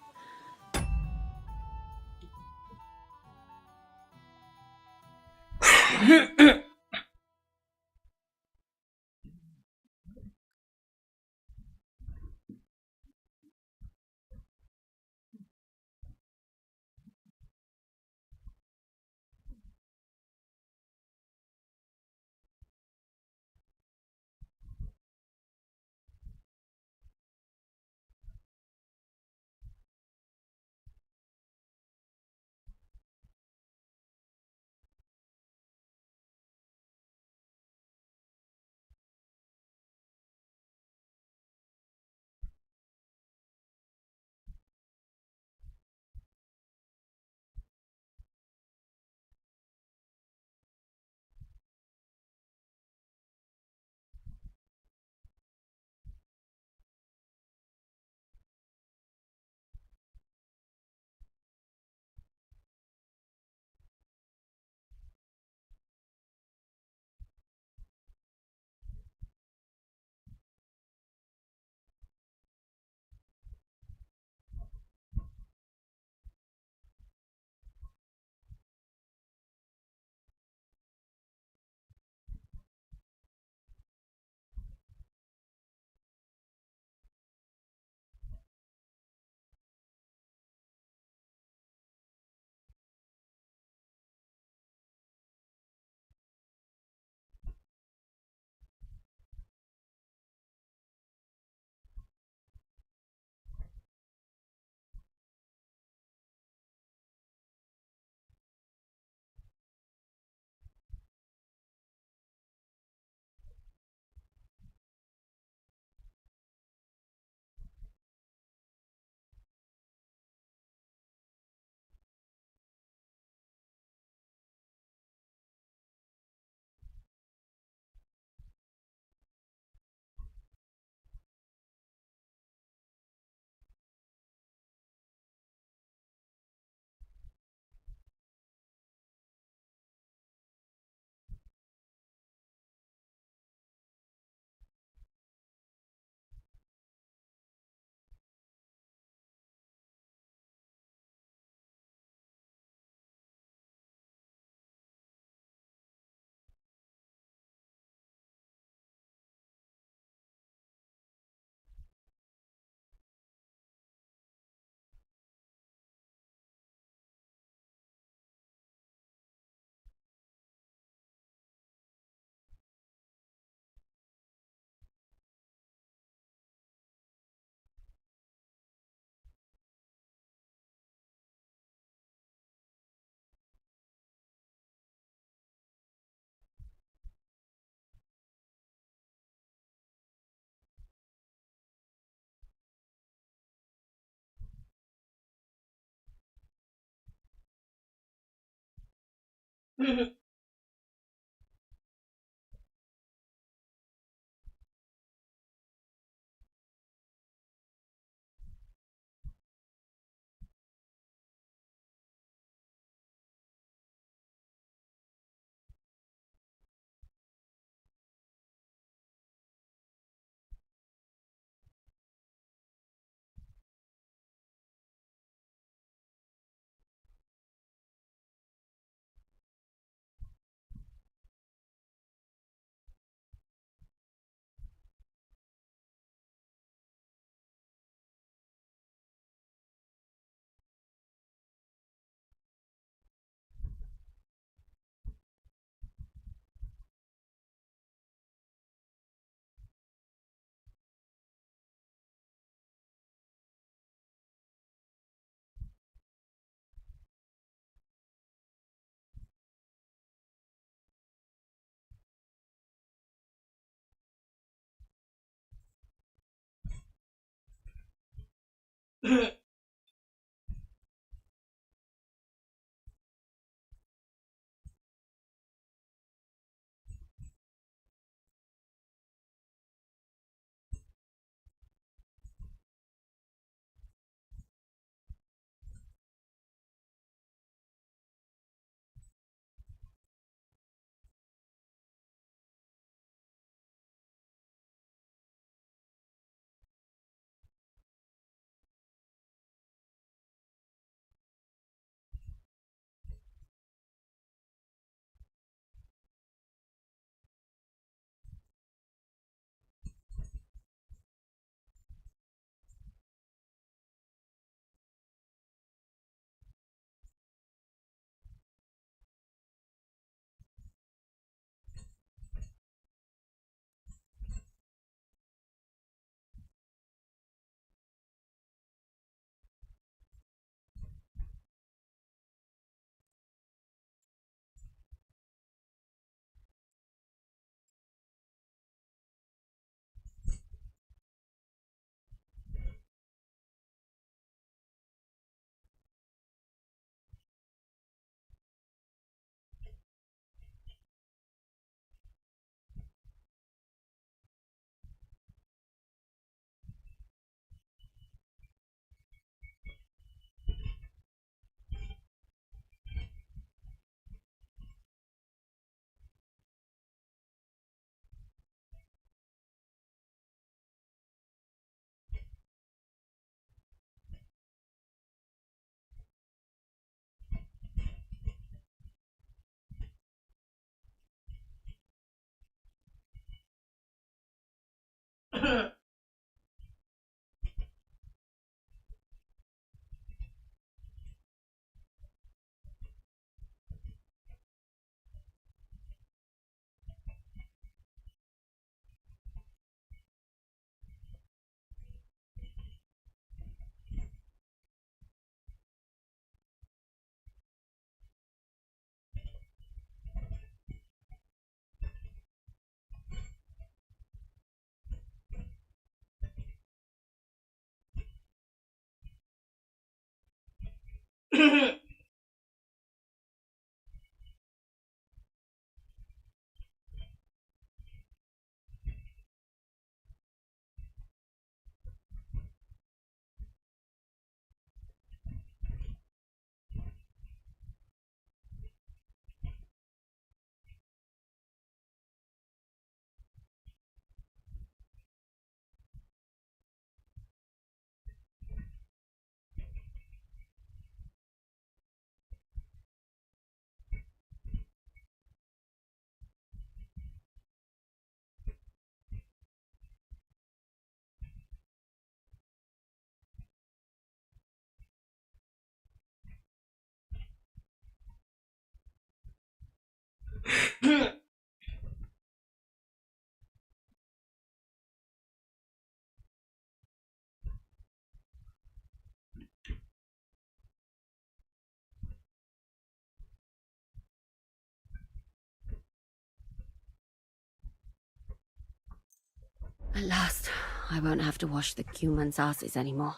At last, I won't have to wash the humans' asses anymore.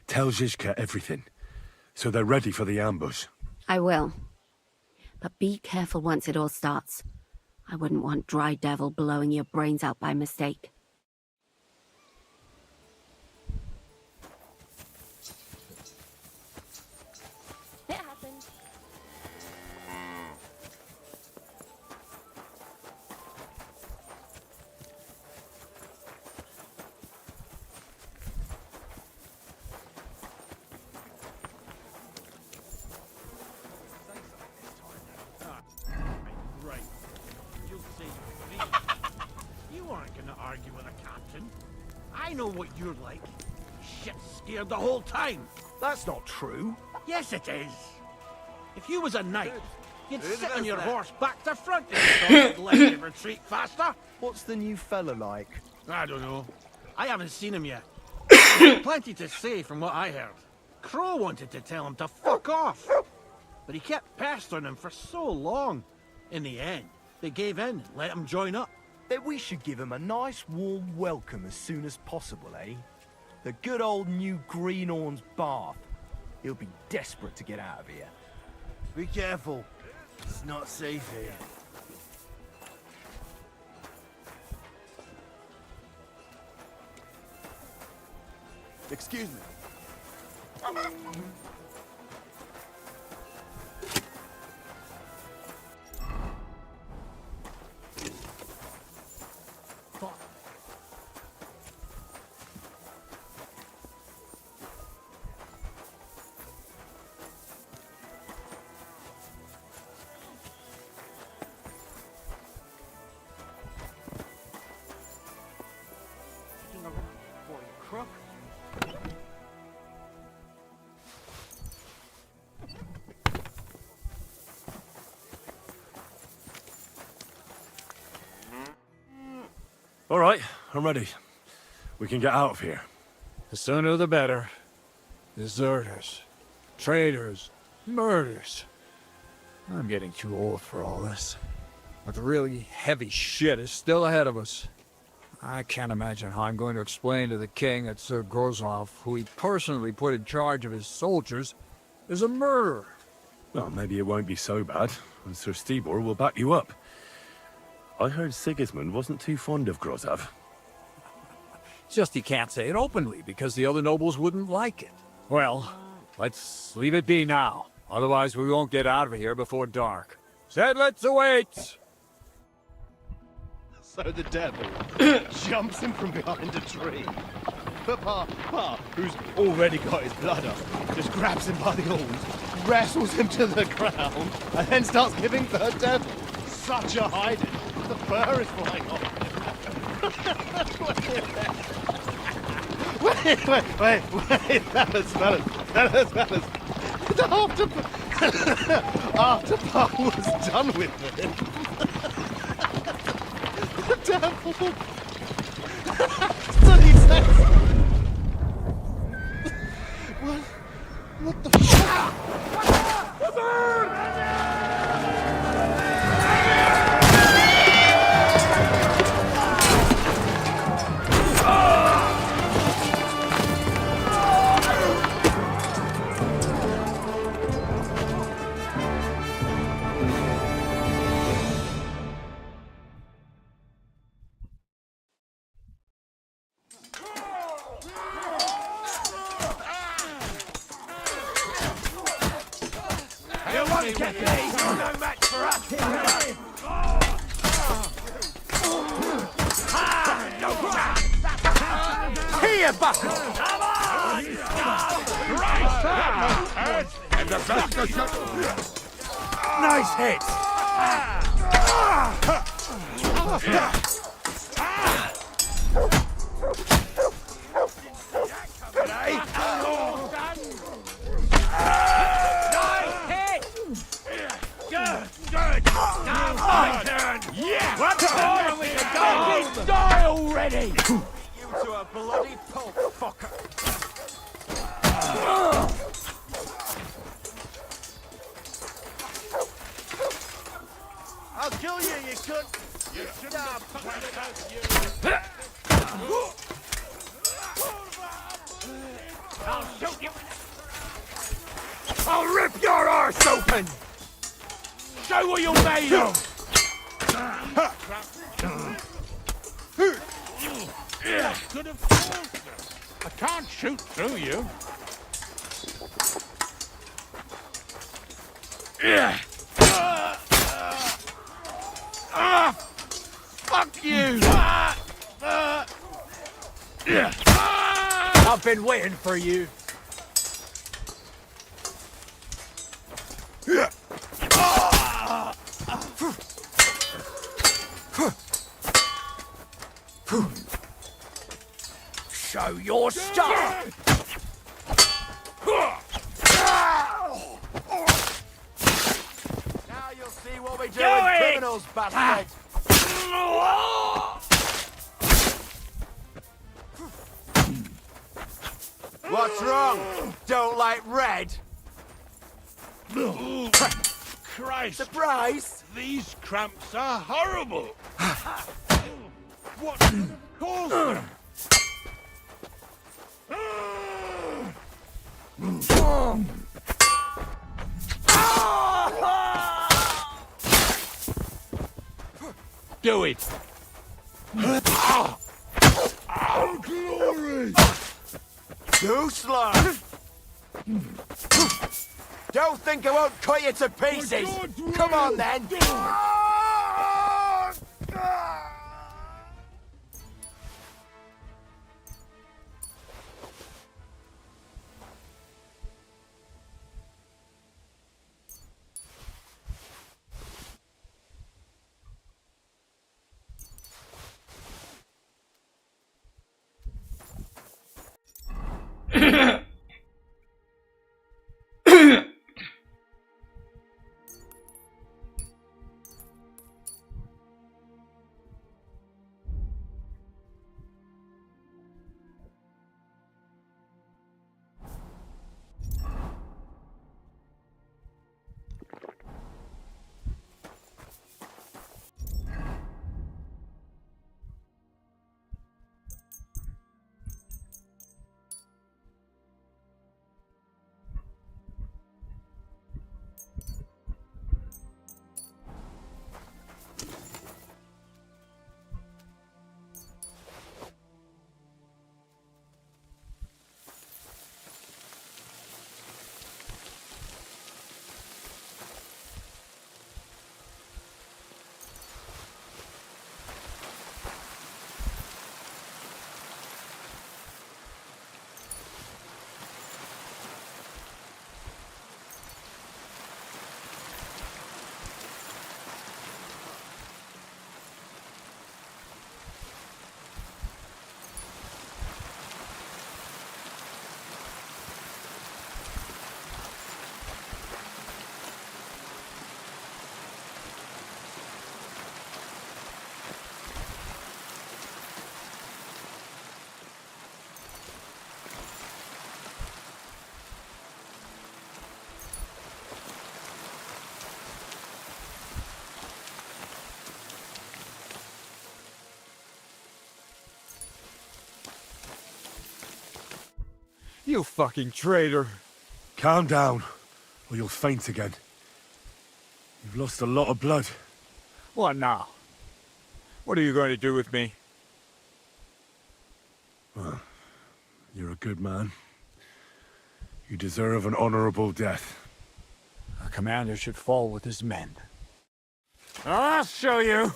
Tell Zizka everything, so they're ready for the ambush. I will. But be careful once it all starts. I wouldn't want Dry Devil blowing your brains out by mistake. It happened. Right. You'll see me. You aren't gonna argue with a captain. I know what you're like. Shit scared the whole time. That's not true. Yes, it is. If you was a knight, you'd sit on your that? horse back to front and let him retreat faster. What's the new fella like? I don't know. I haven't seen him yet. Plenty to say from what I heard. Crow wanted to tell him to fuck off. But he kept pestering him for so long. In the end, they gave in and let him join up. Then we should give him a nice warm welcome as soon as possible, eh? The good old new Greenhorn's bath. He'll be desperate to get out of here. Be careful. It's not safe here. Excuse me. Crook. All right, I'm ready. We can get out of here. The sooner the better. Deserters, traitors, murders. I'm getting too old for all this. But the really heavy shit is still ahead of us. I can't imagine how I'm going to explain to the king that Sir Grozlov, who he personally put in charge of his soldiers, is a murderer. Well, maybe it won't be so bad, and Sir Stibor will back you up. I heard Sigismund wasn't too fond of Grozov. It's just he can't say it openly because the other nobles wouldn't like it. Well, let's leave it be now. Otherwise we won't get out of here before dark. Sedlitz awaits! So the devil jumps him from behind a tree. But Pa, who's already got his blood up, just grabs him by the horns, wrestles him to the ground, and then starts giving the devil such a hiding. The fur is flying off. Wait, fellas. After Pa was done with it, the devil. So he says, what the fuck? The bird! Don't get me! No match for us! Here, Buckle! Come on! And the bastard shot. Nice hit! Yeah! What's on with the dog? Die already! You to a bloody pulp, fucker! I'll kill you, you cunt! You should have I'll shoot you! I'll rip your arse open! Show what you're made of! I can't shoot through you. Fuck you! I've been waiting for you. Show your stuff! Now you'll see what we do with criminals, bastard! What's wrong? Don't like red? Christ! Surprise! These cramps are horrible! What caused them? Do it! Oh, glory! Too slow! Don't think I won't cut you to pieces! Come on then! You fucking traitor. Calm down, or you'll faint again. You've lost a lot of blood. What now? What are you going to do with me? Well, you're a good man. You deserve an honorable death. A commander should fall with his men. I'll show you.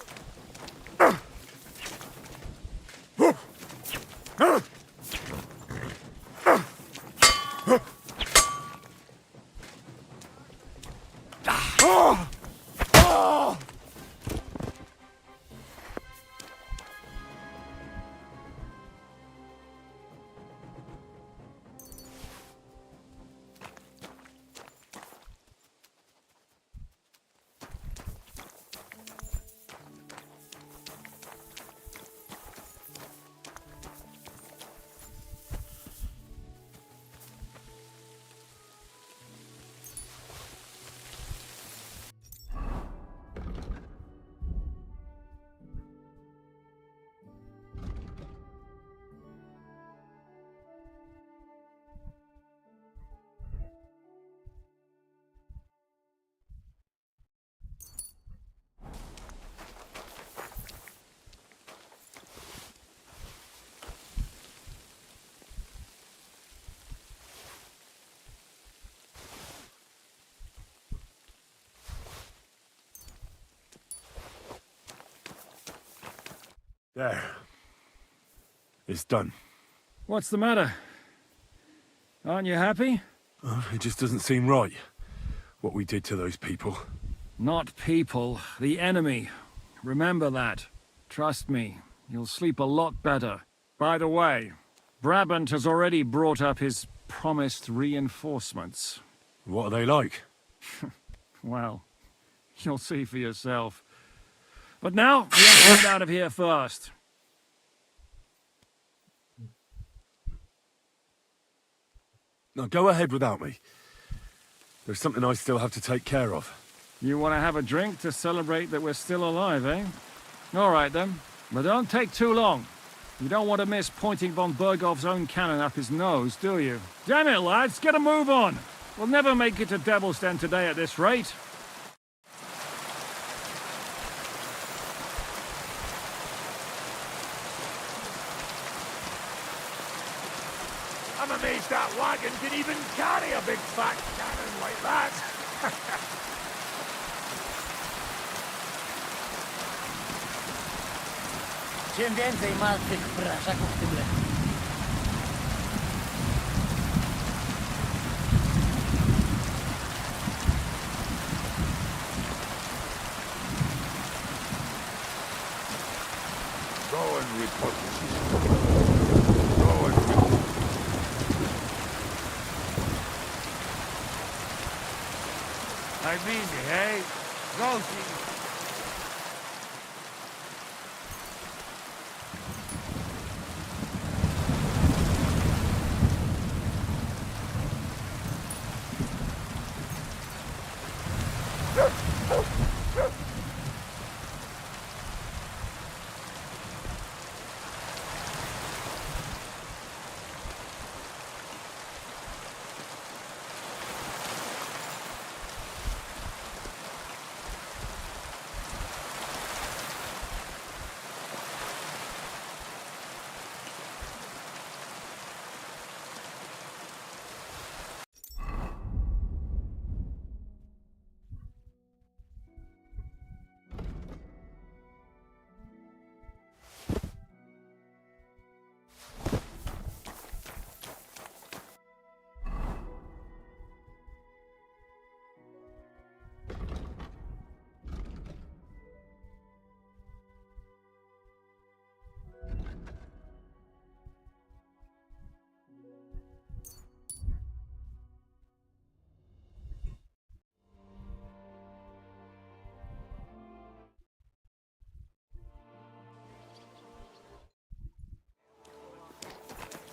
There. It's done. What's the matter? Aren't you happy? It just doesn't seem right, what we did to those people. Not people, the enemy. Remember that. Trust me, you'll sleep a lot better. By the way, Brabant has already brought up his promised reinforcements. What are they like? Well, you'll see for yourself. But now, we have to get out of here first. Now, go ahead without me. There's something I still have to take care of. You want to have a drink to celebrate that we're still alive, eh? All right, then. But don't take too long. You don't want to miss pointing von Bergov's own cannon up his nose, do you? Damn it, lads, get a move on! We'll never make it to Devil's Den today at this rate. I'm amazed that wagon can even carry a big fat cannon like that. Czym więcej martwych praszaków, tym lepiej. Go and report. I mean, hey? Rosie.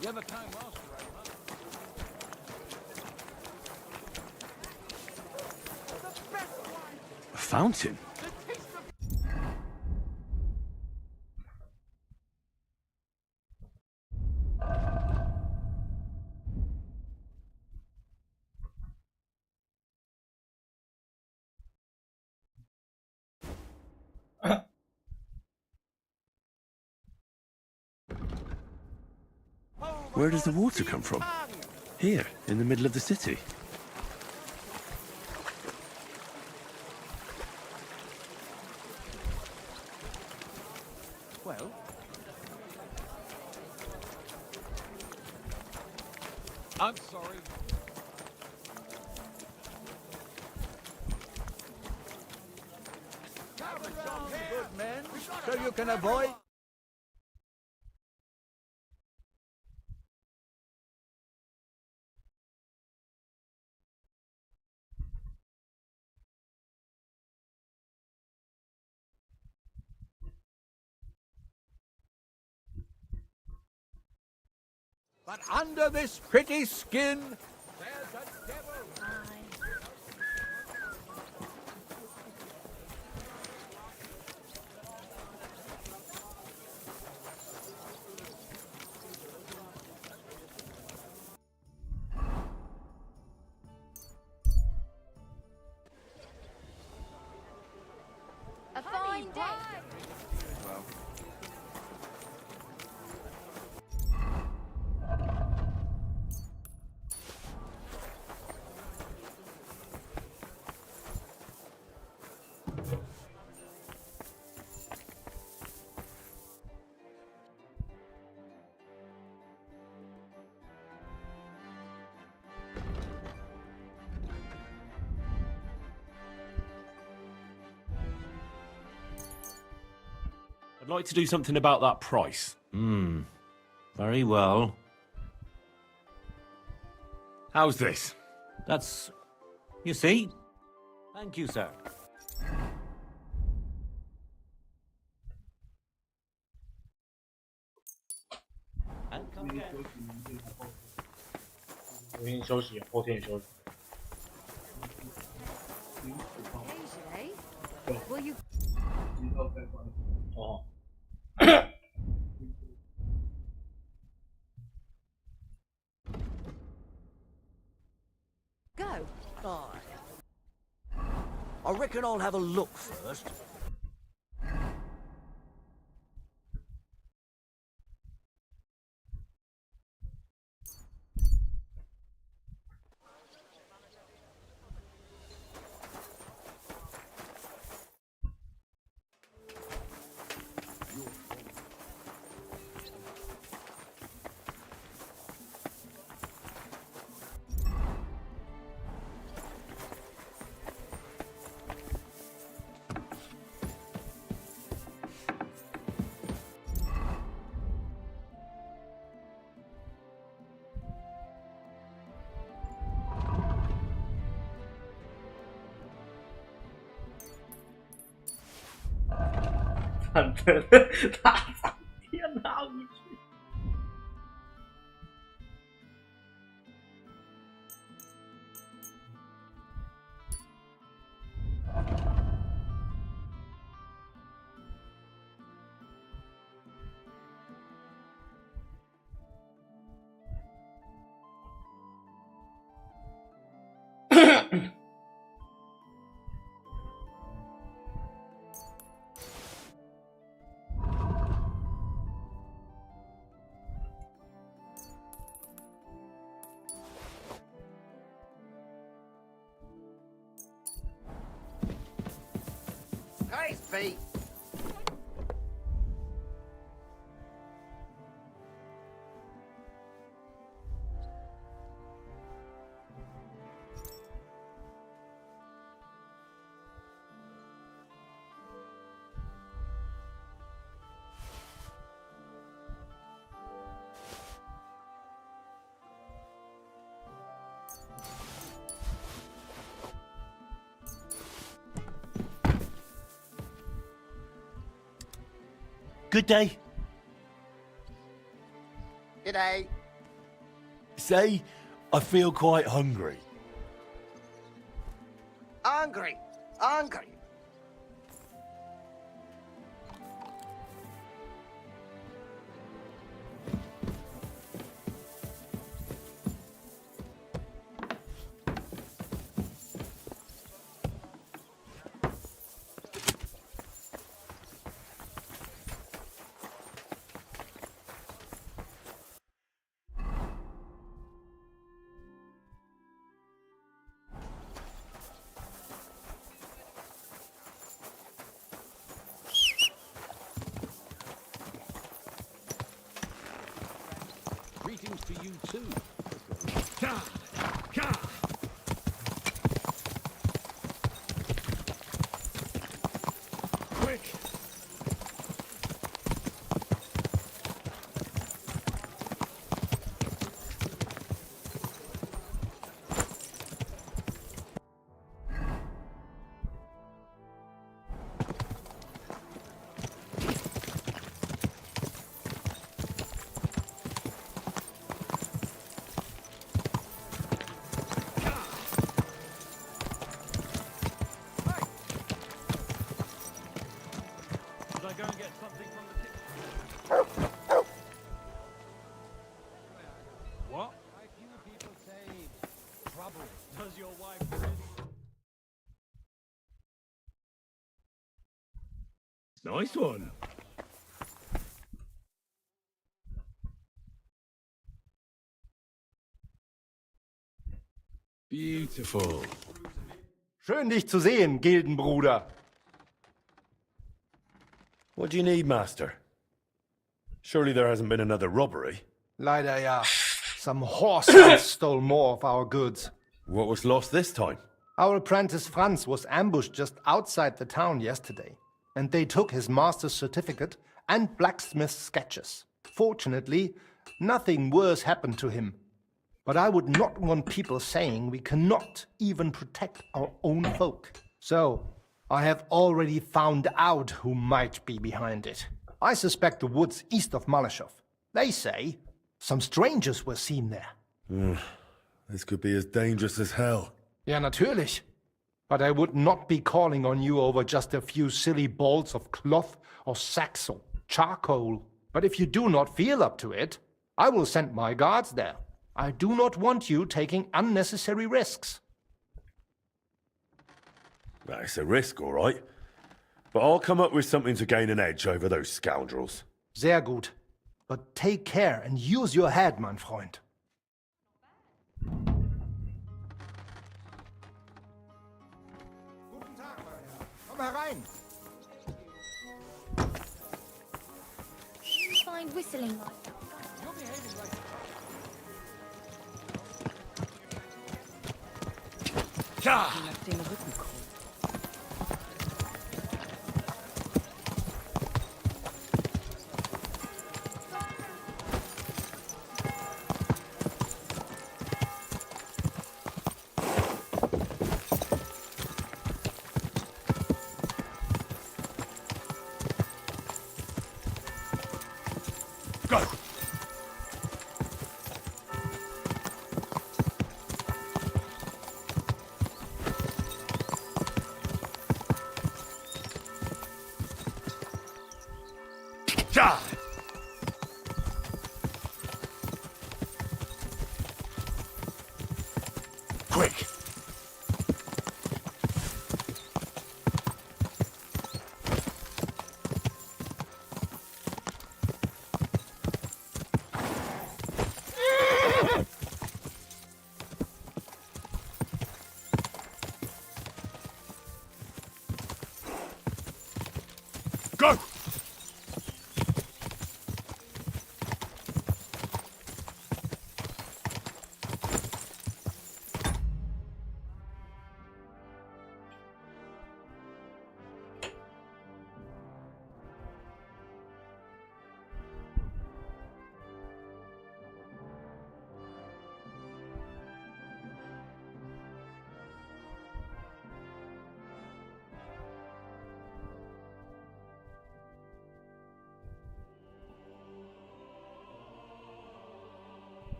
You have a time well, A fountain? Where does the water come from? Here, in the middle of the city. I'm sorry. Good men, so you can avoid. But under this pretty skin, there's a devil. A fine day. Well, I'd like to do something about that price. Very well. How's this? That's... You see? Thank you, sir. And come 明 again. 天休息，后天也休息。 AJ, will you... 哦。 Go. Aye. I reckon I'll have a look first.反正大长天哪，无趣。Hey, Pete. Good day. G'day. Say, I feel quite hungry. Hungry. Hungry. Greetings to you too. Nice one. Beautiful. Schön dich zu sehen, Gildenbruder. What do you need, Master? Surely there hasn't been another robbery. Leider ja. Some horse stole more of our goods. What was lost this time? Our apprentice Franz was ambushed just outside the town yesterday, and they took his master's certificate and blacksmith's sketches. Fortunately, nothing worse happened to him. But I would not want people saying we cannot even protect our own folk. So, I have already found out who might be behind it. I suspect the woods east of Malashov. They say some strangers were seen there. This could be as dangerous as hell. Ja, natürlich. But I would not be calling on you over just a few silly balls of cloth or sacks or charcoal. But if you do not feel up to it, I will send my guards there. I do not want you taking unnecessary risks. It's a risk, all right. But I'll come up with something to gain an edge over those scoundrels. Sehr gut. But take care and use your head, mein Freund. Guten Tag, mein Herr. Komm herein. Find whistling like that. You're behaving like Nach den Rücken krumm. Go! Ja! Quick! Go!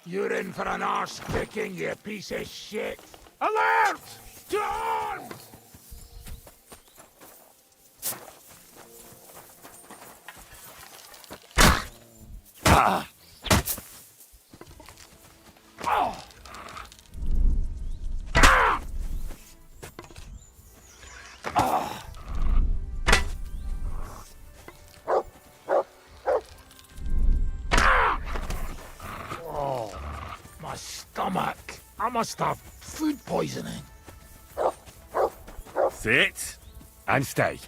You're in for an arse kicking, you piece of shit! Alert! To arms! Ah! Oh! Oh, my stomach. I must have food poisoning. Sit and stay.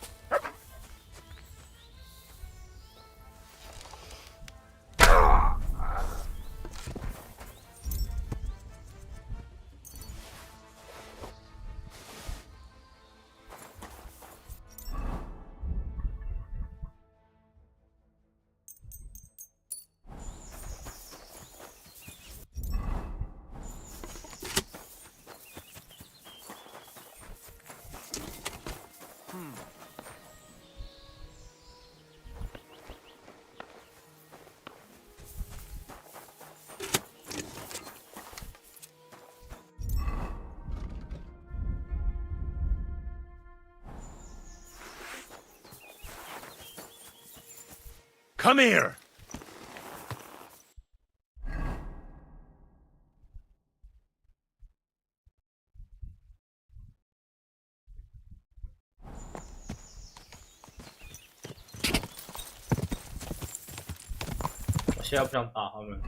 Come here!我现在不想打他们。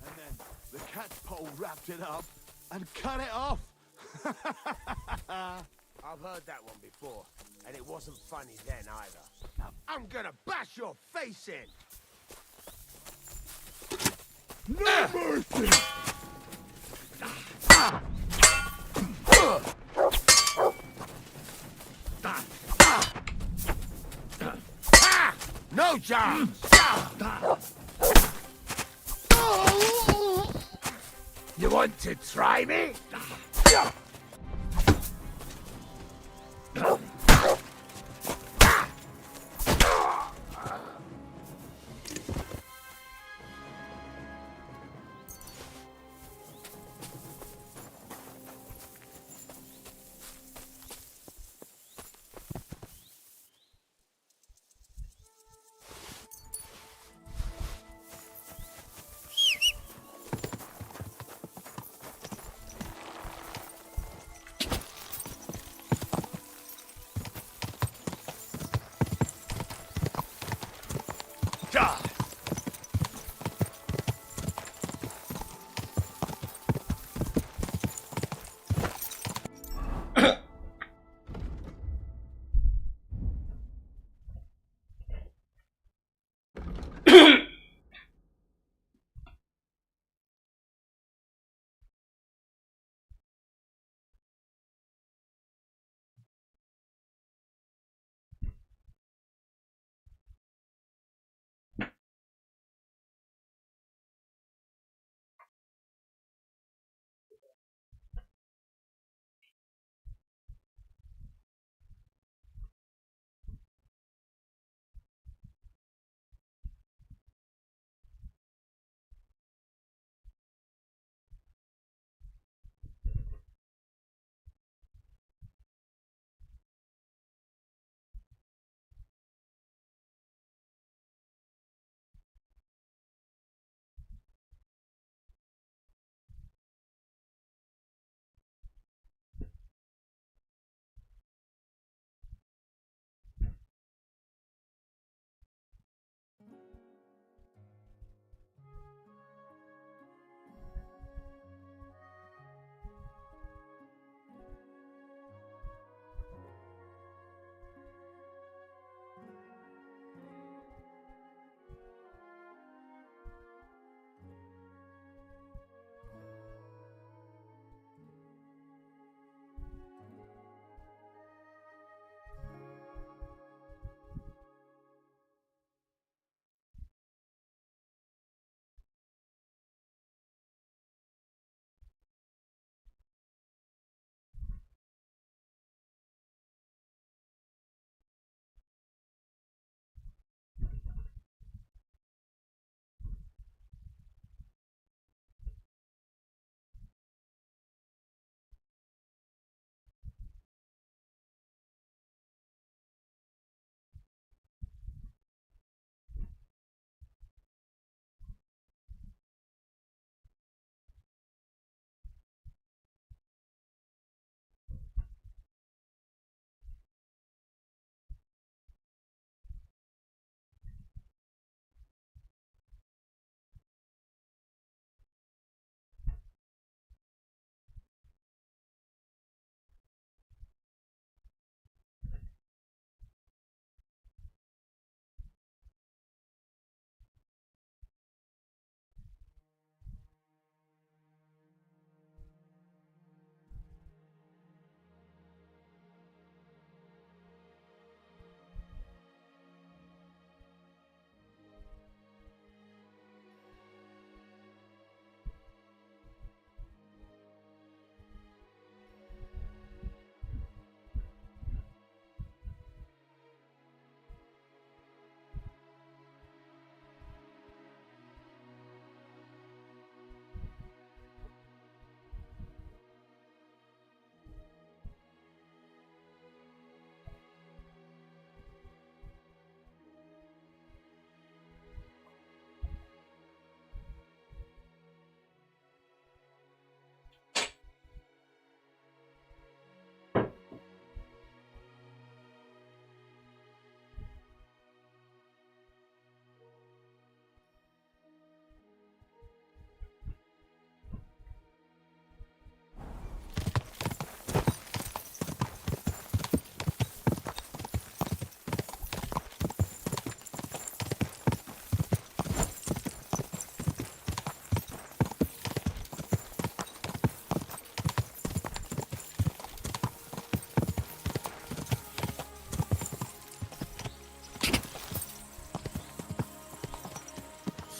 And then the catpole wrapped it up and cut it off. I've heard that one before, and it wasn't funny then either. Now, I'm gonna bash your face in! No mercy! No chance! You want to try me?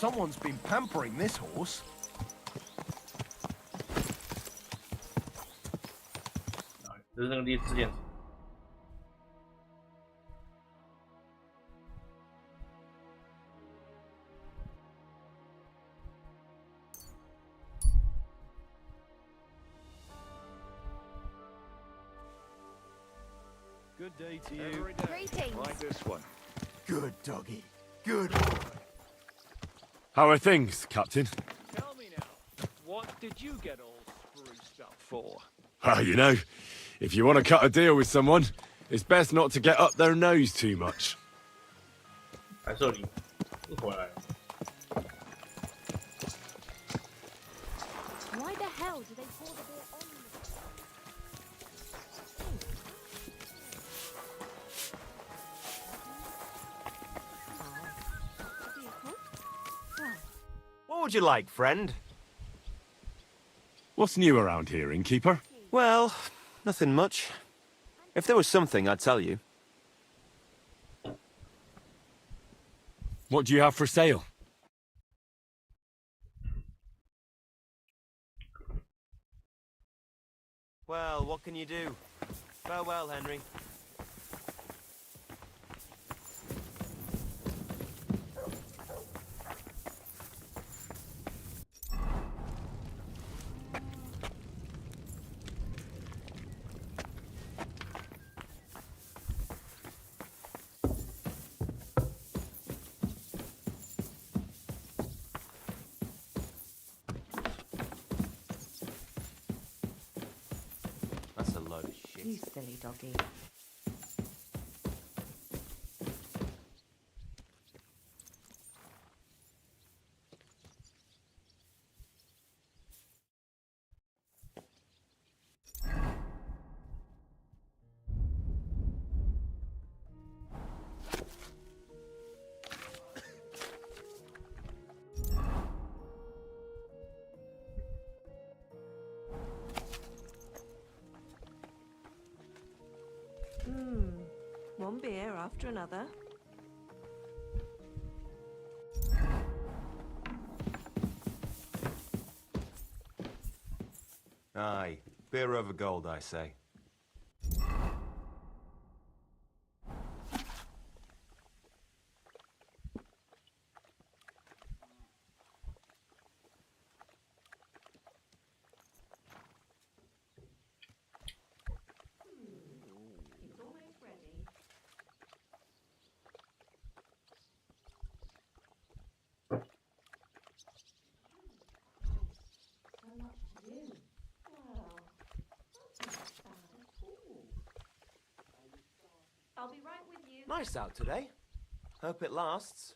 Someone's been pampering this horse. Ah, 这是那个历史电池。Good day to you. Greetings. Like this one. Good doggy. Good. How are things, Captain? Tell me now, what did you get all spruced up for? Well, you know, if you want to cut a deal with someone, it's best not to get up their nose too much. 还是你又回来了。 Why the hell do they pour the beer on me? What would you like, friend? What's new around here, innkeeper? Well, nothing much. If there was something, I'd tell you. What do you have for sale? Well, what can you do? Farewell, Henry. That's a load of shit. You silly doggy. One beer after another. Aye, beer over gold, I say. I'll be right with you. Nice out today. Hope it lasts.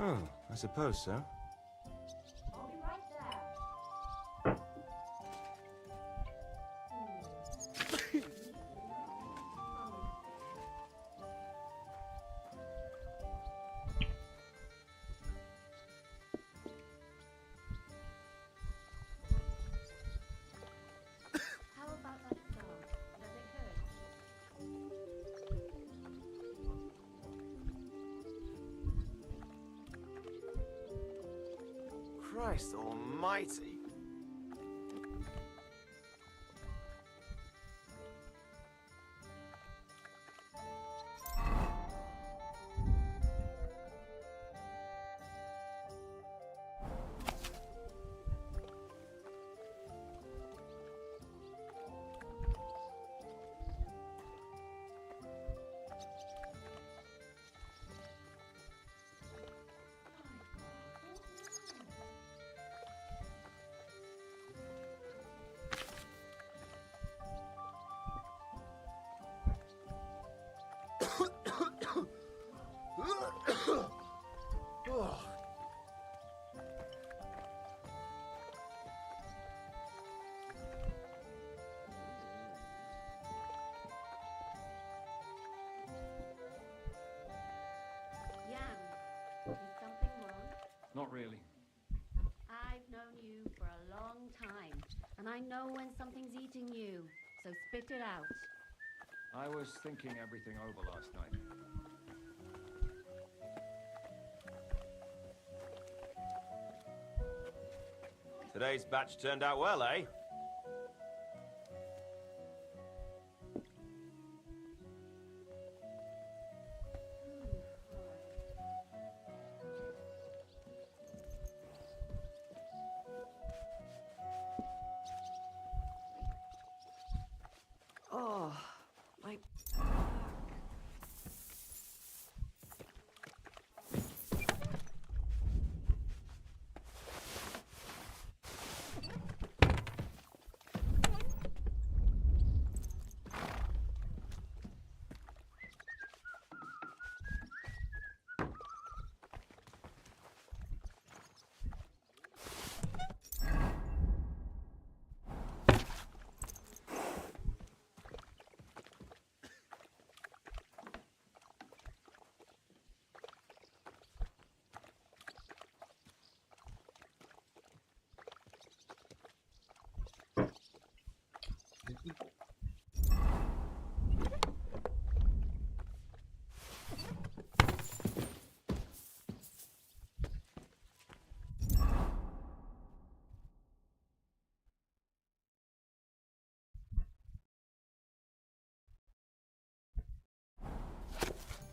Oh, I suppose so. I'll be right there. How about that dog? Does it hurt? Christ almighty. time, and I know when something's eating you, so spit it out. I was thinking everything over last night. Today's batch turned out well, eh? Oh, my.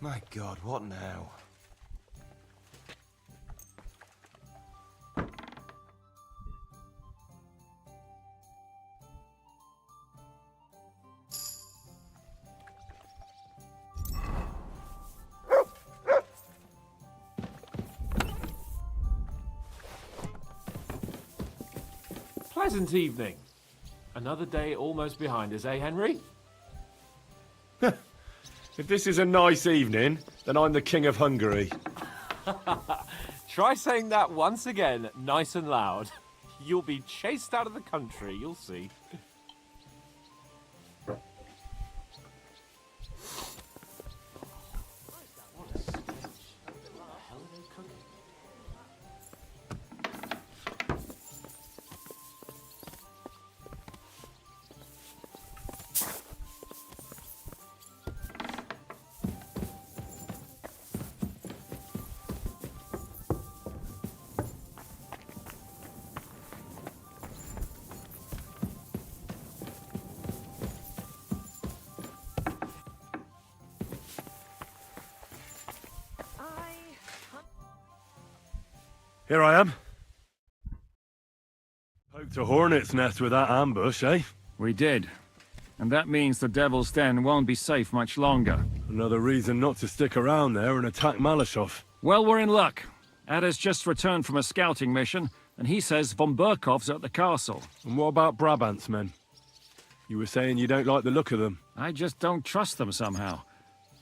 My God, what now? Pleasant evening. Another day almost behind us, eh, Henry? If this is a nice evening, then I'm the King of Hungary. Try saying that once again, nice and loud. You'll be chased out of the country, you'll see. Here I am. Poked a hornet's nest with that ambush, eh? We did. And that means the Devil's Den won't be safe much longer. Another reason not to stick around there and attack Malashov. Well, we're in luck. Ada's just returned from a scouting mission, and he says von Burkov's at the castle. And what about Brabant's men? You were saying you don't like the look of them. I just don't trust them somehow.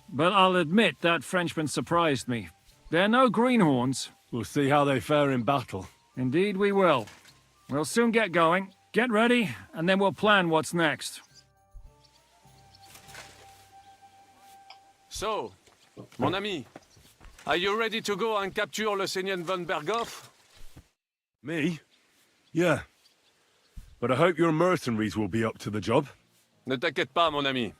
But I'll admit that Frenchman surprised me. They're no greenhorns. We'll see how they fare in battle. Indeed we will. We'll soon get going. Get ready, and then we'll plan what's next. So, mon ami, are you ready to go and capture le Seigneur von Berghoff? Me? Yeah. But I hope your mercenaries will be up to the job. Ne t'inquiète pas, mon ami.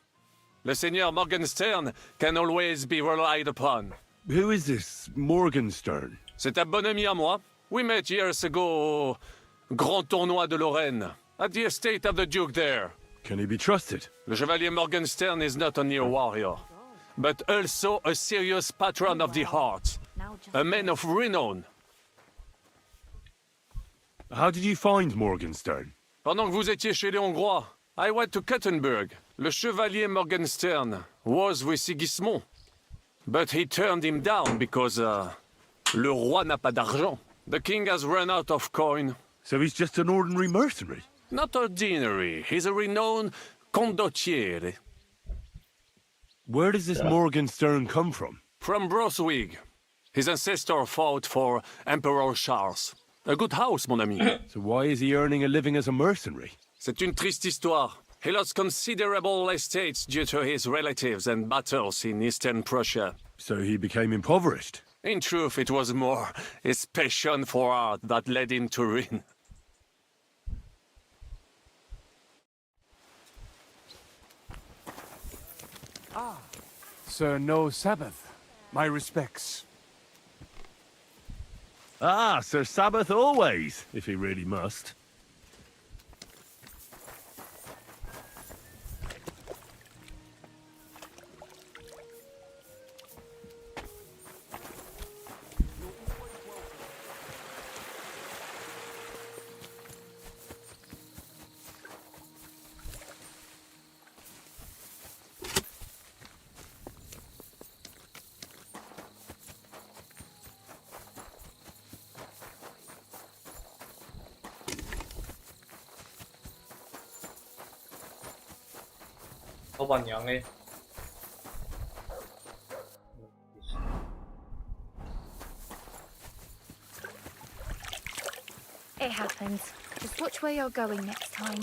Le Seigneur Morgenstern can always be relied upon. Who is this Morgenstern? C'est un bon ami à moi. We met years ago au Grand Tournoi de Lorraine, at the estate of the Duke there. Can he be trusted? Le Chevalier Morgenstern is not only a warrior, but also a serious patron of the heart, a man of renown. How did you find Morgenstern? Pendant que vous étiez chez les Hongrois, I went to Kettenberg. Le Chevalier Morgenstern was with Sigismund, but he turned him down because, le roi n'a pas d'argent. The king has run out of coin. So he's just an ordinary mercenary? Not ordinary. He's a renowned condottiere. Where does this Morgenstern come from? From Brunswick. His ancestor fought for Emperor Charles. A good house, mon ami. So why is he earning a living as a mercenary? C'est une triste histoire. He lost considerable estates due to his relatives and battles in Eastern Prussia. So he became impoverished? In truth, it was more his passion for art that led him to ruin. Sir No Sabbath. My respects. Ah, Sir Sabbath always, if he really must.老闆娘呢？ It happens. Just watch where you're going next time.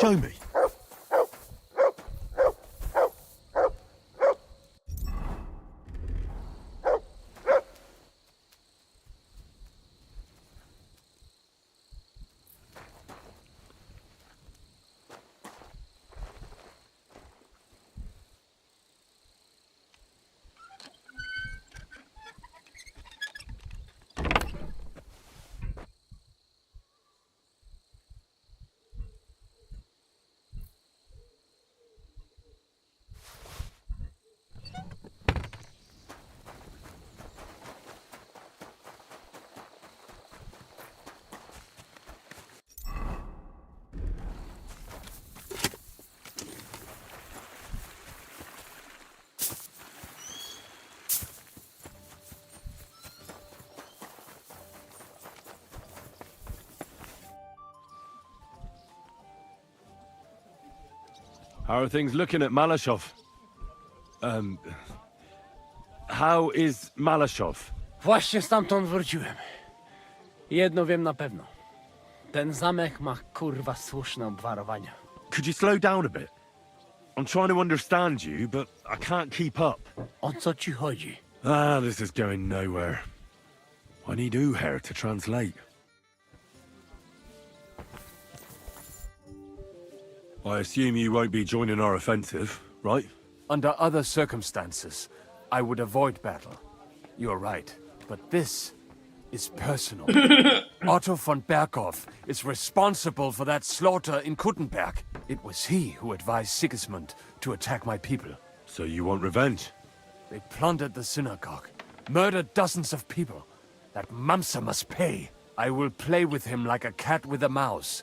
Show me. How are things looking at Malashov? How is Malashov? Właśnie stamtąd wróciłem. Jedno wiem na pewno. Ten zamek ma kurwa słuszne obwarowania. Could you slow down a bit? I'm trying to understand you, but I can't keep up. O co ci chodzi? Ah, this is going nowhere. I need Uher to translate. I assume you won't be joining our offensive, right? Under other circumstances, I would avoid battle. You're right. But this is personal. Otto von Berghoff is responsible for that slaughter in Kuttenberg. It was he who advised Sigismund to attack my people. So you want revenge? They plundered the synagogue, murdered dozens of people. That Mamsa must pay. I will play with him like a cat with a mouse.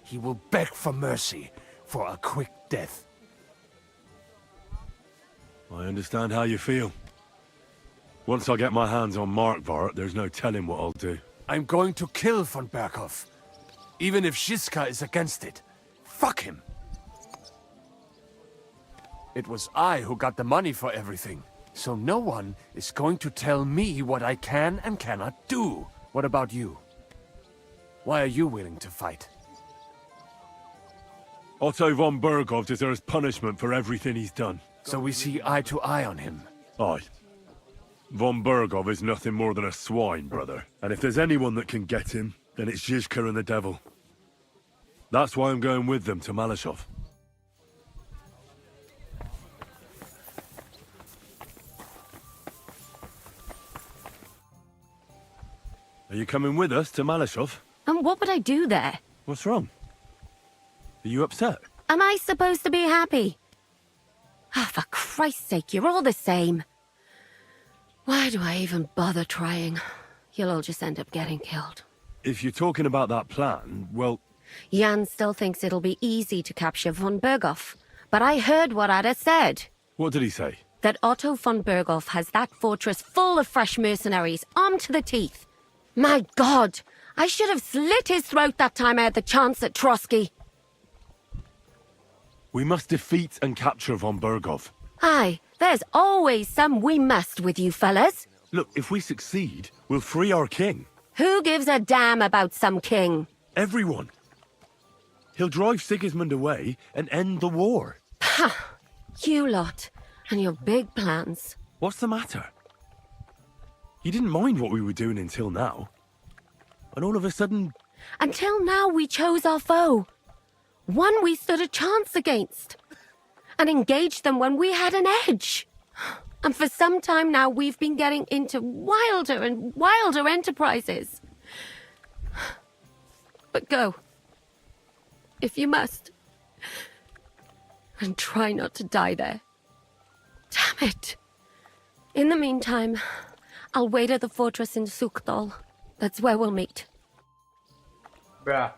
He will beg for mercy, for a quick death. I understand how you feel. Once I get my hands on Markvart, there's no telling what I'll do. I'm going to kill von Berghoff. Even if Shiska is against it. Fuck him! It was I who got the money for everything. So no one is going to tell me what I can and cannot do. What about you? Why are you willing to fight? Otto von Berghoff deserves punishment for everything he's done. So we see eye to eye on him. Aye. Von Berghoff is nothing more than a swine, brother. And if there's anyone that can get him, then it's Zizka and the devil. That's why I'm going with them to Malashov. Are you coming with us to Malashov? And what would I do there? What's wrong? Are you upset? Am I supposed to be happy? Ah, for Christ's sake, you're all the same. Why do I even bother trying? You'll all just end up getting killed. If you're talking about that plan, well... Jan still thinks it'll be easy to capture von Berghoff. But I heard what Ada said. What did he say? That Otto von Berghoff has that fortress full of fresh mercenaries, armed to the teeth. My God! I should have slit his throat that time I had the chance at Trotsky. We must defeat and capture von Berghoff. Aye, there's always some we must with you fellas. Look, if we succeed, we'll free our king. Who gives a damn about some king? Everyone. He'll drive Sigismund away and end the war. Ha! You lot, and your big plans. What's the matter? You didn't mind what we were doing until now. And all of a sudden... Until now, we chose our foe. One we stood a chance against. And engaged them when we had an edge. And for some time now, we've been getting into wilder and wilder enterprises. But go. If you must. And try not to die there. Damn it. In the meantime, I'll wait at the fortress in Sukdal. That's where we'll meet. Bruh.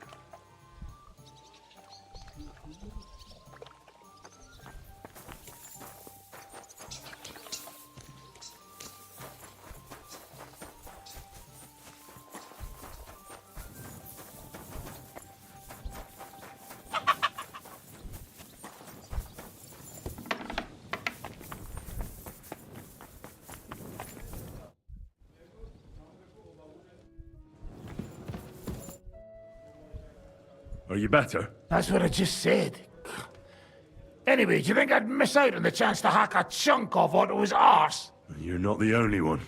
Are you better? That's what I just said. Anyway, do you think I'd miss out on the chance to hack a chunk off Otto's arse? You're not the only one.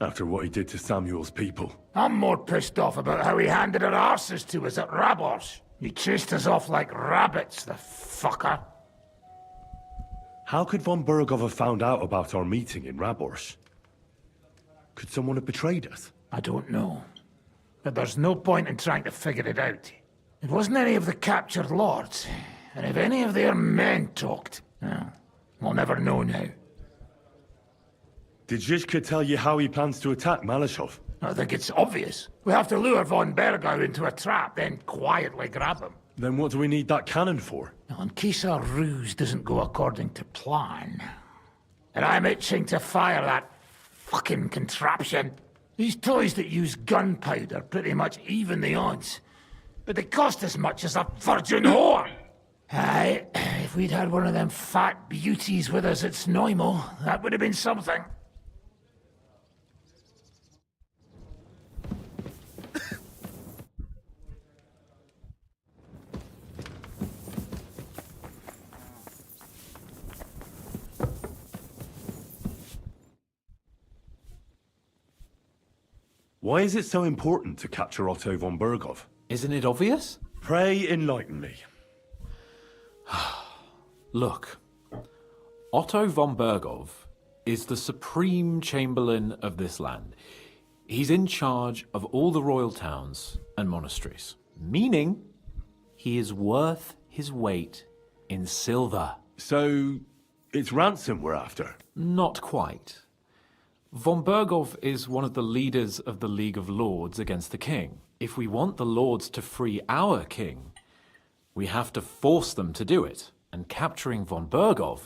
After what he did to Samuel's people. I'm more pissed off about how he handed our arses to us at Rabos. He chased us off like rabbits, the fucker. How could von Burgov have found out about our meeting in Rabors? Could someone have betrayed us? I don't know. But there's no point in trying to figure it out. It wasn't any of the captured lords. And if any of their men talked, well, we'll never know now. Did Zizka tell you how he plans to attack Malashov? I think it's obvious. We have to lure von Bergau into a trap, then quietly grab him. Then what do we need that cannon for? In case our ruse doesn't go according to plan. And I'm itching to fire that fucking contraption. These toys that use gunpowder pretty much even the odds. But they cost as much as a virgin whore! Aye, if we'd had one of them fat beauties with us at Snoimo, that would have been something. Why is it so important to capture Otto von Bergov? Isn't it obvious? Pray enlighten me. Look, Otto von Bergov is the supreme chamberlain of this land. He's in charge of all the royal towns and monasteries, meaning he is worth his weight in silver. So, it's ransom we're after? Not quite. Von Bergov is one of the leaders of the League of Lords against the king. If we want the lords to free our king, we have to force them to do it. And capturing von Bergov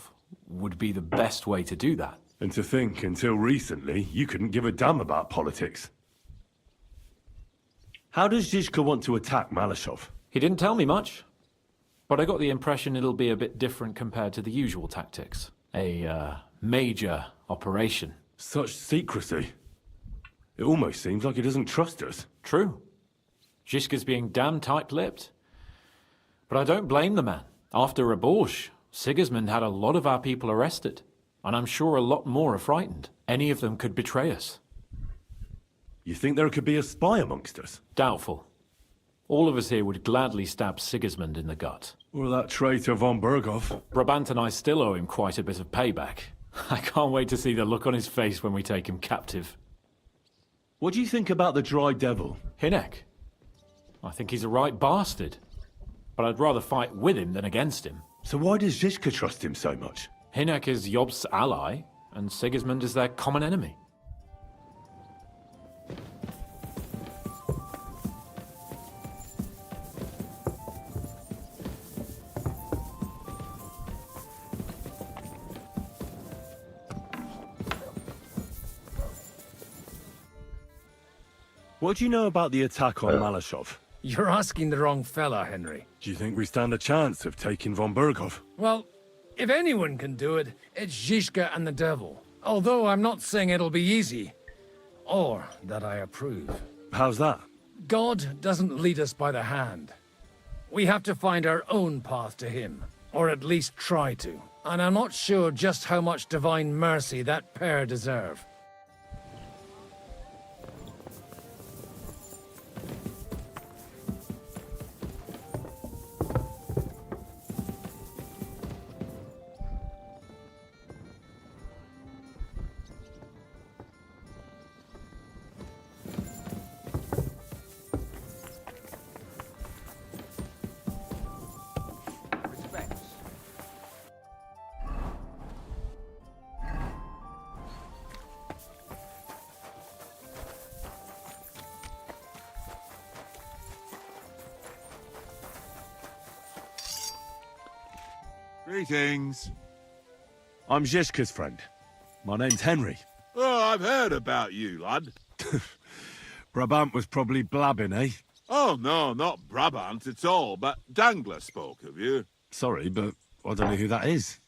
would be the best way to do that. And to think, until recently, you couldn't give a damn about politics. How does Zizka want to attack Malashov? He didn't tell me much, but I got the impression it'll be a bit different compared to the usual tactics. A major operation. Such secrecy. It almost seems like he doesn't trust us. True. Zizka's being damn tight-lipped. But I don't blame the man. After Raborj, Sigismund had a lot of our people arrested, and I'm sure a lot more are frightened. Any of them could betray us. You think there could be a spy amongst us? Doubtful. All of us here would gladly stab Sigismund in the gut. Or that traitor von Bergov. Brabant and I still owe him quite a bit of payback. I can't wait to see the look on his face when we take him captive. What do you think about the Dry Devil? Hinek? I think he's a right bastard. But I'd rather fight with him than against him. So why does Zizka trust him so much? Hinek is Jobst's ally, and Sigismund is their common enemy. What do you know about the attack on Malashov? You're asking the wrong fella, Henry. Do you think we stand a chance of taking von Bergov? Well, if anyone can do it, it's Zizka and the devil. Although I'm not saying it'll be easy. Or that I approve. How's that? God doesn't lead us by the hand. We have to find our own path to him. Or at least try to. and I'm not sure just how much divine mercy that pair deserve. Greetings. I'm Zhishka's friend. My name's Henry. Oh, I've heard about you, lad. Brabant was probably blabbing, eh? Oh, no, not Brabant at all, but Dangler spoke of you. Sorry, but I don't know who that is.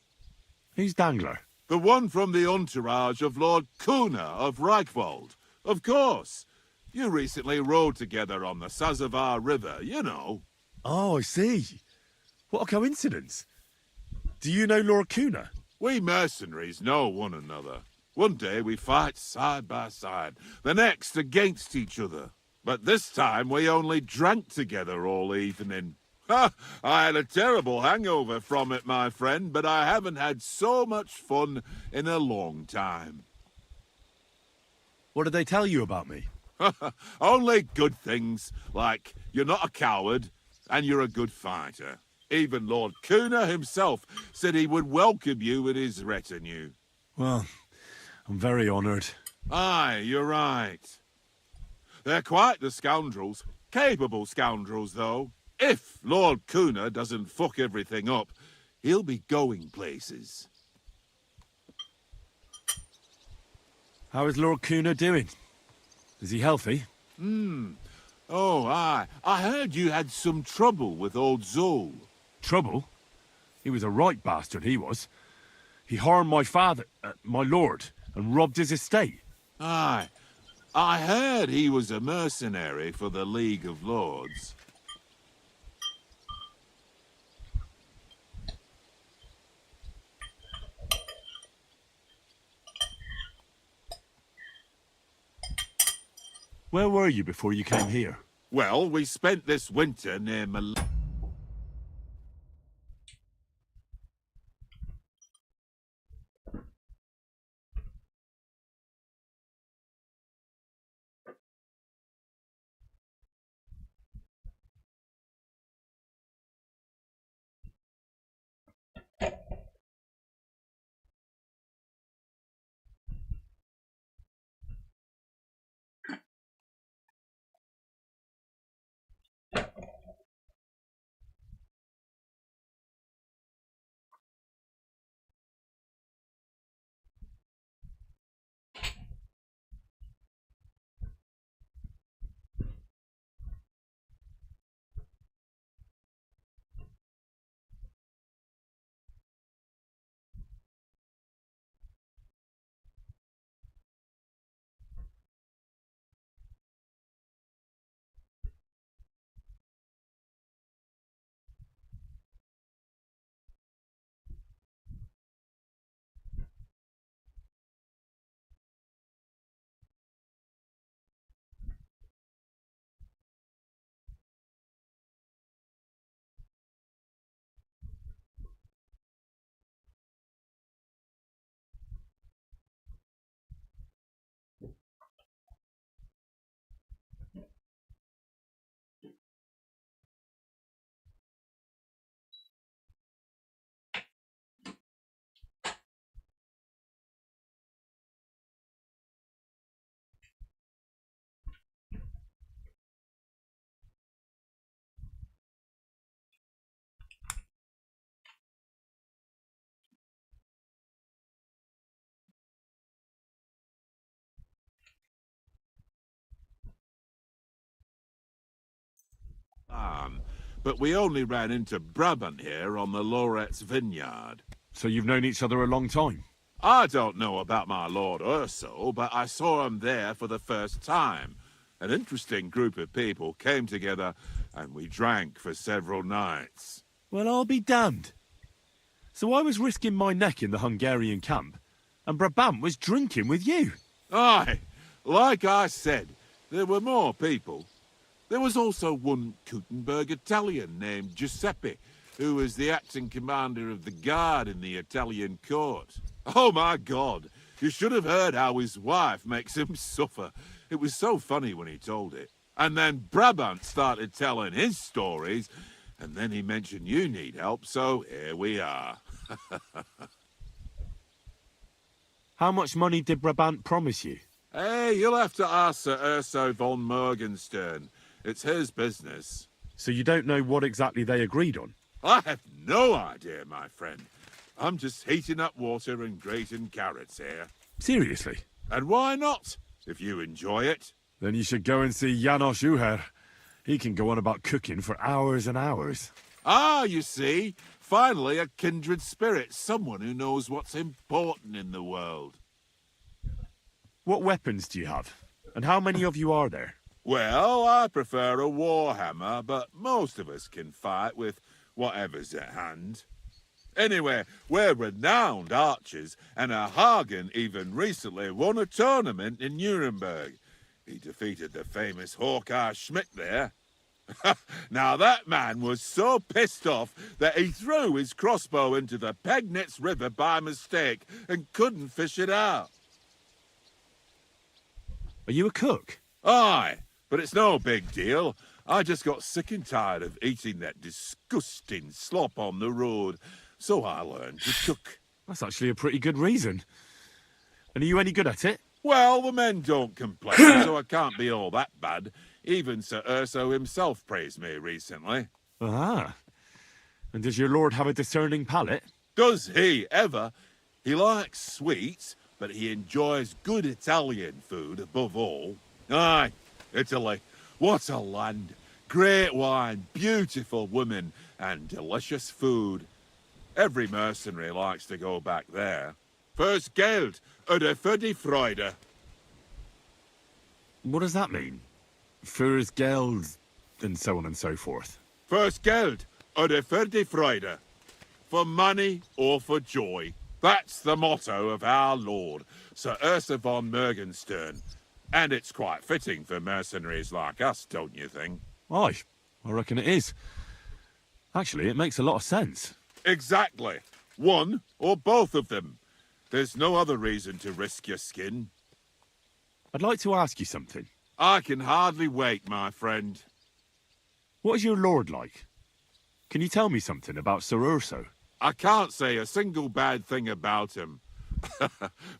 Who's Dangler? The one from the entourage of Lord Kuna of Reichwald. Of course. You recently rode together on the Sazavar River, you know. Oh, I see. What a coincidence. Do you know Lord Kuna? We mercenaries know one another. One day we fight side by side, the next against each other. But this time we only drank together all evening. Ha! I had a terrible hangover from it, my friend, but I haven't had so much fun in a long time. What did they tell you about me? Only good things, like you're not a coward and you're a good fighter. Even Lord Kuna himself said he would welcome you with his retinue. Well, I'm very honoured. Aye, you're right. They're quite the scoundrels. Capable scoundrels, though. If Lord Kuna doesn't fuck everything up, he'll be going places. How is Lord Kuna doing? Is he healthy? Oh, aye. I heard you had some trouble with old Zol. Trouble? He was a right bastard, he was. He harmed my father, my lord, and robbed his estate. Aye. I heard he was a mercenary for the League of Lords. Where were you before you came here? Well, we spent this winter near but we only ran into Brabant here on the Loret's vineyard. So you've known each other a long time? I don't know about my Lord Urso, but I saw him there for the first time. An interesting group of people came together, and we drank for several nights. Well, I'll be damned. So I was risking my neck in the Hungarian camp, and Brabant was drinking with you. Aye, like I said, there were more people. There was also one Kuttenberg Italian named Giuseppe, who was the acting commander of the guard in the Italian court. Oh my God, you should have heard how his wife makes him suffer. It was so funny when he told it. And then Brabant started telling his stories, and then he mentioned you need help, so here we are. How much money did Brabant promise you? Hey, you'll have to ask Sir Urso von Morgenstern. It's his business. So you don't know what exactly they agreed on? I have no idea, my friend. I'm just heating up water and grating carrots here. Seriously? And why not, if you enjoy it? Then you should go and see Janos Uher. He can go on about cooking for hours and hours. Ah, you see, finally a kindred spirit, someone who knows what's important in the world. What weapons do you have? And how many of you are there? Well, I prefer a warhammer, but most of us can fight with whatever's at hand. Anyway, we're renowned archers, and Hagen even recently won a tournament in Nuremberg. He defeated the famous Hawkeye Schmidt there. Now that man was so pissed off that he threw his crossbow into the Pegnitz River by mistake and couldn't fish it out. Are you a cook? Aye, but it's no big deal. I just got sick and tired of eating that disgusting slop on the road, so I learned to cook. That's actually a pretty good reason. And are you any good at it? Well, the men don't complain, so I can't be all that bad. Even Sir Urso himself praised me recently. Ah. And does your lord have a discerning palate? Does he ever? He likes sweets, but he enjoys good Italian food above all. Aye, Italy. What a land. Great wine, beautiful women, and delicious food. Every mercenary likes to go back there. First Geld, oder für die Freude. What does that mean? Fürs Geld, and so on and so forth. First Geld, oder für die Freude. For money or for joy. That's the motto of our lord, Sir Urso von Morgenstern. And it's quite fitting for mercenaries like us, don't you think? Aye, I reckon it is. Actually, it makes a lot of sense. Exactly. One or both of them. There's no other reason to risk your skin. I'd like to ask you something. I can hardly wait, my friend. What is your lord like? Can you tell me something about Sir Urso? I can't say a single bad thing about him.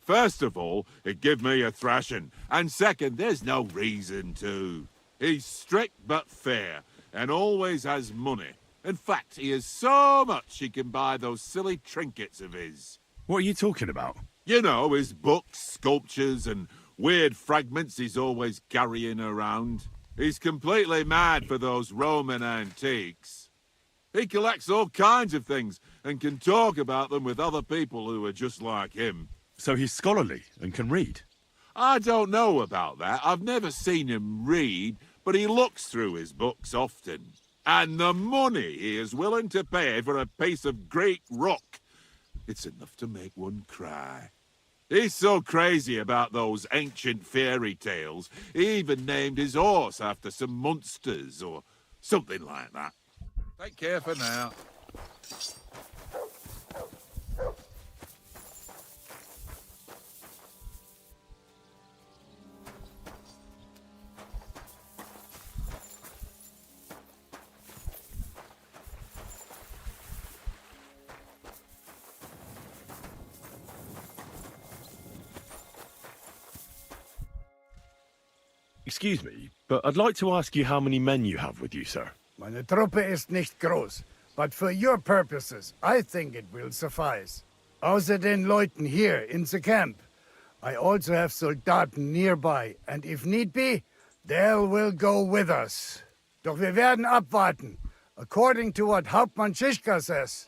First of all, it give me a thrashing, and second, there's no reason to. He's strict but fair, and always has money. In fact, he has so much he can buy those silly trinkets of his. What are you talking about? You know, his books, sculptures, and weird fragments he's always carrying around. He's completely mad for those Roman antiques. He collects all kinds of things and can talk about them with other people who are just like him. So he's scholarly and can read? I don't know about that. I've never seen him read, but he looks through his books often. And the money he is willing to pay for a piece of Greek rock, it's enough to make one cry. He's so crazy about those ancient fairy tales, he even named his horse after some monsters or something like that. Take care for now. Excuse me, but I'd like to ask you how many men you have with you, sir. Meine Truppe ist nicht groß, but for your purposes, I think it will suffice. Außer den Leuten here in the camp, I also have Soldaten nearby, and if need be, they will go with us. Doch wir werden abwarten, according to what Hauptmann Schischka says.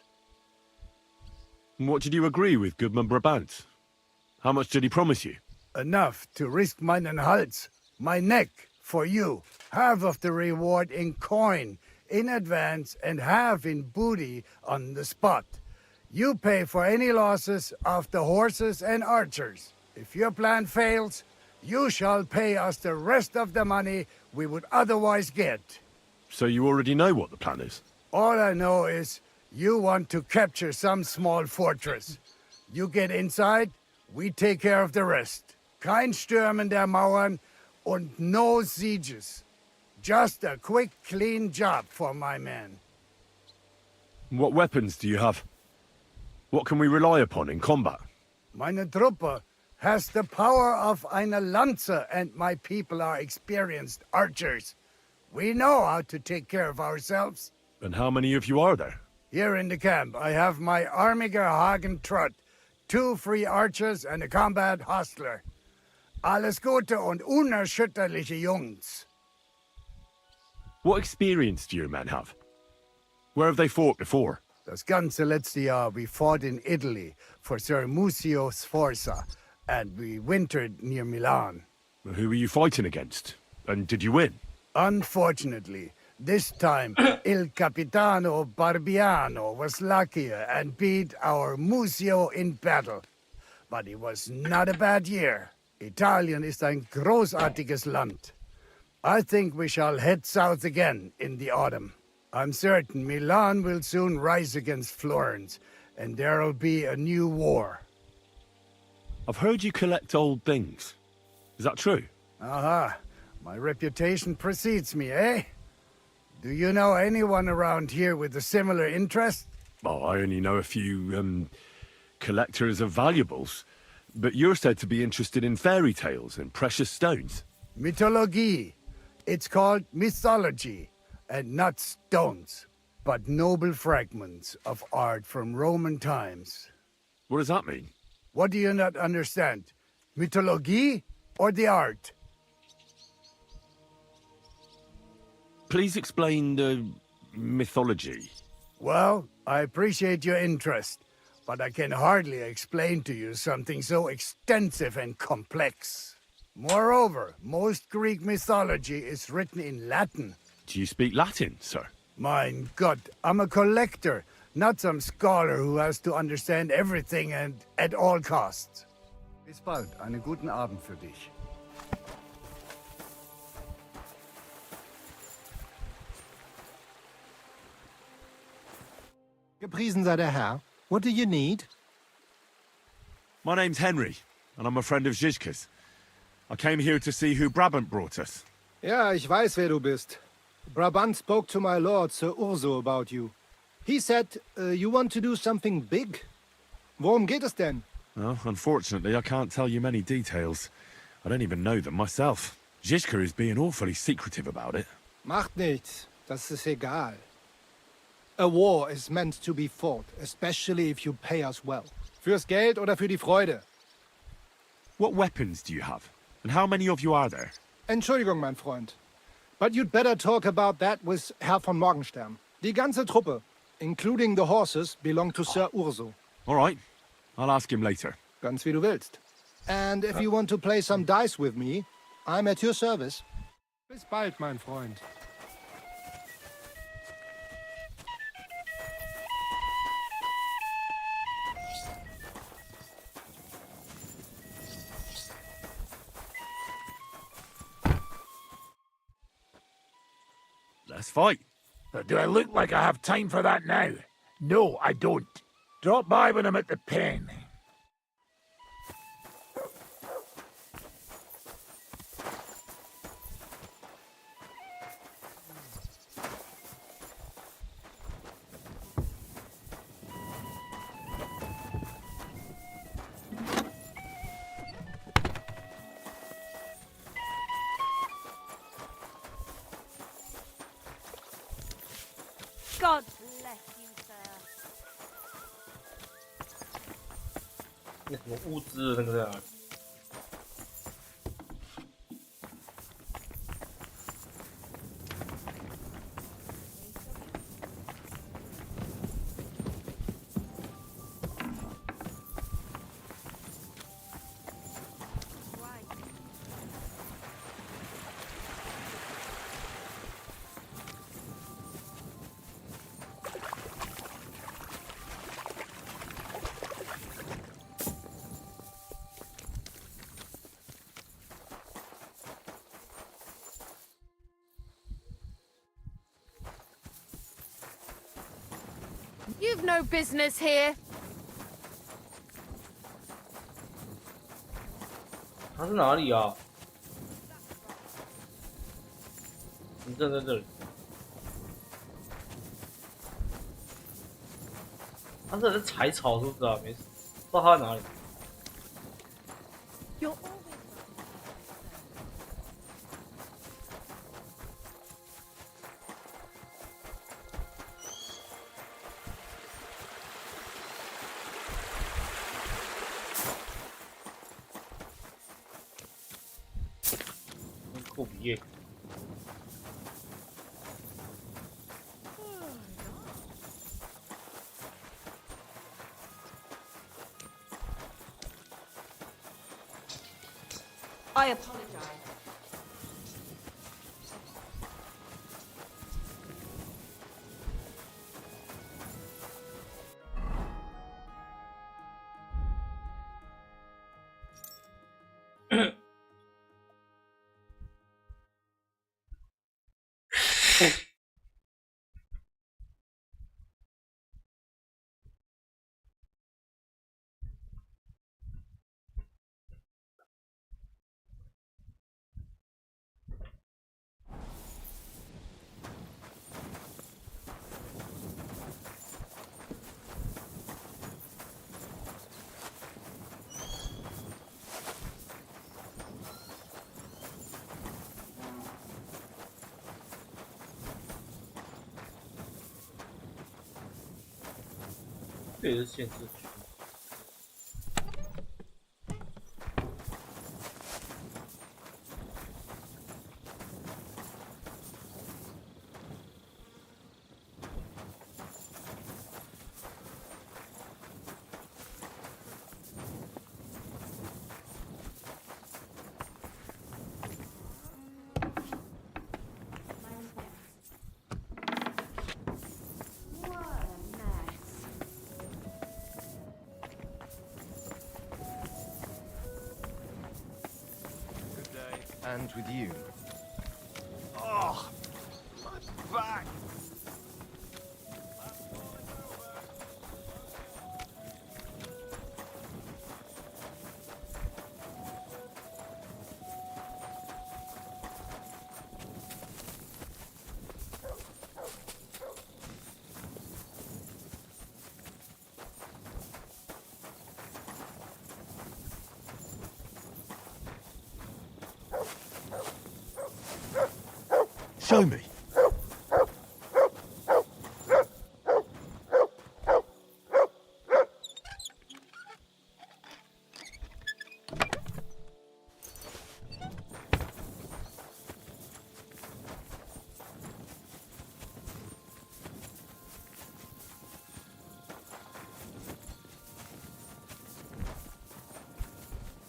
What did you agree with Goodman Brabant? How much did he promise you? Enough to risk meinen Hals, my neck, for you. Half of the reward in coin, in advance, and half in booty on the spot. You pay for any losses of the horses and archers. If your plan fails, you shall pay us the rest of the money we would otherwise get. So you already know what the plan is? All I know is you want to capture some small fortress. You get inside, we take care of the rest. Kein Stürmen der Mauern und no sieges. Just a quick, clean job for my men. What weapons do you have? What can we rely upon in combat? Meine Truppe has the power of eine Lanze, and my people are experienced archers. We know how to take care of ourselves. And how many of you are there? Here in the camp, I have my Armiger Hagen Trott, 2 free archers and a combat hostler. Alles Gute und unerschütterliche Jungs. What experience do your men have? Where have they fought before? Das ganze letzte Jahr we fought in Italy for Sir Musio Sforza, and we wintered near Milan. Who were you fighting against? And did you win? Unfortunately, this time Il Capitano Barbiano was luckier and beat our Musio in battle. But it was not a bad year. Italien ist ein großartiges Land. I think we shall head south again in the autumn. I'm certain Milan will soon rise against Florence, and there'll be a new war. I've heard you collect old things. Is that true? Aha, my reputation precedes me, eh? Do you know anyone around here with a similar interest? Oh, I only know a few, collectors of valuables. But you're said to be interested in fairy tales and precious stones. Mythologie. It's called mythology, and not stones, but noble fragments of art from Roman times. What does that mean? What do you not understand? Mythologie or the art? Please explain the mythology. Well, I appreciate your interest, but I can hardly explain to you something so extensive and complex. Moreover, most Greek mythology is written in Latin. Do you speak Latin, sir? Mein Gott, I'm a collector, not some scholar who has to understand everything and at all costs. Bis bald, einen guten Abend für dich. Gepriesen sei der Herr. What do you need? My name's Henry, and I'm a friend of Zizka's. I came here to see who Brabant brought us. Ja, ich weiß, wer du bist. Brabant spoke to my lord, Sir Urso, about you. He said you want to do something big. Worum geht es denn? Well, unfortunately, I can't tell you many details. I don't even know them myself. Zizka is being awfully secretive about it. Macht nichts. Das ist egal. A war is meant to be fought, especially if you pay us well. Fürs Geld oder für die Freude? What weapons do you have? And how many of you are there? Entschuldigung, mein Freund. But you'd better talk about that with Herr von Morgenstern. Die ganze Truppe, including the horses, belong to Sir Urso. All right. I'll ask him later. Ganz wie du willst. And if you want to play some dice with me, I'm at your service. Bis bald, mein Freund. Let's fight. But do I look like I have time for that now? No, I don't. Drop by when I'm at the pen. God bless you, sir. 那什么物资那个在哪？ You've no business here. 他是哪里啊？你站在这里。他是在采草是不是啊？没事，不知道他在哪里。You're always 扣笔页。I apologize.这也是限制区。And with you. Oh, my back. Show me.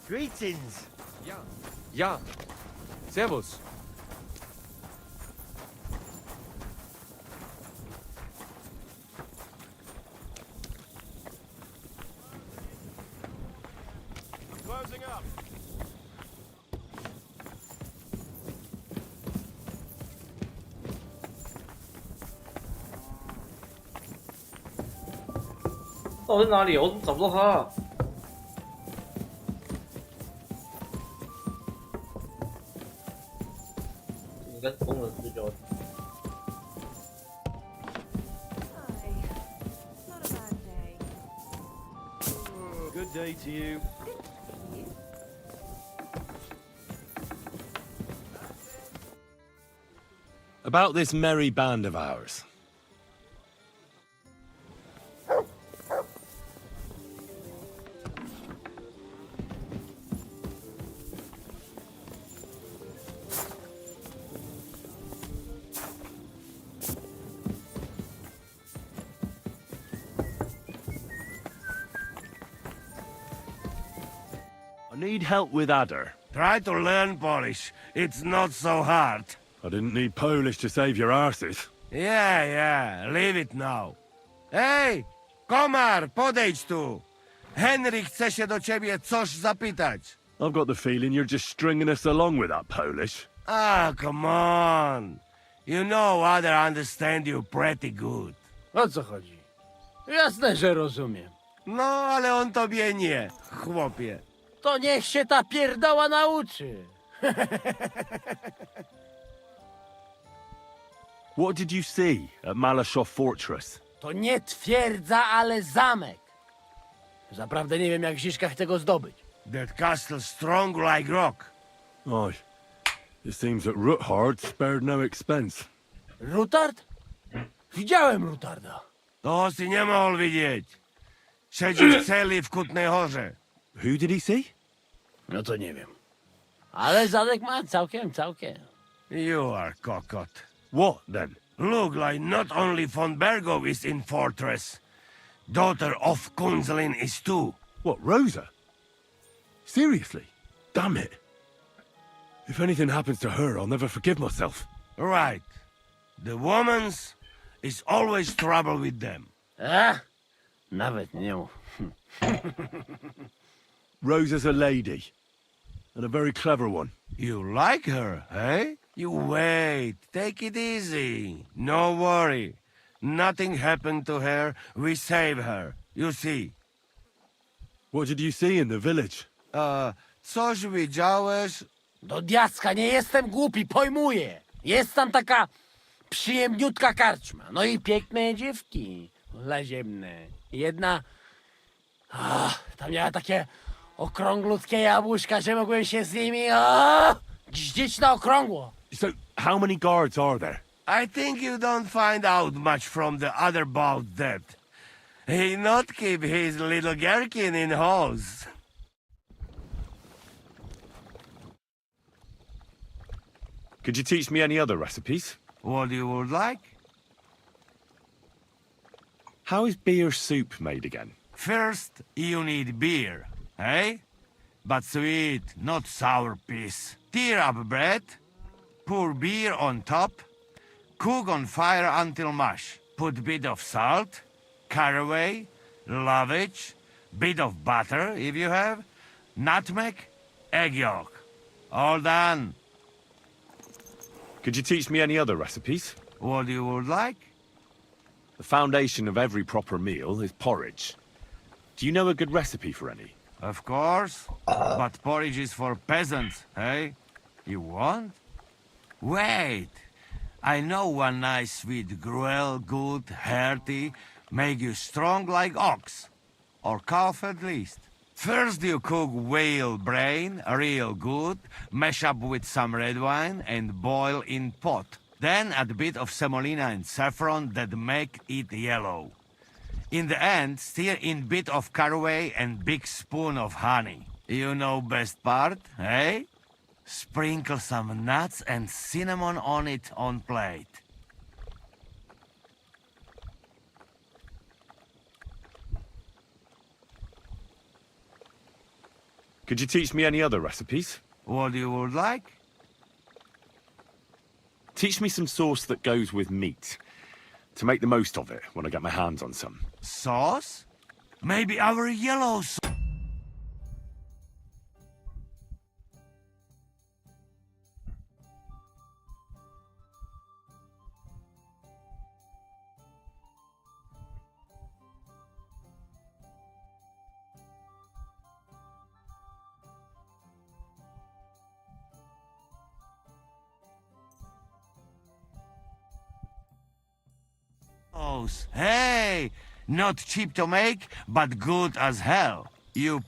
Greetings. Ja. Servus. Closing up. Oh, 到底哪里？我怎么找不到他？应该是工人睡觉。Good day to you. About this merry band of ours. I need help with Adder. Try to learn Polish. It's not so hard. I didn't need Polish to save your arses. Yeah, leave it now. Hej, komar, podejdź tu. Henry chce się do ciebie coś zapytać. I've got the feeling you're just stringing us along with that Polish. Ah, come on. You know Other understand you pretty good. O co chodzi? Jasne, że rozumiem. No, ale on tobie nie, chłopie. To niech się ta pierdoła nauczy. What did you see at Malashoff Fortress? To nie twierdza, ale zamek. Zaprawdę nie wiem, jak w Ziszkach tego zdobyć. That castle strong like rock. Aye. It seems that Ruthard spared no expense. Rutard? Widziałem Rutarda. To si nie mógł widzieć. Siedzi w celi w Kutnej Horze. Who did he see? No to nie wiem. Ale zadek ma całkiem. You are cockot. What, then? Look like not only von Bergow is in fortress. Daughter of Kunzelin is too. What, Rosa? Seriously? Damn it. If anything happens to her, I'll never forgive myself. Right. The woman's is always trouble with them. Nawet nie mów. Rosa's a lady. And a very clever one. You like her, eh? You wait. Take it easy. No worry. Nothing happened to her. We save her. You see. What did you see in the village? Coś widziałeś? Do diaska, nie jestem głupi, pojmuję. Jest tam taka przyjemniutka karczma. No i piękne dziewki. Laziemne. Jedna... tam miała takie okrąglutkie jabłuszka, że mogłem się z nimi... gździć na okrągło. So, how many guards are there? I think you don't find out much from the other about that. He not keep his little gherkin in halls. Could you teach me any other recipes? What you would like? How is beer soup made again? First, you need beer, eh? But sweet, not sour piece. Tear up bread, pour beer on top, cook on fire until mush. Put bit of salt, caraway, lovage, bit of butter if you have, nutmeg, egg yolk. All done. Could you teach me any other recipes? What you would like? The foundation of every proper meal is porridge. Do you know a good recipe for any? Of course, but porridge is for peasants, eh? You want? Wait, I know one nice sweet gruel, good, hearty, make you strong like ox, or calf at least. First you cook whale brain, real good, mash up with some red wine and boil in pot. Then add a bit of semolina and saffron that make it yellow. In the end, stir in bit of caraway and big spoon of honey. You know best part, eh? Sprinkle some nuts and cinnamon on it on plate. Could you teach me any other recipes? What you would like? Teach me some sauce that goes with meat. To make the most of it when I get my hands on some. Sauce? Maybe our yellow sauce. Hey, not cheap to make, but good as hell. You...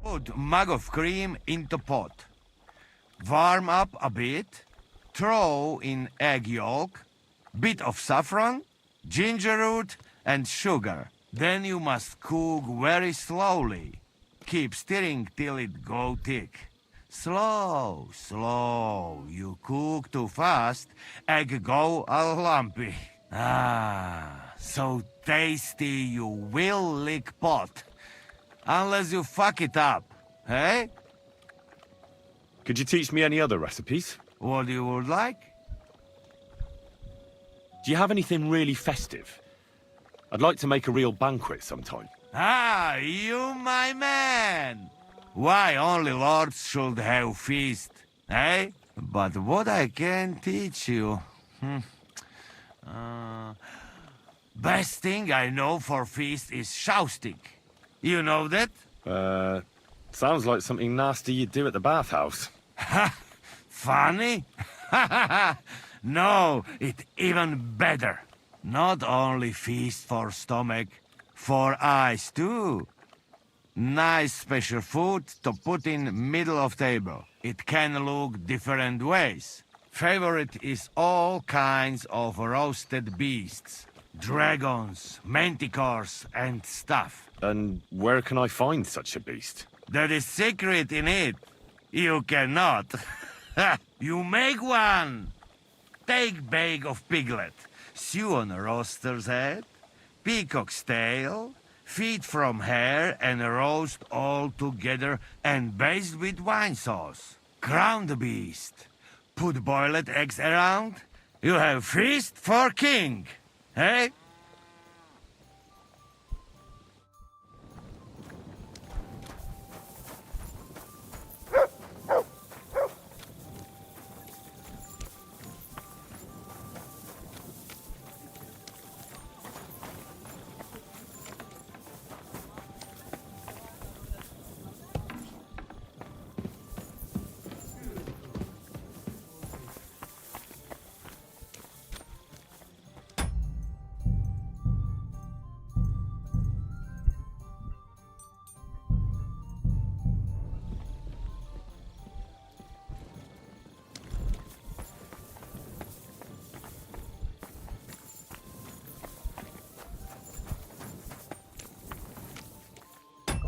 Put mug of cream into pot. Warm up a bit. Throw in egg yolk, bit of saffron, ginger root, and sugar. Then you must cook very slowly. Keep stirring till it go thick. Slow, slow. You cook too fast, egg go all lumpy. Ah, so tasty you will lick pot. Unless you fuck it up, hey? Could you teach me any other recipes? What you would like? Do you have anything really festive? I'd like to make a real banquet sometime. Ah, you my man! Why only lords should have feast, eh? But what I can teach you... best thing I know for feast is jousting. You know that? Sounds like something nasty you'd do at the bathhouse. Funny? No, it even better. Not only feast for stomach, for eyes too. Nice special food to put in middle of table. It can look different ways. Favorite is all kinds of roasted beasts. Dragons, manticores, and stuff. And where can I find such a beast? There is secret in it. You cannot. You make one. Take bag of piglet. Sew on a roaster's head. Peacock's tail. Feet from hare and roast all together and baste with wine sauce. Crown the beast. Put boiled eggs around. You have feast for king. Hey?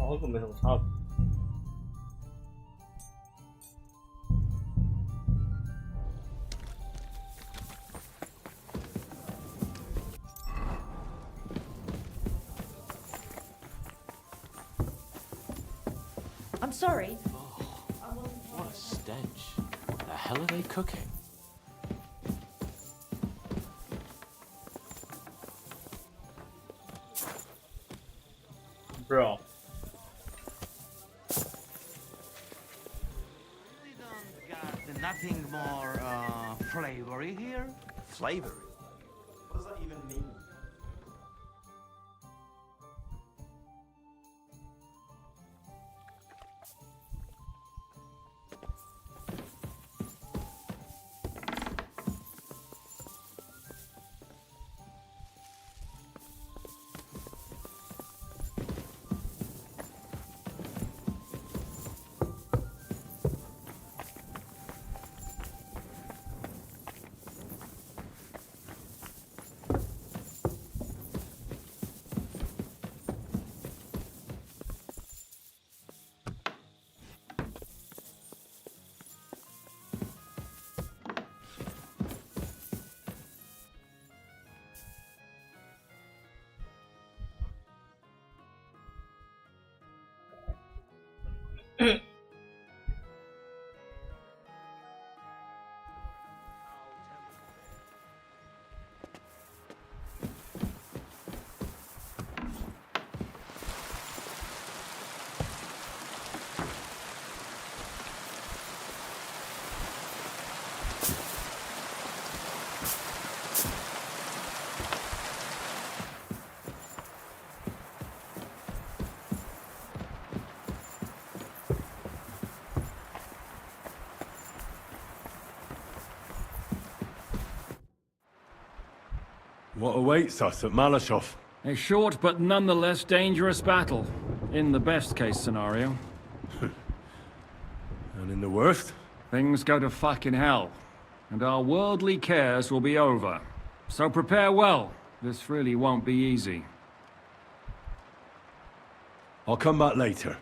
好像没什么差别。I'm sorry. What a stench. What the hell are they cooking? Bro. Nothing more flavory here? Flavory? What does that even mean? What awaits us at Malashov? A short but nonetheless dangerous battle, in the best case scenario. And in the worst? Things go to fucking hell, and our worldly cares will be over. So prepare well. This really won't be easy. I'll come back later.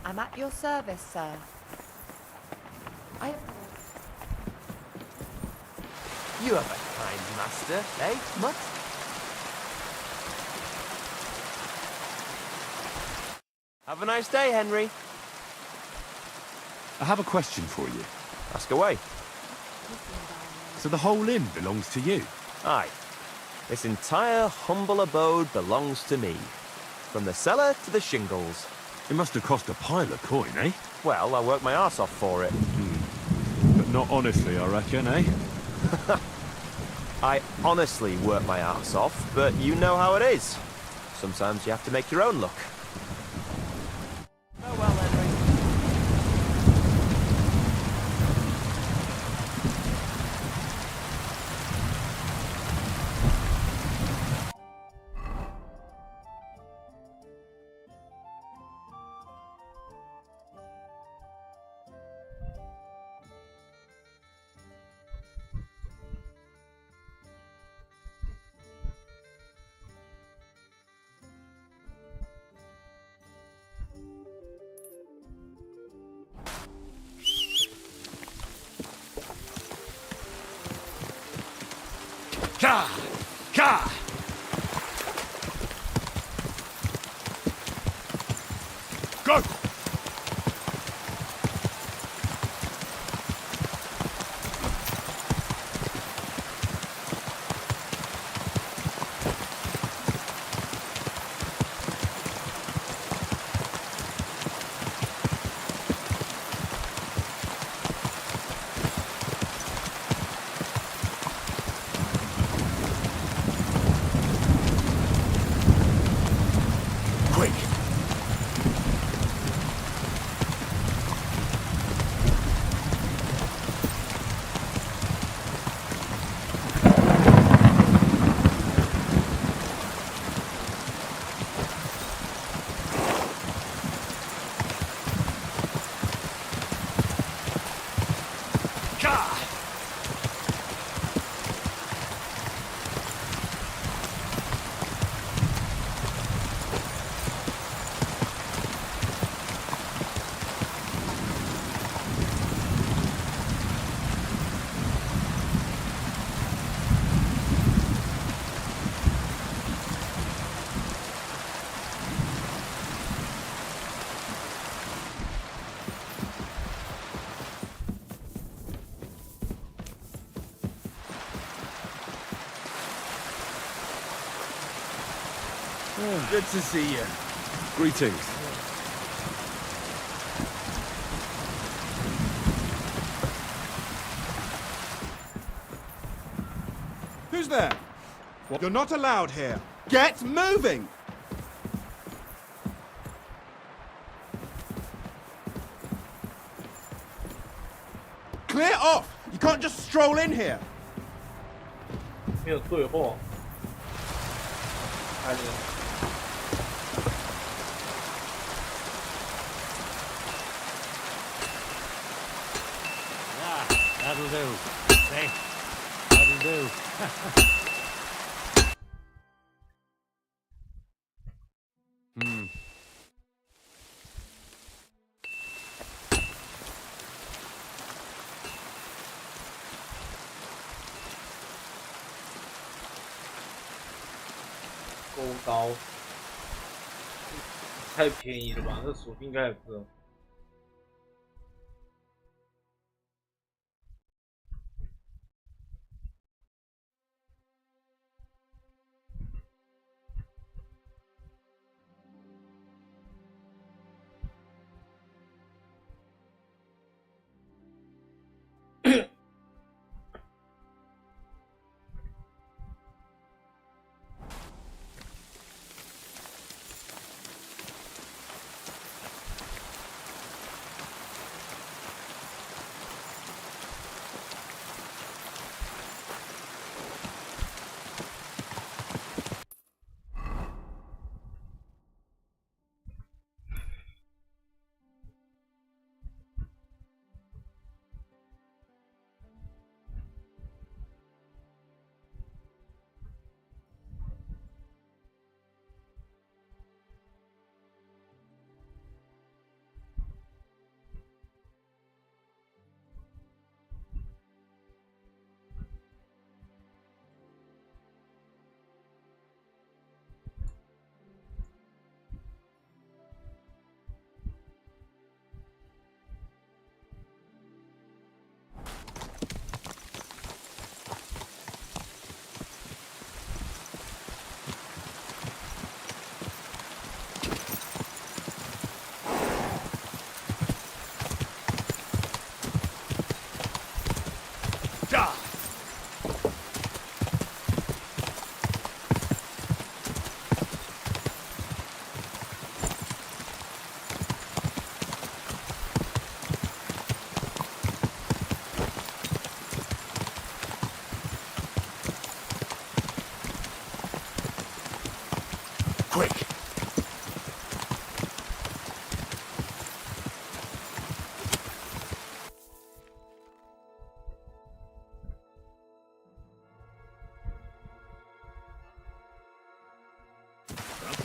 I'm at your service, sir. You have a kind master, eh, Mutt? Have a nice day, Henry. I have a question for you. Ask away. So the whole inn belongs to you? Aye. This entire humble abode belongs to me. From the cellar to the shingles. It must have cost a pile of coin, eh? Well, I worked my arse off for it. But not honestly, I reckon, eh? I honestly work my arse off, but you know how it is. Sometimes you have to make your own luck. Farewell, Henry. Ka! Ka! Go! Good to see you. Greetings. Who's there? What? You're not allowed here. Get moving! Clear off! You can't just stroll in here. 没有对话。看见。That'll do. See? That'll do.钩刀，太便宜了吧？这属性应该也不是。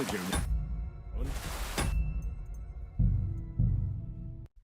to do now.